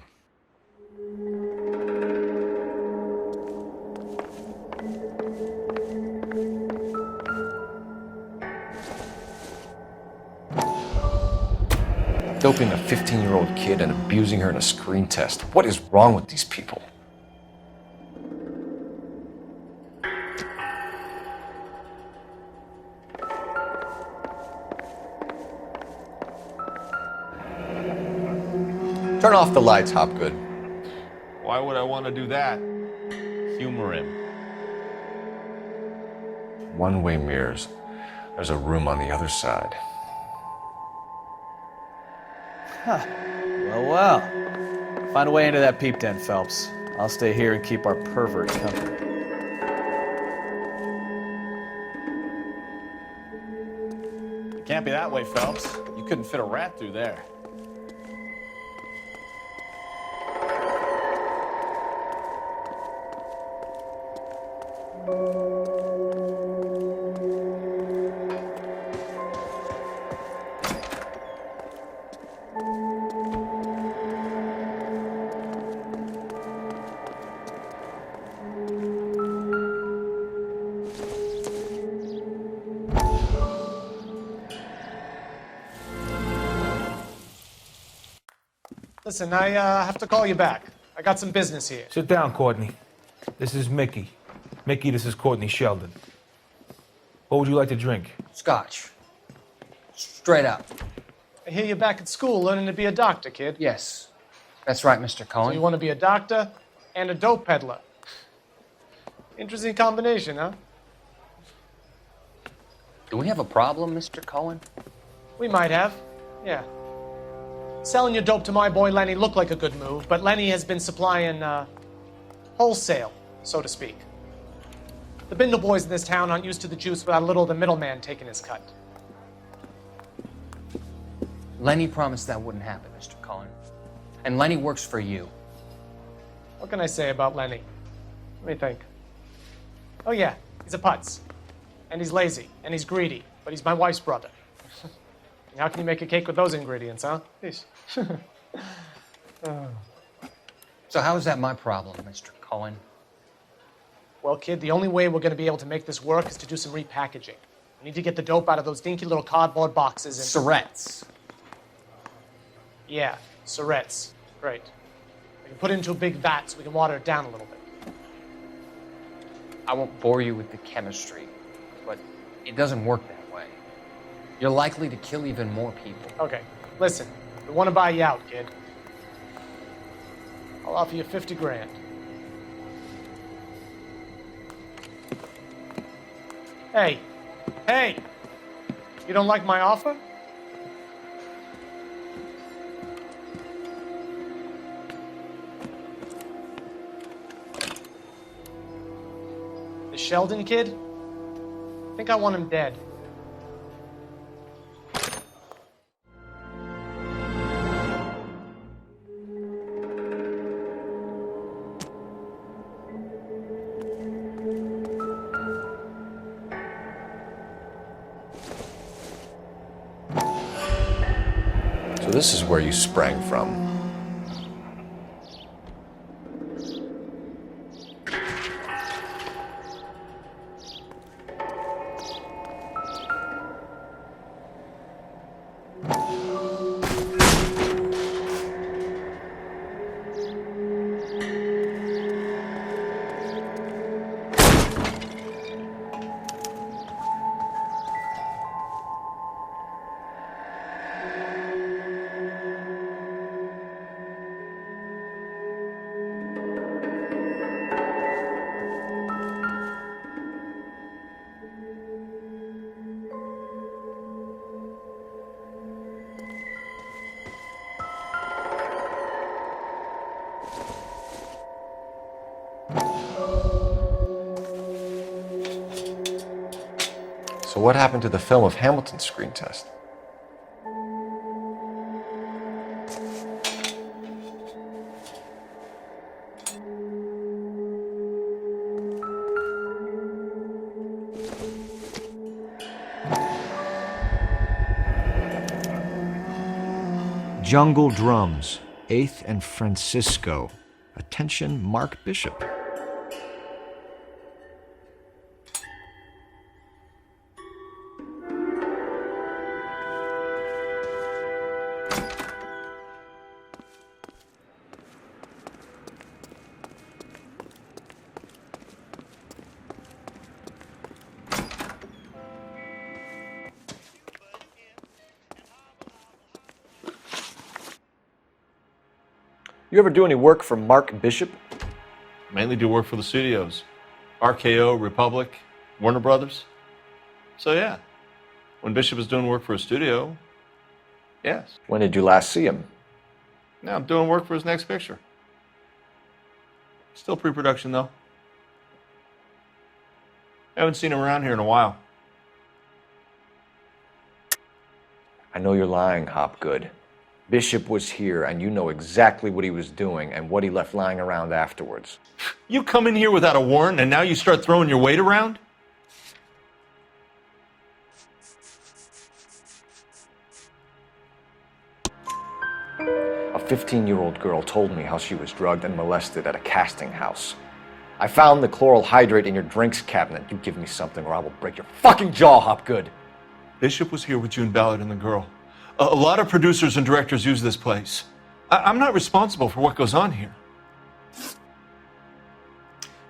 Doping a 15-year-old kid and abusing her in a screen test. What is wrong with these people? Turn off the lights, Hopgood. Why would I want to do that? Humor him. One-way mirrors. There's a room on the other side. Huh. Well. Find a way into that peep den, Phelps. I'll stay here and keep our pervert company. It can't be that way, Phelps. You couldn't fit a rat through there. Listen, I have to call you back. I got some business here. Sit down, Courtney. This is Mickey. Mickey, this is Courtney Sheldon. What would you like to drink? Scotch. Straight up. I hear you're back at school learning to be a doctor, kid. Yes. That's right, Mr. Cohen. So you want to be a doctor and a dope peddler. Interesting combination, huh? Do we have a problem, Mr. Cohen? We might have, yeah. Selling your dope to my boy Lenny looked like a good move, but Lenny has been supplying, wholesale, so to speak. The Bindle boys in this town aren't used to the juice without a little of the middleman taking his cut. Lenny promised that wouldn't happen, Mr. Cohen. And Lenny works for you. What can I say about Lenny? Let me think. Oh yeah, he's a putz. And he's lazy, and he's greedy, but he's my wife's brother. How can you make a cake with those ingredients, huh? So how is that my problem, Mr. Cohen? Well, kid, the only way we're going to be able to make this work is to do some repackaging. We need to get the dope out of those dinky little cardboard boxes and... Surrettes. Yeah, surrettes. Great. We can put it into a big vat so we can water it down a little bit. I won't bore you with the chemistry, but it doesn't work that way. You're likely to kill even more people. Okay, listen. We want to buy you out, kid. I'll offer you 50 grand. Hey! Hey! You don't like my offer? The Sheldon kid? I think I want him dead. So this is where you sprang from. So what happened to the film of Hamilton's screen test? Jungle Drums, 8th and Francisco. Attention, Mark Bishop. You ever do any work for Mark Bishop? Mainly do work for the studios. RKO, Republic, Warner Brothers. So yeah, when Bishop is doing work for a studio, yes. When did you last see him? Now I'm doing work for his next picture. Still pre-production though. Haven't seen him around here in a while. I know you're lying, Hopgood. Bishop was here, and you know exactly what he was doing and what he left lying around afterwards. You come in here without a warrant, and now you start throwing your weight around? A 15-year-old girl told me how she was drugged and molested at a casting house. I found the chloral hydrate in your drinks cabinet. You give me something or I will break your fucking jaw, Hopgood. Bishop was here with June, Ballard, and the girl. A lot of producers and directors use this place. I'm not responsible for what goes on here.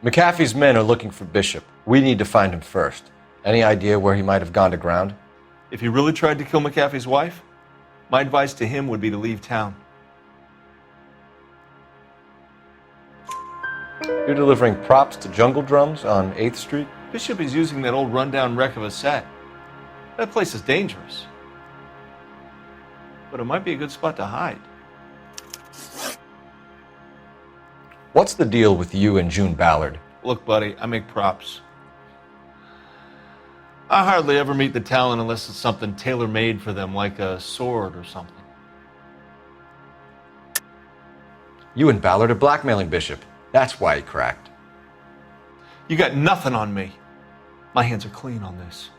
McAfee's men are looking for Bishop. We need to find him first. Any idea where he might have gone to ground? If he really tried to kill McAfee's wife, my advice to him would be to leave town. You're delivering props to Jungle Drums on 8th Street? Bishop is using that old rundown wreck of a set. That place is dangerous. But it might be a good spot to hide. What's the deal with you and June Ballard? Look, buddy, I make props. I hardly ever meet the talent unless it's something tailor-made for them, like a sword or something. You and Ballard are blackmailing Bishop. That's why he cracked. You got nothing on me. My hands are clean on this.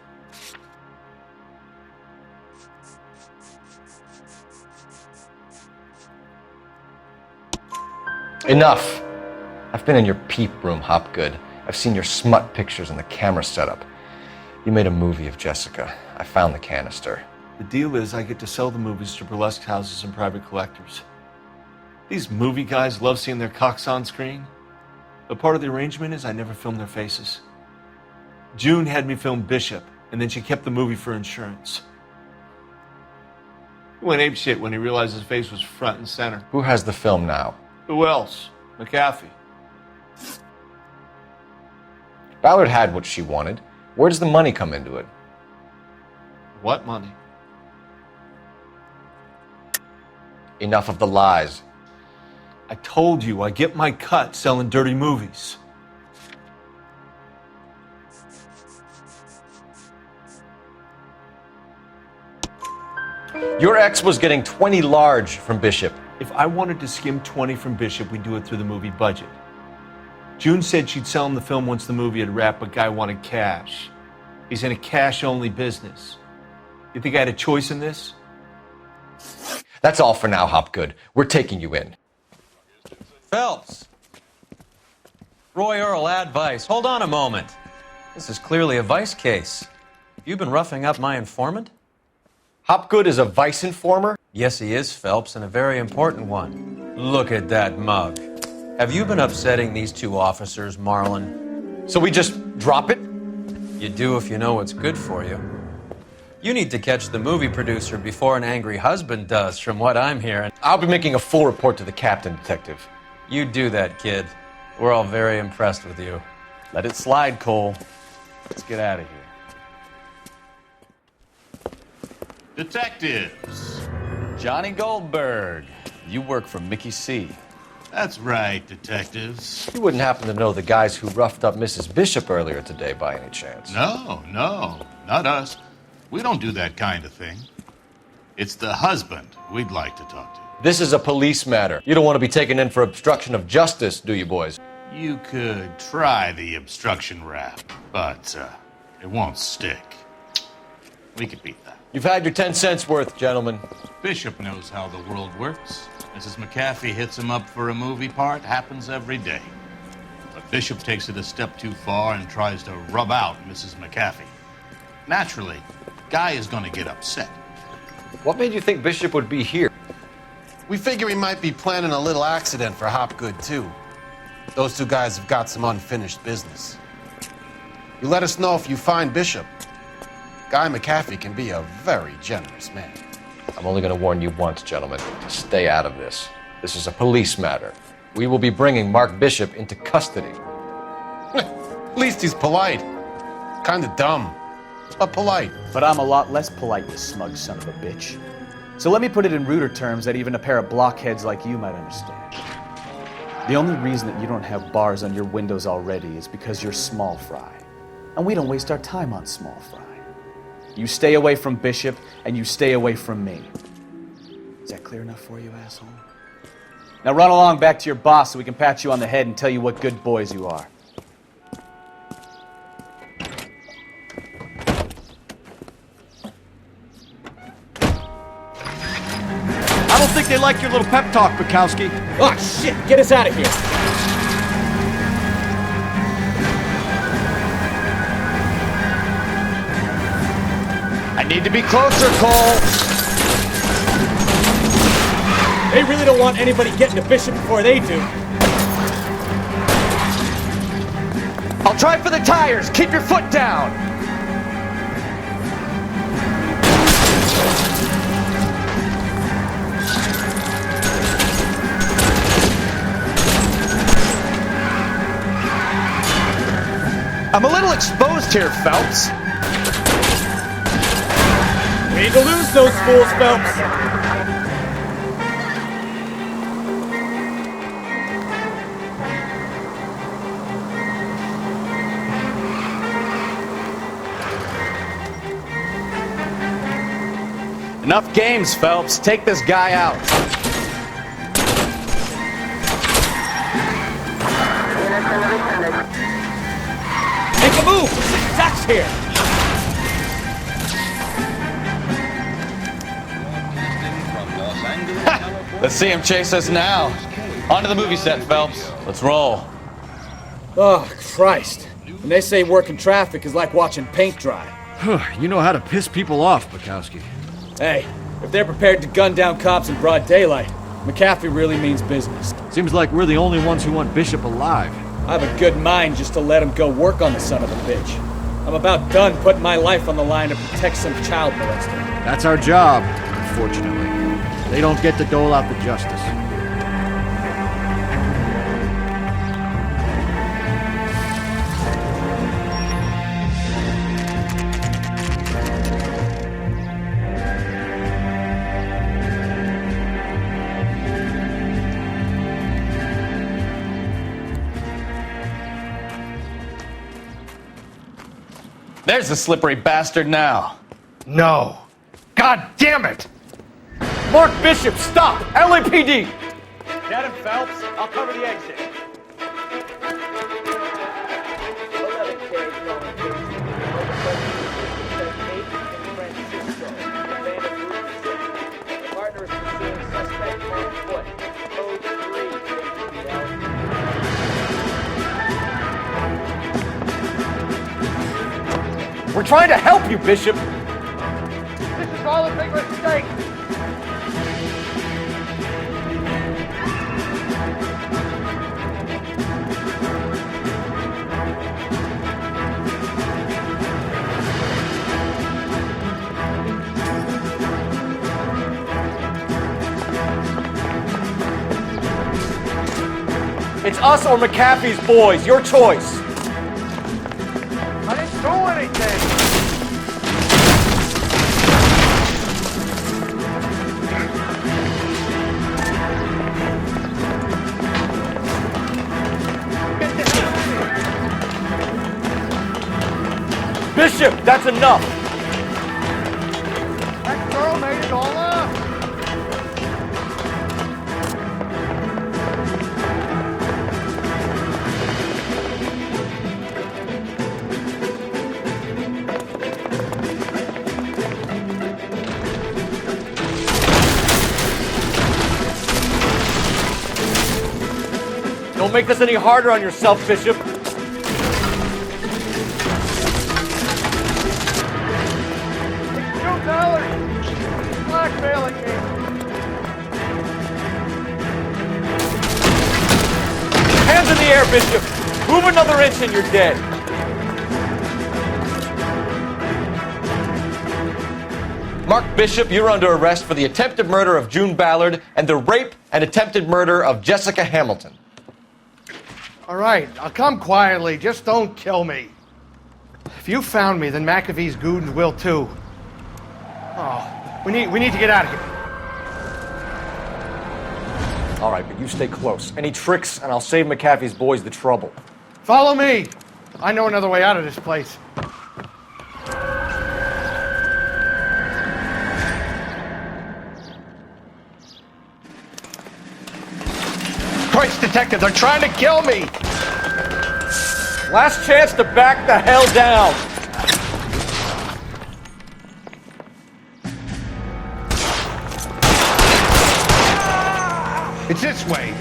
Enough! I've been in your peep room, Hopgood. I've seen your smut pictures and the camera setup. You made a movie of Jessica. I found the canister. The deal is I get to sell the movies to burlesque houses and private collectors. These movie guys love seeing their cocks on screen. But part of the arrangement is I never film their faces. June had me film Bishop, and then she kept the movie for insurance. He went apeshit when he realized his face was front and center. Who has the film now? Who else? McAfee. Ballard had what she wanted. Where does the money come into it? What money? Enough of the lies. I told you I get my cut selling dirty movies. Your ex was getting 20 large from Bishop. If I wanted to skim 20 from Bishop, we'd do it through the movie budget. June said she'd sell him the film once the movie had wrapped, but Guy wanted cash. He's in a cash-only business. You think I had a choice in this? That's all for now, Hopgood. We're taking you in. Phelps! Roy Earl, ad vice. Hold on a moment. This is clearly a vice case. Have you been roughing up my informant? Hopgood is a vice informer? Yes, he is, Phelps, and a very important one. Look at that mug. Have you been upsetting these two officers, Marlin? So we just drop it? You do if you know what's good for you. You need to catch the movie producer before an angry husband does, from what I'm hearing. I'll be making a full report to the captain, Detective. You do that, kid. We're all very impressed with you. Let it slide, Cole. Let's get out of here. Detectives. Johnny Goldberg. You work for Mickey C. That's right, detectives. You wouldn't happen to know the guys who roughed up Mrs. Bishop earlier today by any chance? No, not us. We don't do that kind of thing. It's the husband we'd like to talk to. This is a police matter. You don't want to be taken in for obstruction of justice, do you, boys? You could try the obstruction rap, but it won't stick. We could beat that. You've had your 10 cents worth, gentlemen. Bishop knows how the world works. Mrs. McAfee hits him up for a movie part. Happens every day. But Bishop takes it a step too far and tries to rub out Mrs. McAfee. Naturally, Guy is going to get upset. What made you think Bishop would be here? We figure he might be planning a little accident for Hopgood, too. Those two guys have got some unfinished business. You let us know if you find Bishop. Guy McAfee can be a very generous man. I'm only going to warn you once, gentlemen, to stay out of this. This is a police matter. We will be bringing Mark Bishop into custody. At least he's polite. Kind of dumb, but polite. But I'm a lot less polite, you smug son of a bitch. So let me put it in ruder terms that even a pair of blockheads like you might understand. The only reason that you don't have bars on your windows already is because you're small fry. And we don't waste our time on small fry. You stay away from Bishop, and you stay away from me. Is that clear enough for you, asshole? Now run along back to your boss so we can pat you on the head and tell you what good boys you are. I don't think they like your little pep talk, Bukowski. Oh, shit! Get us out of here! I need to be closer, Cole! They really don't want anybody getting to Bishop before they do. I'll try for the tires! Keep your foot down! I'm a little exposed here, Phelps. We need to lose those fools, Phelps. Enough games, Phelps. Take this guy out. Make a move! Zach's here! Let's see him chase us now. On to the movie set, Phelps. Let's roll. Oh, Christ. When they say working traffic is like watching paint dry. You know how to piss people off, Bukowski. Hey, if they're prepared to gun down cops in broad daylight, McAfee really means business. Seems like we're the only ones who want Bishop alive. I have a good mind just to let him go work on the son of a bitch. I'm about done putting my life on the line to protect some child molester. That's our job, unfortunately. They don't get to dole out the justice. There's the slippery bastard now. No. God damn it! Mark Bishop, stop! LAPD! Get him, Phelps. I'll cover the exit. We're trying to help you, Bishop! This is all a big mistake! It's us or McAfee's boys, your choice. I didn't do anything! Bishop, that's enough! That girl made it all up! Don't make this any harder on yourself, Bishop. Shoot Ballard! Blackmailing me! Hands in the air, Bishop! Move another inch and you're dead. Mark Bishop, you're under arrest for the attempted murder of June Ballard and the rape and attempted murder of Jessica Hamilton. All right, I'll come quietly. Just don't kill me. If you found me, then McAfee's goons will too. Oh, we need to get out of here. All right, but you stay close. Any tricks, and I'll save McAfee's boys the trouble. Follow me. I know another way out of this place. Christ, detective, they're trying to kill me! Last chance to back the hell down. It's this way.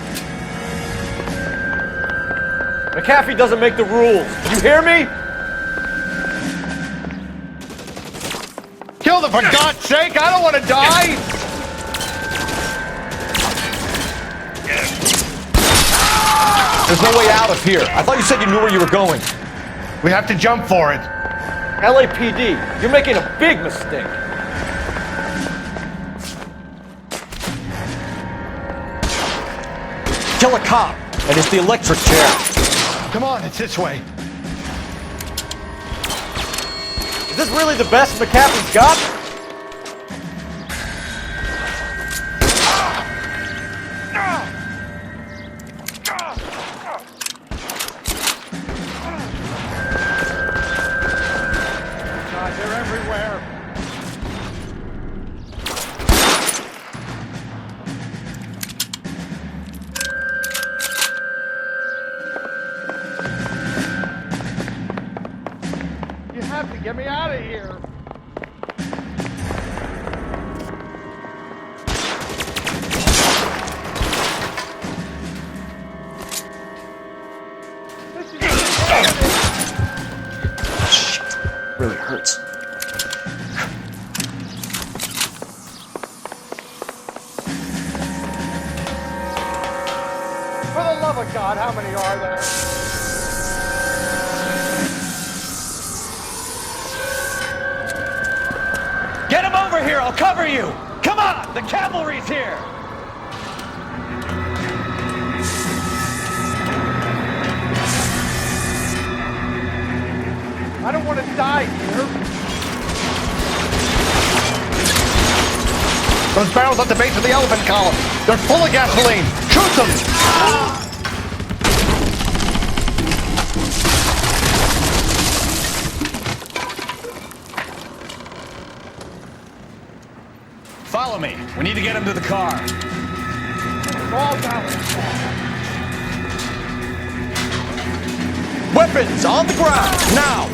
McAfee doesn't make the rules. Did you hear me? Kill them, for God's sake! I don't want to die! There's no way out of here. I thought you said you knew where you were going. We have to jump for it. LAPD, you're making a big mistake. Kill a cop, and it's the electric chair. Come on, it's this way. Is this really the best McAfee's got? God, they're everywhere. You have to get me out of here. Really hurts. For the love of God, how many are there? Get him over here, I'll cover you! Come on, the cavalry's here! I don't want to die here. Those barrels at the base of the elephant column. They're full of gasoline. Shoot them! Follow me. We need to get him to the car. All down. Weapons on the ground, now!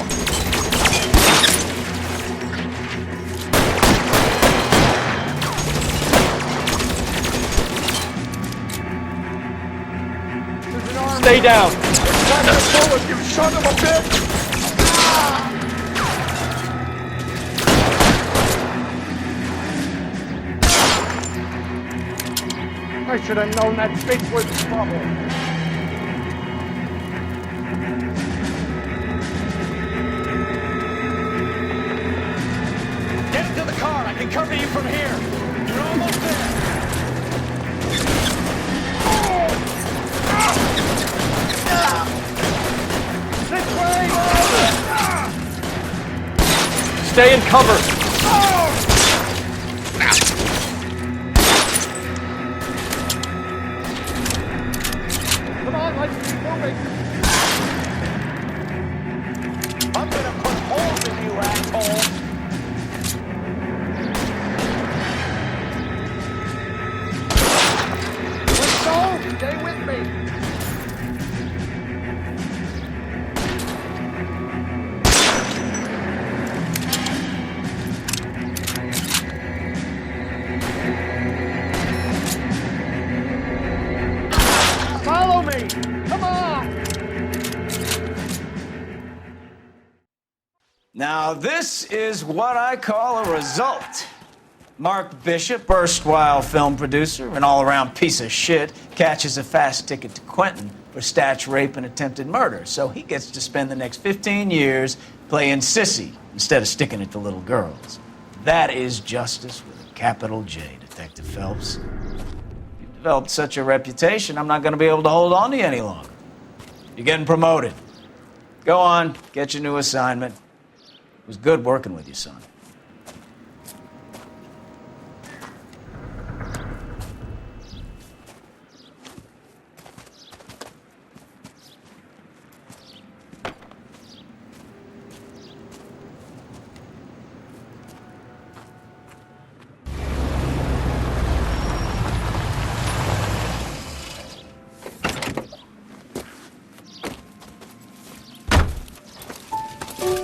Stay down. Bullet, you son of a bitch! I should have known that bitch was trouble. Get into the car, I can cover you from here. You're almost there. This way! Stay in cover. Come on, let's keep moving. I'm gonna put holes in you, asshole. Let's go! Stay with me! Follow me! Now, this is what I call a result. Mark Bishop, erstwhile film producer and all-around piece of shit, catches a fast ticket to Quentin for statch rape and attempted murder, so he gets to spend the next 15 years playing sissy instead of sticking it to little girls. That is justice with a capital J, Detective Phelps. You've developed such a reputation, I'm not going to be able to hold on to you any longer. You're getting promoted. Go on, get your new assignment. It was good working with you, son.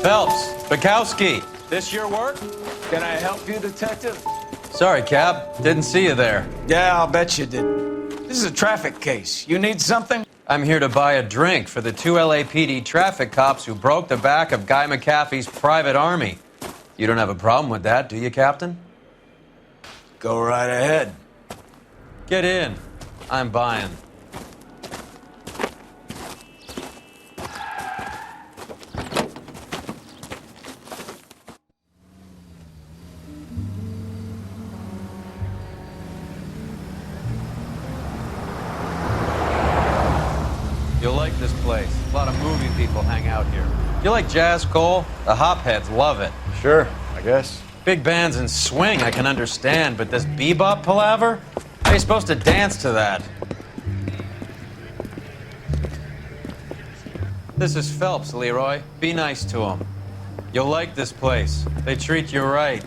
Phelps, Bukowski, this your work? Can I help you, Detective? Sorry, Cap. Didn't see you there. Yeah, I'll bet you did. This is a traffic case. You need something? I'm here to buy a drink for the 2 LAPD traffic cops who broke the back of Guy McAfee's private army. You don't have a problem with that, do you, Captain? Go right ahead. Get in. I'm buying. You'll like this place. A lot of movie people hang out here. You like jazz, Cole? The hopheads love it. Sure, I guess. Big bands and swing I can understand, but this bebop palaver? How are you supposed to dance to that? This is Phelps, Leroy. Be nice to him. You'll like this place. They treat you right.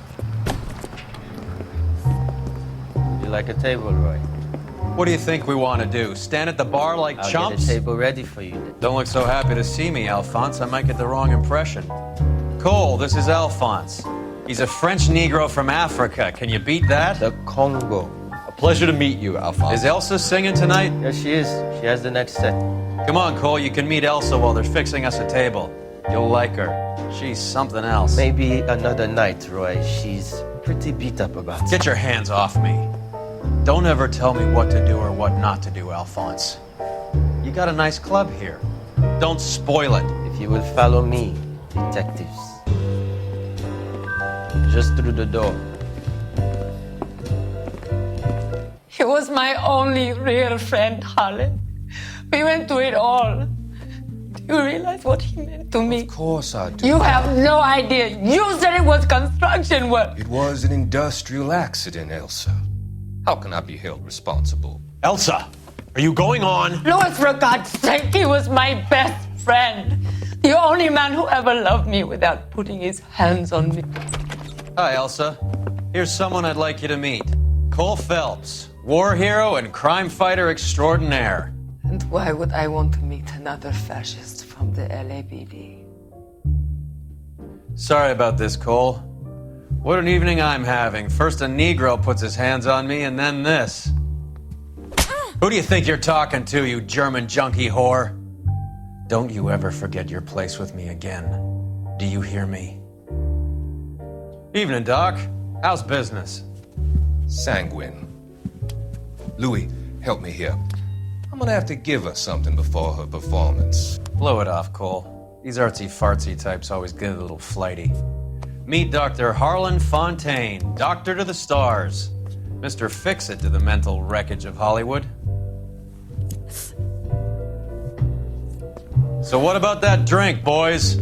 You like a table, Roy? What do you think we want to do? Stand at the bar like I'll chumps? get a table ready for you. Don't look so happy to see me, Alphonse. I might get the wrong impression. Cole, this is Alphonse. He's a French Negro from Africa. Can you beat that? The Congo. A pleasure to meet you, Alphonse. Is Elsa singing tonight? Yes, she is. She has the next set. Come on, Cole. You can meet Elsa while they're fixing us a table. You'll like her. She's something else. Maybe another night, Roy. She's pretty beat up about it. Get your hands off me. Don't ever tell me what to do or what not to do, Alphonse. You got a nice club here. Don't spoil it. If you will follow me, detectives. Just through the door. He was my only real friend, Harlan. We went through it all. Do you realize what he meant to me? Of course I do. You have no idea. You said it was construction work. It was an industrial accident, Elsa. How can I be held responsible? Elsa, are you going on? Louis, for God's sake, he was my best friend. The only man who ever loved me without putting his hands on me. Hi, Elsa. Here's someone I'd like you to meet. Cole Phelps, war hero and crime fighter extraordinaire. And why would I want to meet another fascist from the LAPD? Sorry about this, Cole. What an evening I'm having. First a Negro puts his hands on me, and then this. Who do you think you're talking to, you German junkie whore? Don't you ever forget your place with me again. Do you hear me? Evening, Doc. How's business? Sanguine. Louis, help me here. I'm gonna have to give her something before her performance. Blow it off, Cole. These artsy-fartsy types always get a little flighty. Meet Dr. Harlan Fontaine, doctor to the stars. Mr. Fix-It to the mental wreckage of Hollywood. So what about that drink, boys?